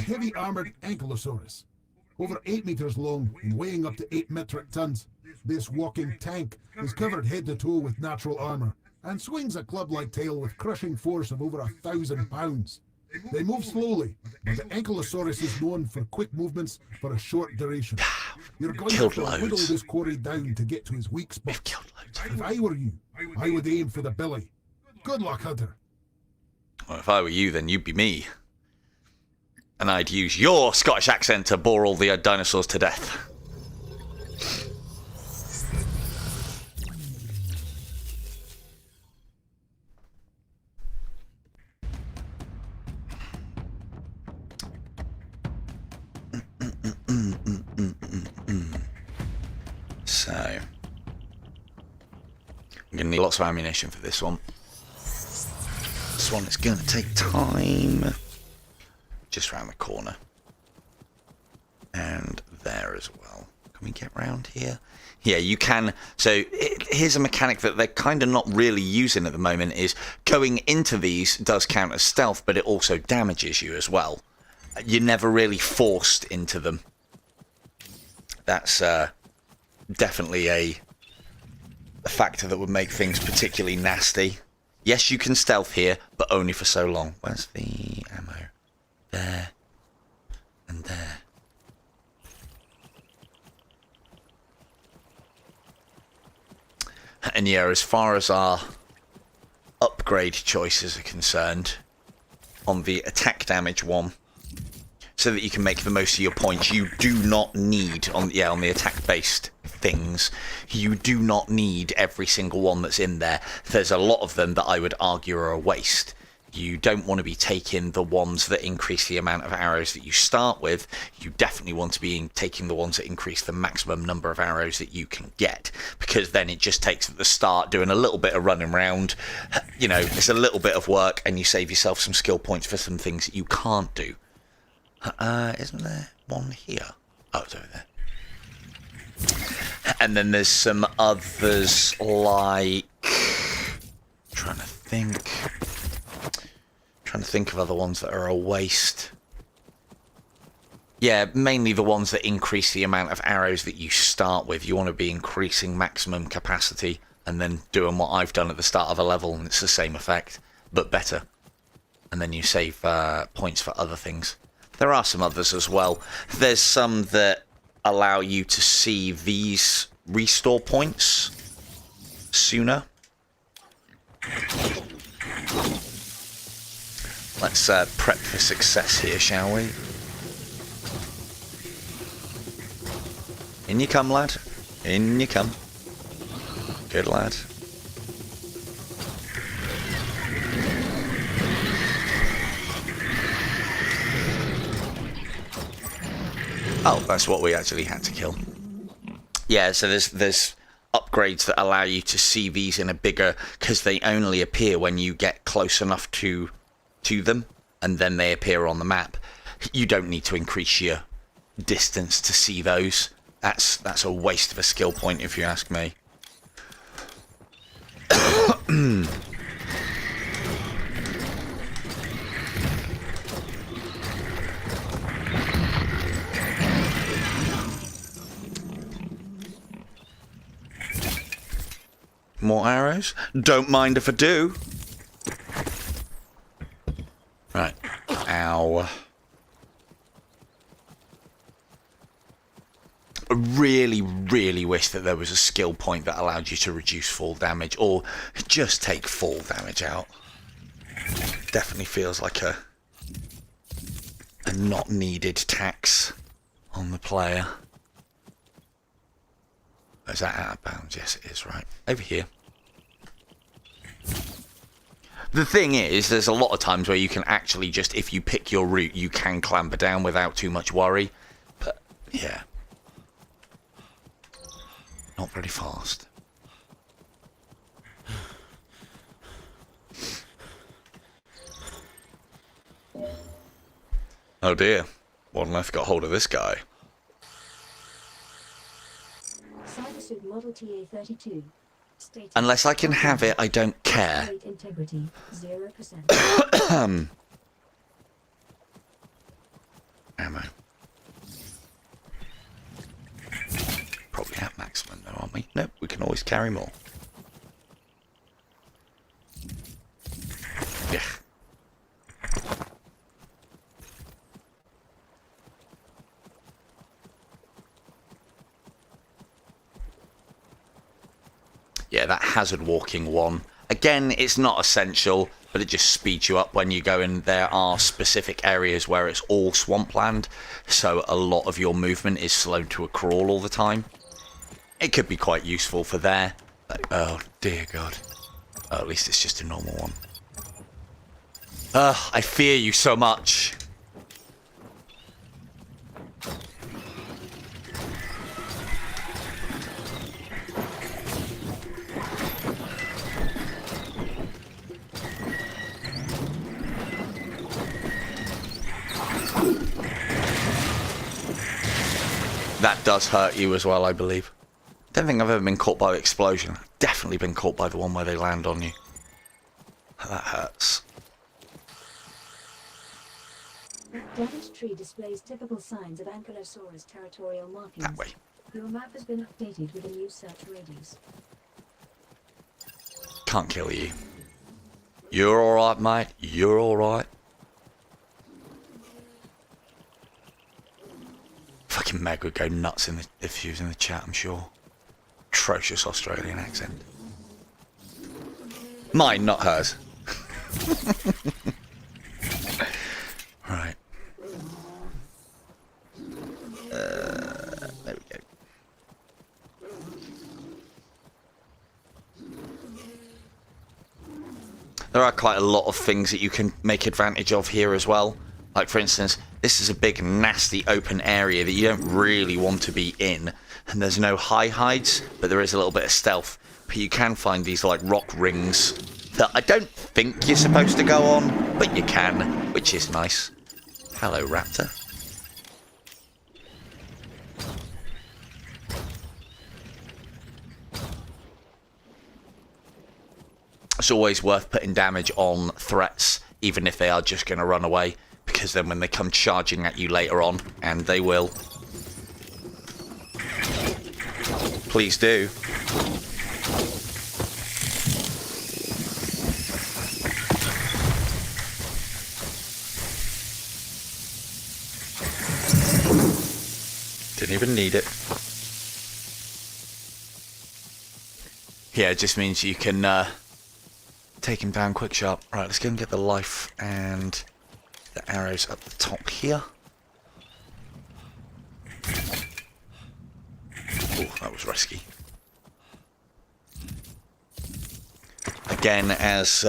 heavy armored ankylosaurus, over 8 meters long and weighing up to 8 metric tons. This walking tank is covered head to toe with natural armor and swings a club-like tail with crushing force of over 1,000 pounds. They move slowly, but the Ankylosaurus is known for quick movements for a short duration. You're going to have to whittle this quarry down to get to his weak spot. If I were you, I would aim for the belly. Good luck, Hunter. Well, if I were you, then you'd be me. And I'd use your Scottish accent to bore all the dinosaurs to death. So, I'm going to need lots of ammunition for this one. This one is going to take time. Just round the corner. And there as well. Can we get round here? Yeah, you can. So here's a mechanic that they're kind of not really using at the moment, is going into these does count as stealth, but it also damages you as well. You're never really forced into them. That's definitely a factor that would make things particularly nasty. Yes, you can stealth here, but only for so long. Where's the ammo? There. And there. And yeah, as far as our upgrade choices are concerned, on the attack damage one, so that you can make the most of your points, you do not need, on the attack-based things, you do not need every single one that's in there. There's a lot of them that I would argue are a waste. You don't want to be taking the ones that increase the amount of arrows that you start with. You definitely want to be taking the ones that increase the maximum number of arrows that you can get, because then it just takes at the start doing a little bit of running around. You know, it's a little bit of work, and you save yourself some skill points for some things that you can't do. Isn't there one here? Oh, it's over there. And then there's some others like... Trying to think of other ones that are a waste. Yeah, mainly the ones that increase the amount of arrows that you start with. You want to be increasing maximum capacity and then doing what I've done at the start of a level, and it's the same effect, but better. And then you save points for other things. There are some others as well. There's some that allow you to see these restore points sooner. Let's prep for success here, shall we? In you come, lad. In you come. Good lad. Oh, that's what we actually had to kill. Yeah, so there's upgrades that allow you to see these in a bigger, because they only appear when you get close enough to them, and then they appear on the map. You don't need to increase your distance to see those. That's a waste of a skill point, if you ask me. More arrows? Don't mind if I do. Right. Ow. I really, really wish that there was a skill point that allowed you to reduce fall damage, or just take fall damage out. Definitely feels like a not needed tax on the player. Is that out of bounds? Yes, it is, right. Over here. The thing is, there's a lot of times where you can actually just, if you pick your route, you can clamber down without too much worry. But, yeah. Not very fast. Oh dear. One left got hold of this guy. Cybersuit Model TA-32. Unless I can have it, I don't care. Integrity 0%. Ammo. Probably at maximum though, aren't we? Nope, we can always carry more. Yeah, that hazard walking one. Again, it's not essential, but it just speeds you up when you go in. There are specific areas where it's all swampland, so a lot of your movement is slowed to a crawl all the time. It could be quite useful for there. Like, oh, dear God. Oh, at least it's just a normal one. I fear you so much. That does hurt you as well, I believe. Don't think I've ever been caught by an explosion. I've definitely been caught by the one where they land on you. That hurts. That damaged tree displays typical signs of Ankylosaurus territorial markings. That way. Your map has been updated with a new search radius. Can't kill you. You're alright, mate. You're alright. Fucking Meg would go nuts if she was in the chat, I'm sure. Atrocious Australian accent. Mine, not hers. Right. There we go. There are quite a lot of things that you can make advantage of here as well. Like, for instance, this is a big, nasty, open area that you don't really want to be in. And there's no high hides, but there is a little bit of stealth. But you can find these, like, rock rings that I don't think you're supposed to go on, but you can, which is nice. Hello, Raptor. It's always worth putting damage on threats, even if they are just going to run away. Because then when they come charging at you later on, and they will, please do. Didn't even need it. Yeah, it just means you can take him down quick sharp. Right, let's go and get the life and the arrows up the top here. Oh, that was risky. Again, as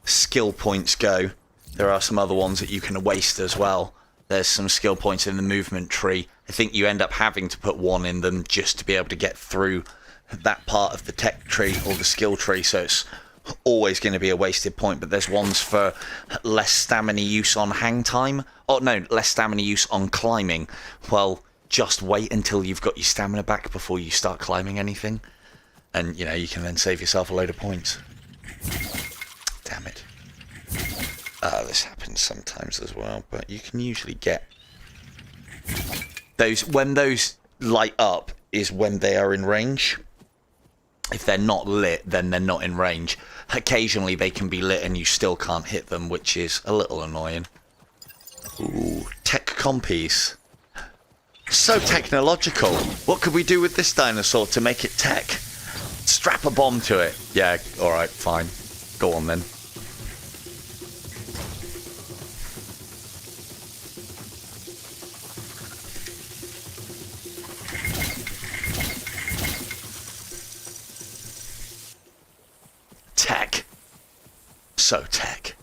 skill points go, there are some other ones that you can waste as well. There's some skill points in the movement tree. I think you end up having to put one in them just to be able to get through that part of the tech tree or the skill tree, so it's always going to be a wasted point. But there's ones for less stamina use on hang time. Oh no, less stamina use on climbing. Well, just wait until you've got your stamina back before you start climbing anything, and you know, you can then save yourself a load of points. Damn it. This happens sometimes as well, but you can usually get those. When those light up is when they are in range. If they're not lit, then they're not in range. Occasionally they can be lit and you still can't hit them, which is a little annoying. Ooh, tech compies. So technological. What could we do with this dinosaur to make it tech? Strap a bomb to it. Yeah, alright, fine. Go on then. Tech. So tech.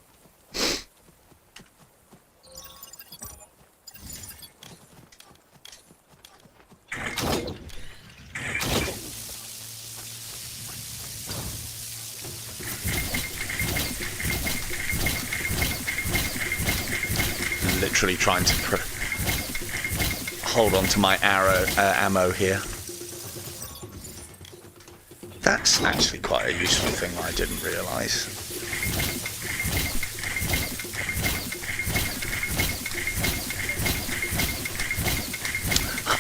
Literally trying to hold on to my ammo here. That's actually quite a useful thing I didn't realise.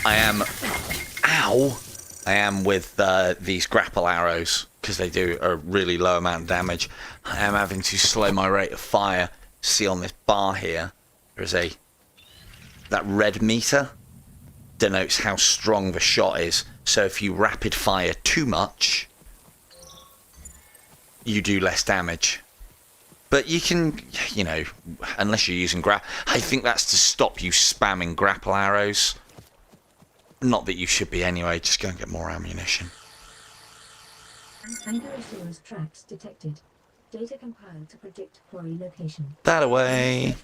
I am with these grapple arrows, because they do a really low amount of damage. I am having to slow my rate of fire. See on this bar here, there is that red meter denotes how strong the shot is. So if you rapid fire too much, you do less damage. But you can, you know, unless you're using I think that's to stop you spamming grapple arrows. Not that you should be anyway, just go and get more ammunition. Ankylosaurus tracks detected. Data compiled to predict quarry location. That away.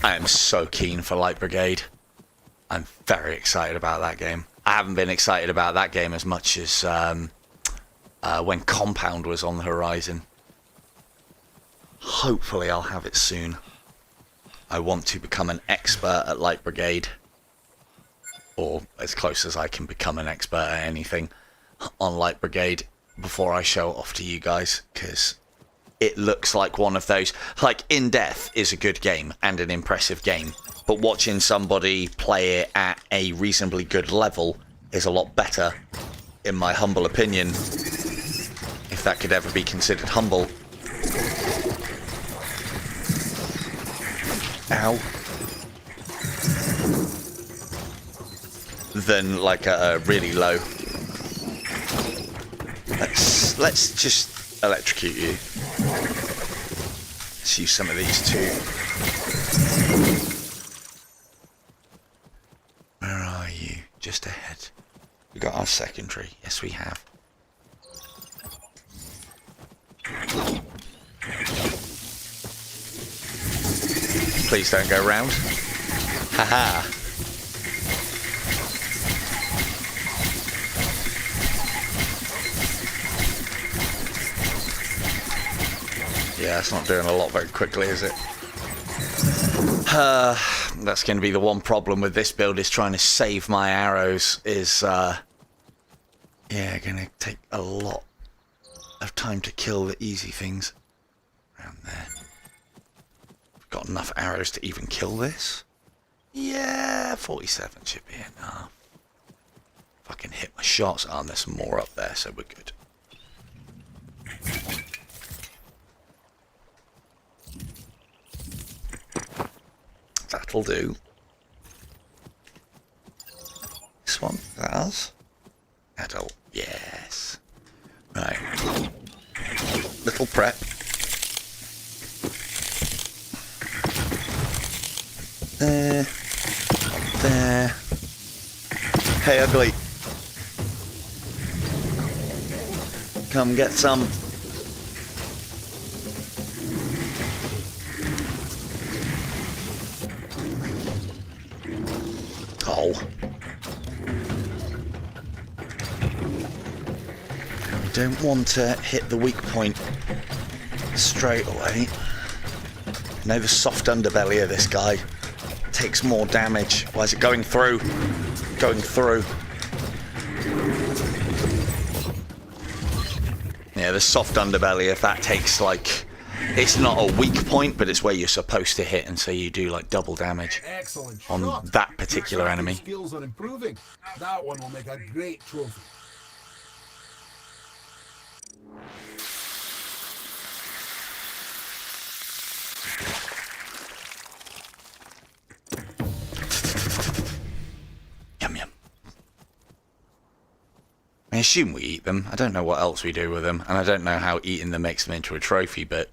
I am so keen for Light Brigade. I'm very excited about that game. I haven't been excited about that game as much as when Compound was on the horizon. Hopefully I'll have it soon. I want to become an expert at Light Brigade. Or as close as I can become an expert at anything on Light Brigade before I show it off to you guys, because it looks like one of those, like In Death is a good game and an impressive game, but watching somebody play it at a reasonably good level is a lot better, in my humble opinion, if that could ever be considered humble. Ow. Than like a really low. Let's just electrocute you. Let's use some of these too. Where are you? Just ahead. We got our secondary. Yes, we have. Please don't go round. Haha. Yeah, it's not doing a lot very quickly, is it? That's going to be the one problem with this build, is trying to save my arrows is, yeah, going to take a lot of time to kill the easy things around there. Got enough arrows to even kill this? Yeah, 47 should be enough. If I can hit my shots, there's some more up there, so we're good. That'll do. This one, that us? Adult, yes. Right. Little prep. There. There. Hey, ugly. Come get some. Oh. We don't want to hit the weak point straight away. Know the soft underbelly of this guy takes more damage. Why is it going through? Going through. Yeah, the soft underbelly, if that takes like... It's not a weak point, but it's where you're supposed to hit, and so you do like double damage on that particular enemy. Skills are improving. That one will make a great trophy. Yum yum. I assume we eat them. I don't know what else we do with them, and I don't know how eating them makes them into a trophy, but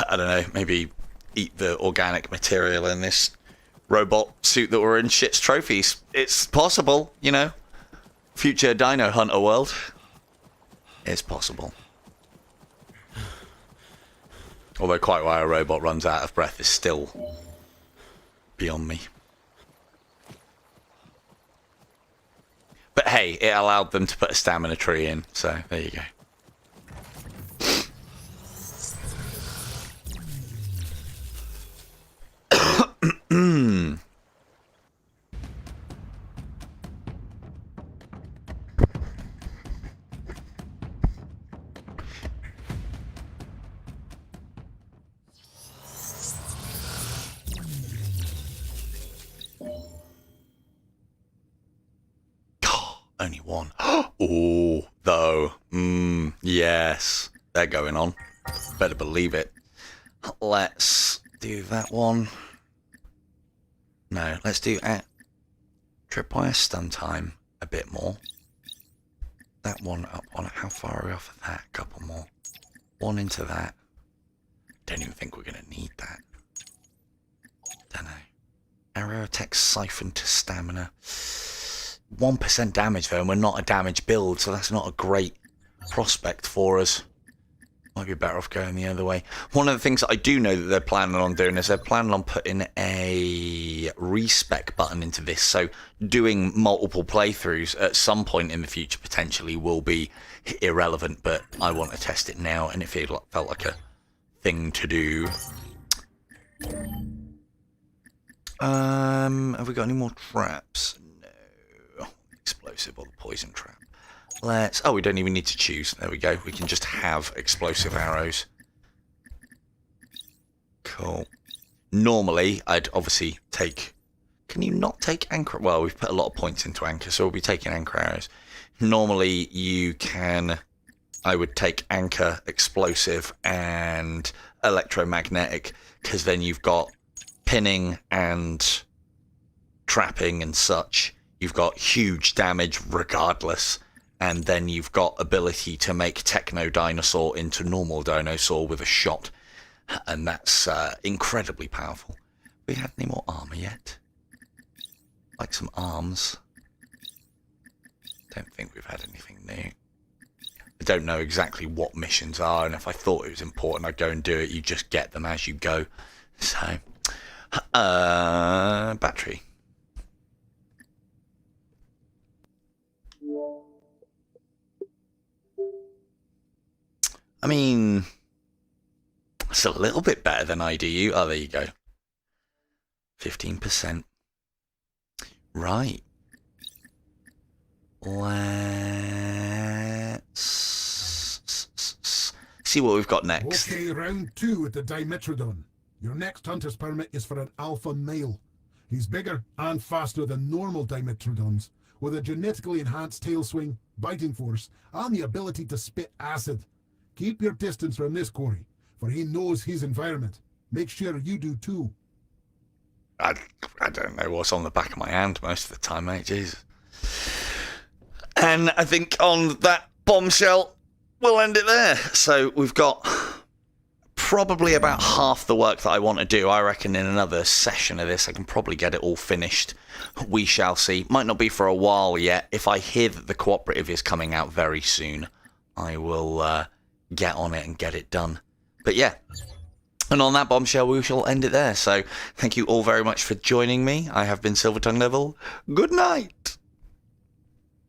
I don't know, maybe eat the organic material in this robot suit that we're in shit's trophies. It's possible, you know. Future Dino Hunter world. It's possible. Although quite why a robot runs out of breath is still beyond me. But hey, it allowed them to put a stamina tree in, so there you go. Only one. Oh, though. Yes. They're going on. Better believe it. Let's do that one. No, let's do tripwire stun time a bit more. That one up on it. How far are we off of that? A couple more. One into that. Don't even think we're going to need that. Don't know. Arrow attack siphon to stamina. 1% damage though, and we're not a damage build, so that's not a great prospect for us. Might be better off going the other way. One of the things that I do know that they're planning on doing is they're planning on putting a respec button into this. So doing multiple playthroughs at some point in the future potentially will be irrelevant, but I want to test it now, and it felt like a thing to do. Have we got any more traps? No. Explosive or the poison trap. Let's... Oh, we don't even need to choose. There we go. We can just have explosive arrows. Cool. Normally, I'd obviously take... Can you not take anchor? Well, we've put a lot of points into anchor, so we'll be taking anchor arrows. Normally, you can... I would take anchor, explosive, and electromagnetic, because then you've got pinning and trapping and such. You've got huge damage regardless. And then you've got ability to make Techno Dinosaur into normal Dinosaur with a shot. And that's incredibly powerful. We had any more armor yet? Like some arms. Don't think we've had anything new. I don't know exactly what missions are, and if I thought it was important, I'd go and do it. You just get them as you go. So, battery. I mean, it's a little bit better than IDU. Oh, there you go. 15%. Right. Let's see what we've got next. Okay, round 2 at the Dimetrodon. Your next hunter's permit is for an alpha male. He's bigger and faster than normal Dimetrodons, with a genetically enhanced tail swing, biting force, and the ability to spit acid. Keep your distance from this quarry, for he knows his environment. Make sure you do too. I don't know what's on the back of my hand most of the time, mate. Jesus. And I think on that bombshell, we'll end it there. So we've got probably about half the work that I want to do. I reckon in another session of this, I can probably get it all finished. We shall see. Might not be for a while yet. If I hear that the cooperative is coming out very soon, I will get on it and get it done. But yeah. And on that bombshell, we shall end it there. So thank you all very much for joining me. I have been Silver Tongue Devil. Good night.